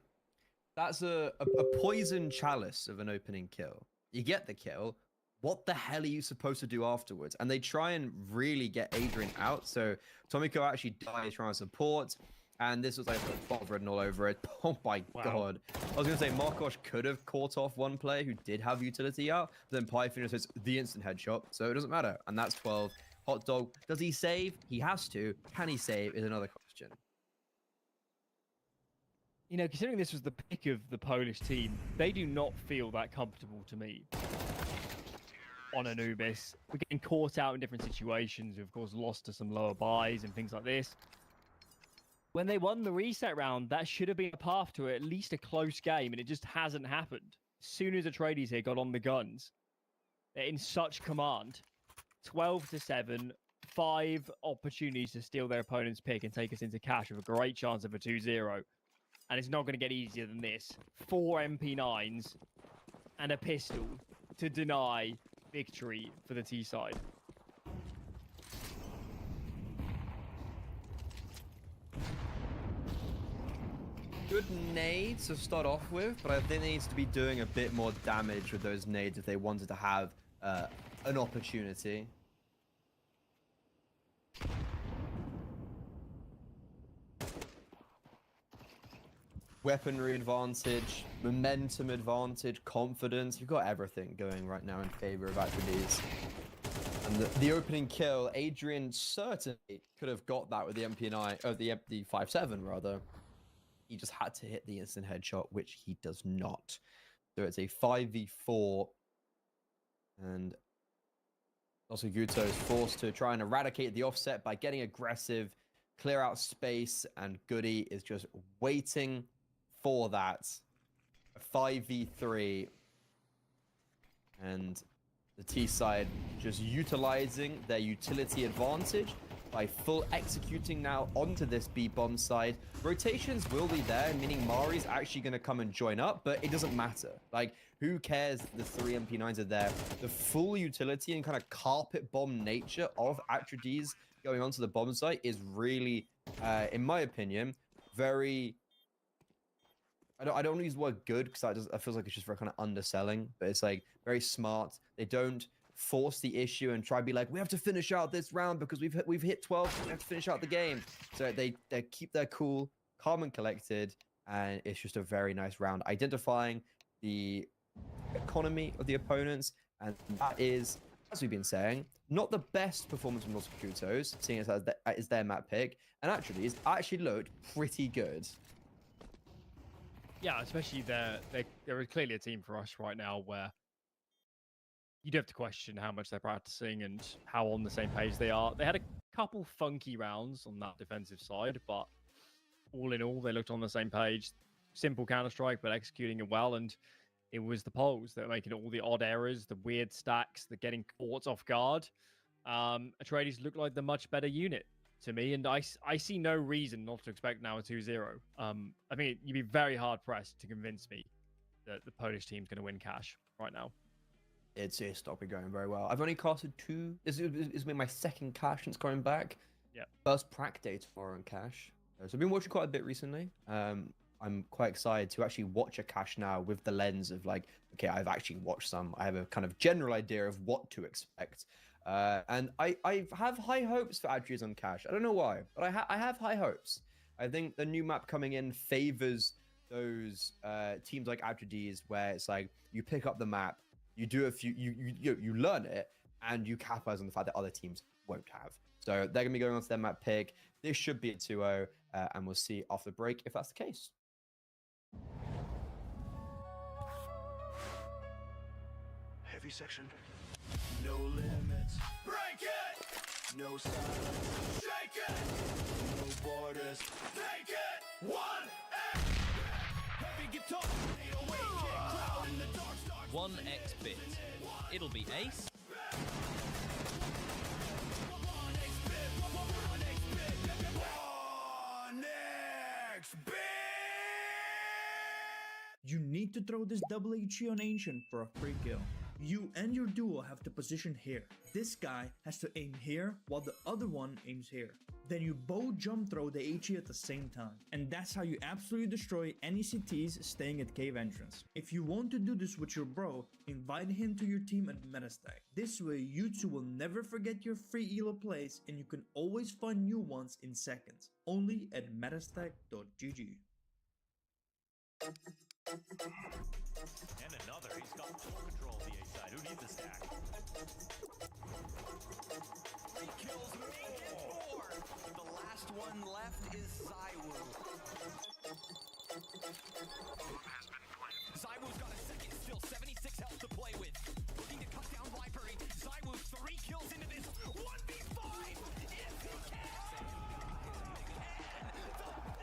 that's a poison chalice of an opening kill. You get the kill. What the hell are you supposed to do afterwards? And they try and really get Adrian out. So Tomiko actually dies trying to support. And this was like spot written all over it. Oh my god. I was going to say Markosh could have caught off one player who did have utility out. But then Python just hits the instant headshot. So it doesn't matter. And that's 12. Hot Dog. Does he save? He has to. Can he save is another question. You know, considering this was the pick of the Polish team, they do not feel that comfortable to me on Anubis. We're getting caught out in different situations. We've, of course, lost to some lower buys and things like this. When they won the reset round, that should have been a path to at least a close game, and it just hasn't happened. As soon as the Atreides here got on the guns, they're in such command. 12-7, 5 opportunities to steal their opponent's pick and take us into cash with a great chance of a 2-0. And it's not going to get easier than this. 4 MP9s and a pistol to deny victory for the T side. Good nades to start off with, but I think they need to be doing a bit more damage with those nades if they wanted to have an opportunity. Weaponry advantage, momentum advantage, confidence. You've got everything going right now in favor of Atreides. And the opening kill, Adrian certainly could have got that with the MP9, or the 5.7 rather. He just had to hit the instant headshot, which he does not. So it's a 5v4. And also Guto is forced to try and eradicate the offset by getting aggressive, clear out space, and Goody is just waiting for that. A 5v3. And the T side just utilizing their utility advantage by full executing now onto this B bomb side. Rotations will be there, meaning Mari's actually going to come and join up, but it doesn't matter. Like, who cares? The 3 MP9s are there. The full utility and kind of carpet bomb nature of Atreides going onto the bomb site is really, in my opinion, very... I don't want to use the word good because that feels like it's just very kind of underselling, but it's like very smart. They don't force the issue and try to be like, we have to finish out this round because we've hit 12, we have to finish out the game. So they keep their cool, calm and collected, and it's just a very nice round identifying the economy of the opponents, and that is, as we've been saying, not the best performance from Los Kutos, seeing as that is their map pick, and actually looked pretty good. Yeah, especially they're clearly a team for us right now where you'd have to question how much they're practicing and how on the same page they are. They had a couple funky rounds on that defensive side, but all in all, they looked on the same page. Simple Counter-Strike, but executing it well, and it was the polls that were making all the odd errors, the weird stacks, the getting caught off guard. Atreides looked like the much better unit to me, and I see no reason not to expect now a 2-0. I think you'd be very hard-pressed to convince me that the Polish team's going to win cash right now. It's not been going very well. I've only casted 2. This has been my second cash since coming back. Yeah. First prac day tomorrow on cash. So I've been watching quite a bit recently. I'm quite excited to actually watch a cash now with the lens of like, okay, I've actually watched some. I have a kind of general idea of what to expect. And I have high hopes for Atreides on cash. I don't know why, but I have high hopes. I think the new map coming in favors those teams like Atreides, where it's like you pick up the map, you do a few, you learn it, and you capitalize on the fact that other teams won't have. So they're gonna be going on to their map pick. This should be a 2-0, and we'll see after the break if that's the case. Heavy section. No limits. No silence, shake it. No borders, take it. 1x. Heavy guitar, 808 kick, crowd in the dark starts. 1x bit. It'll be ace. You need to throw this double HE on Ancient for a free kill. You and your duo have to position here. This guy has to aim here while the other one aims here. Then you both jump throw the HE at the same time. And that's how you absolutely destroy any CTs staying at cave entrance. If you want to do this with your bro, invite him to your team at Metastack. This way you two will never forget your free elo plays and you can always find new ones in seconds. Only at metastack.gg. And another. He's got full control of the A side. Who needs a stack? 3 kills, make it 4. The last one left is Zywoo. Zywoo's got a second, still 76 health to play with. Looking to cut down Viper. Zywoo 3 kills into this 1v5 if he can. And the best.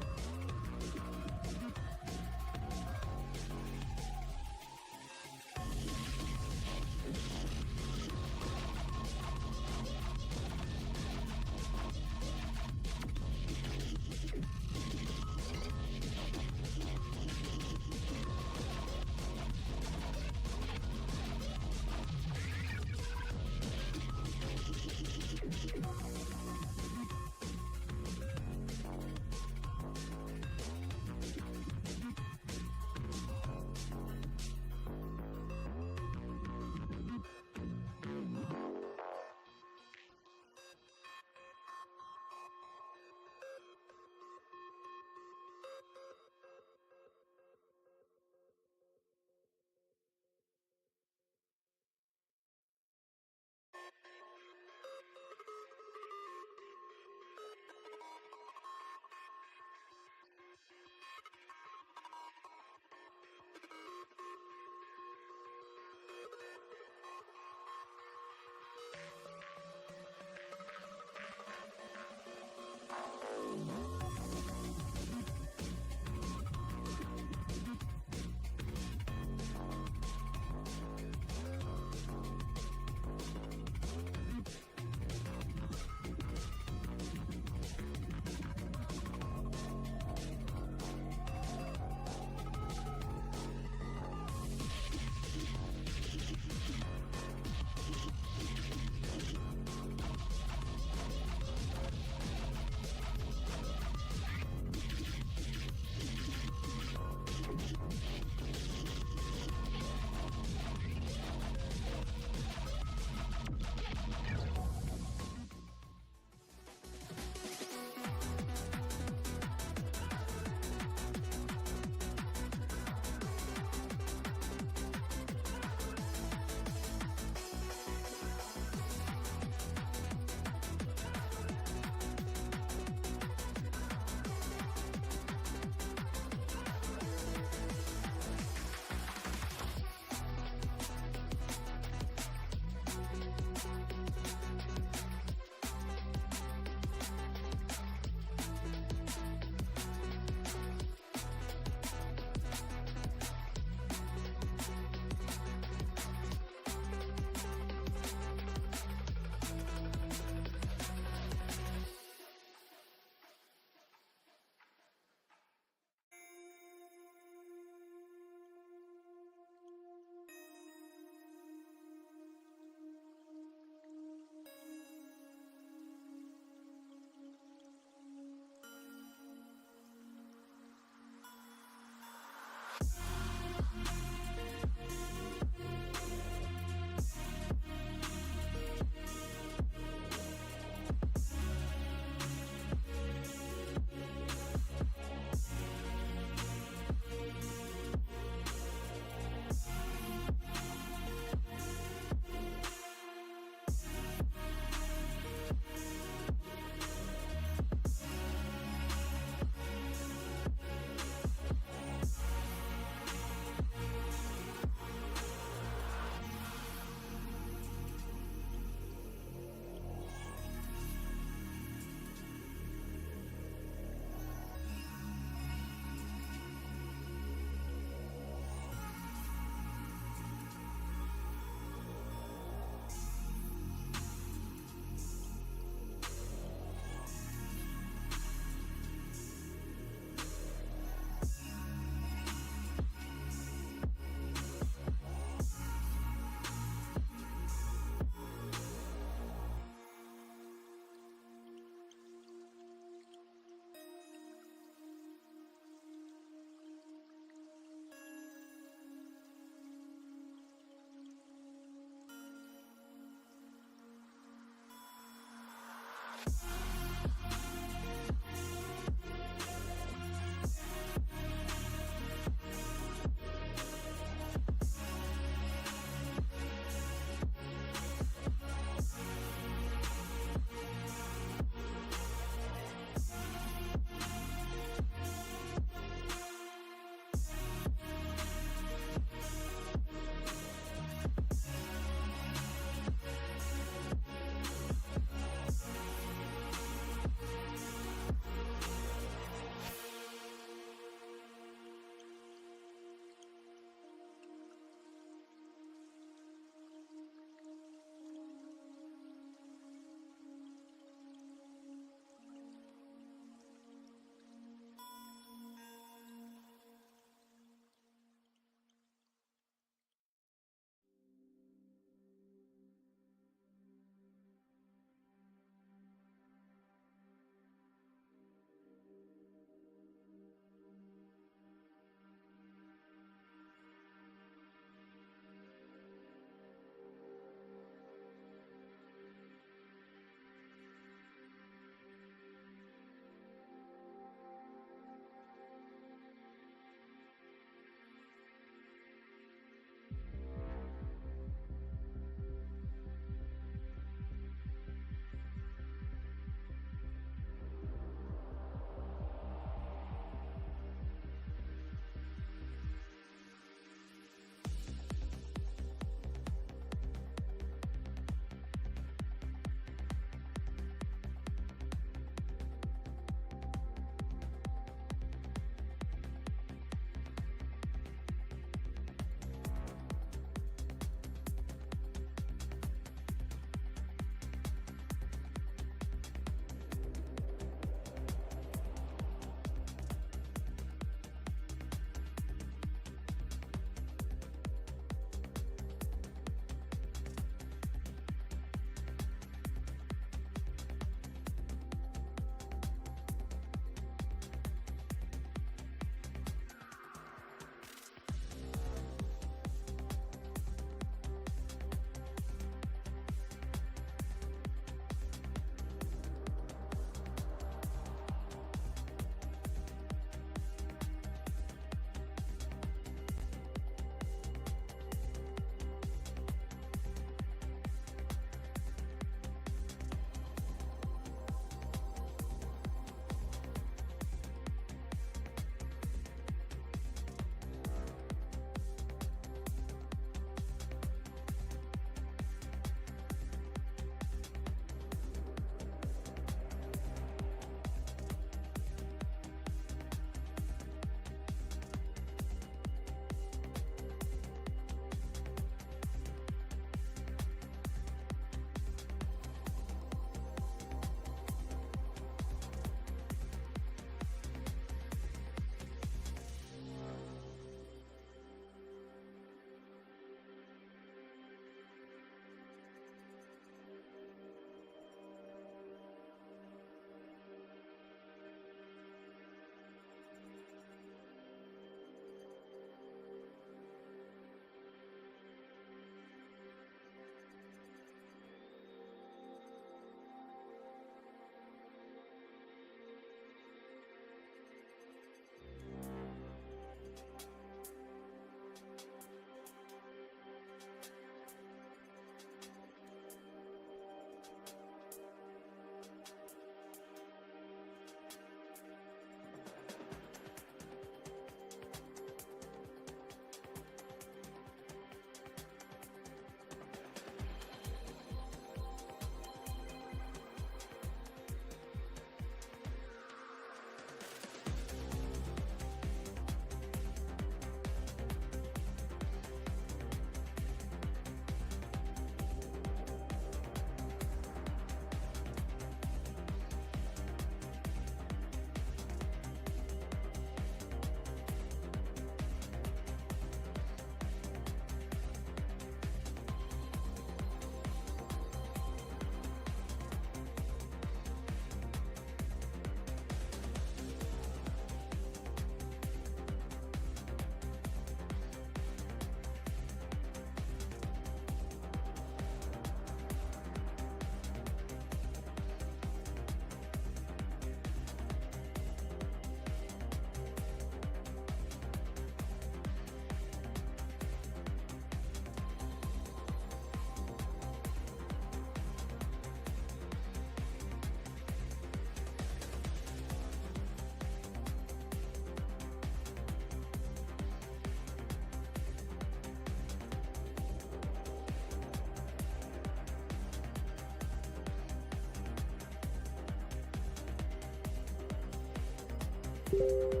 Bye.